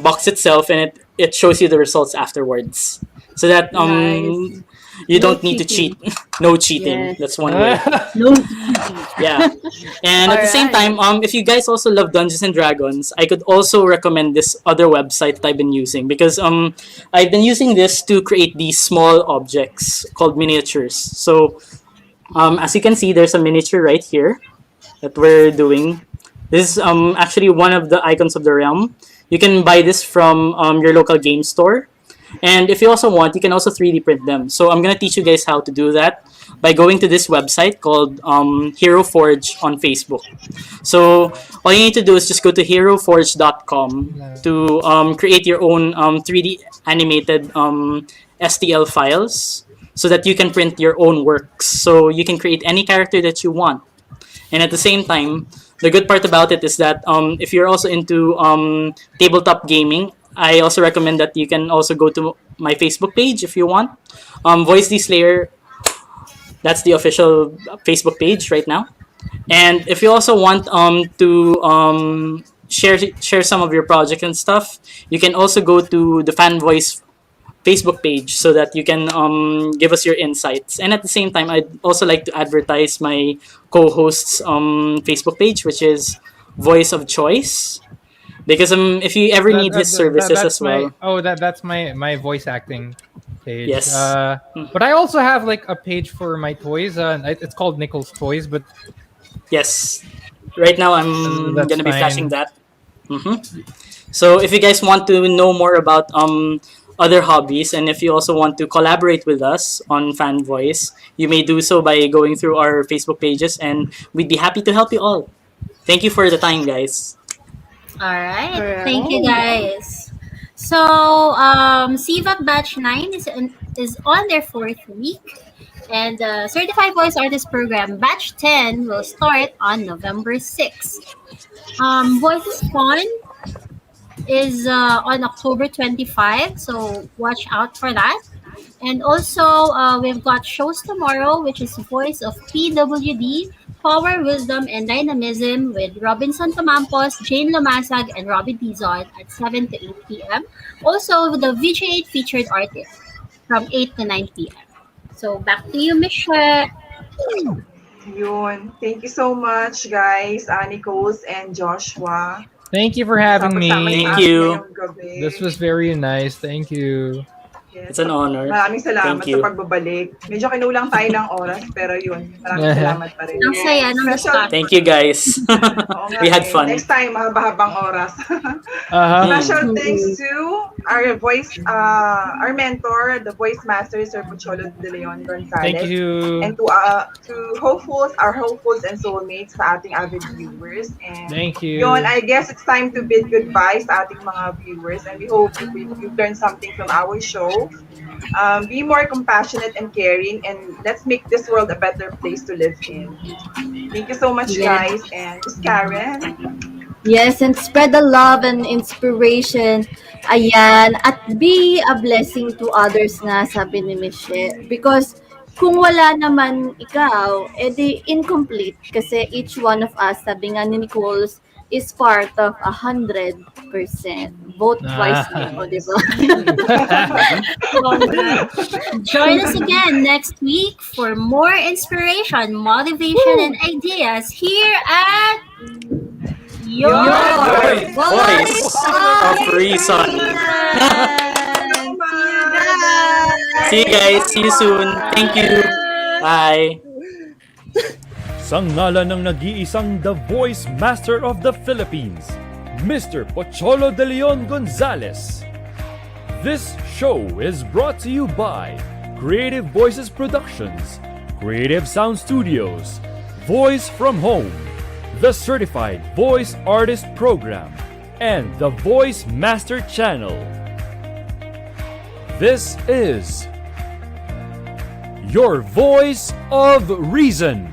box itself, and it shows you the results afterwards. So that Nice. you No don't need to cheat. cheating. No cheating. Yes. That's one way. No cheating. Yeah. And at the same Alright. time, if you guys also love Dungeons and Dragons, I could also recommend this other website that I've been using, because I've been using this to create these small objects called miniatures. So as you can see, there's a miniature right here that we're doing. This is actually one of the icons of the realm. You can buy this from your local game store. And if you also want, you can also 3D print them. So I'm gonna teach you guys how to do that by going to this website called Hero Forge on Facebook. So all you need to do is just go to heroforge.com to create your own 3D animated STL files so that you can print your own works. So you can create any character that you want. And at the same time, the good part about it is that if you're also into tabletop gaming, I also recommend that you can also go to my Facebook page if you want. Voice the Slayer, that's the official Facebook page right now. And if you also want to share some of your project and stuff, you can also go to the Fan Voice Facebook page so that you can give us your insights. And at the same time, I'd also like to advertise my co-host's Facebook page, which is Voice of Choice. Because if you ever need his services as well. That's my voice acting page. Yes. But I also have like a page for my toys. It's called Nichols Toys, but yes, right now I'm That's gonna be fine. flashing that. So if you guys want to know more about other hobbies, and if you also want to collaborate with us on Fan Voice, you may do so by going through our Facebook pages, and we'd be happy to help you all. Thank you for the time, guys. All right. Alright. Thank you, guys. So, CVAP Batch 9 is on their 4th week. And the Certified Voice Artist Program Batch 10 will start on November 6th. Voices Con is on October 25, so watch out for that. And also, we've got shows tomorrow, which is Voice of PWD, Power, Wisdom, and Dynamism with Robinson Tomampos, Jane Lomasag, and Robbie Dizon at 7 to 8 p.m. Also, the VG8 featured artist from 8 to 9 p.m. So, back to you, Michelle. Yun. Thank you so much, guys, Nichols and Joshua. thank you for having me. Thank you. This was very nice. Thank you. It's an honor. Maraming salamat Thank you. sa pagbabalik. Medyo kinulang tayo ng oras, pero yun, maraming salamat pa rin. Ang saya ng discussion. Thank you, guys. Oo nga We had eh. fun. Next time, mahaba-habang oras. Special thanks to our mentor, the voice master, Sir Pocholo de Leon Gonzalez. Thank you. And to hopefuls, our hopefuls and soulmates sa ating avid viewers. And Thank you. yun, I guess it's time to bid goodbye sa ating mga viewers. And we hope you've learned something from our show. Be more compassionate and caring, and let's make this world a better place to live in. Thank you so much, guys. And Miss Karen. Yes, and spread the love and inspiration. Ayan. At be a blessing to others nga, sabi ni Michelle. Because kung wala naman ikaw, edi incomplete. Kasi each one of us, sabi nga ni Nichols, is part of 100%. Vote wisely, o diba? Join us again next week for more inspiration, motivation, and ideas here at Your Voice of Reason. See you guys. See you soon. Thank you. Bye. Sa ngalan ng nag-iisang The Voice Master of the Philippines, Mr. Pocholo de Leon Gonzalez. This show is brought to you by Creative Voices Productions, Creative Sound Studios, Voice from Home, the Certified Voice Artist Program, and the Voice Master Channel. This is Your Voice of Reason.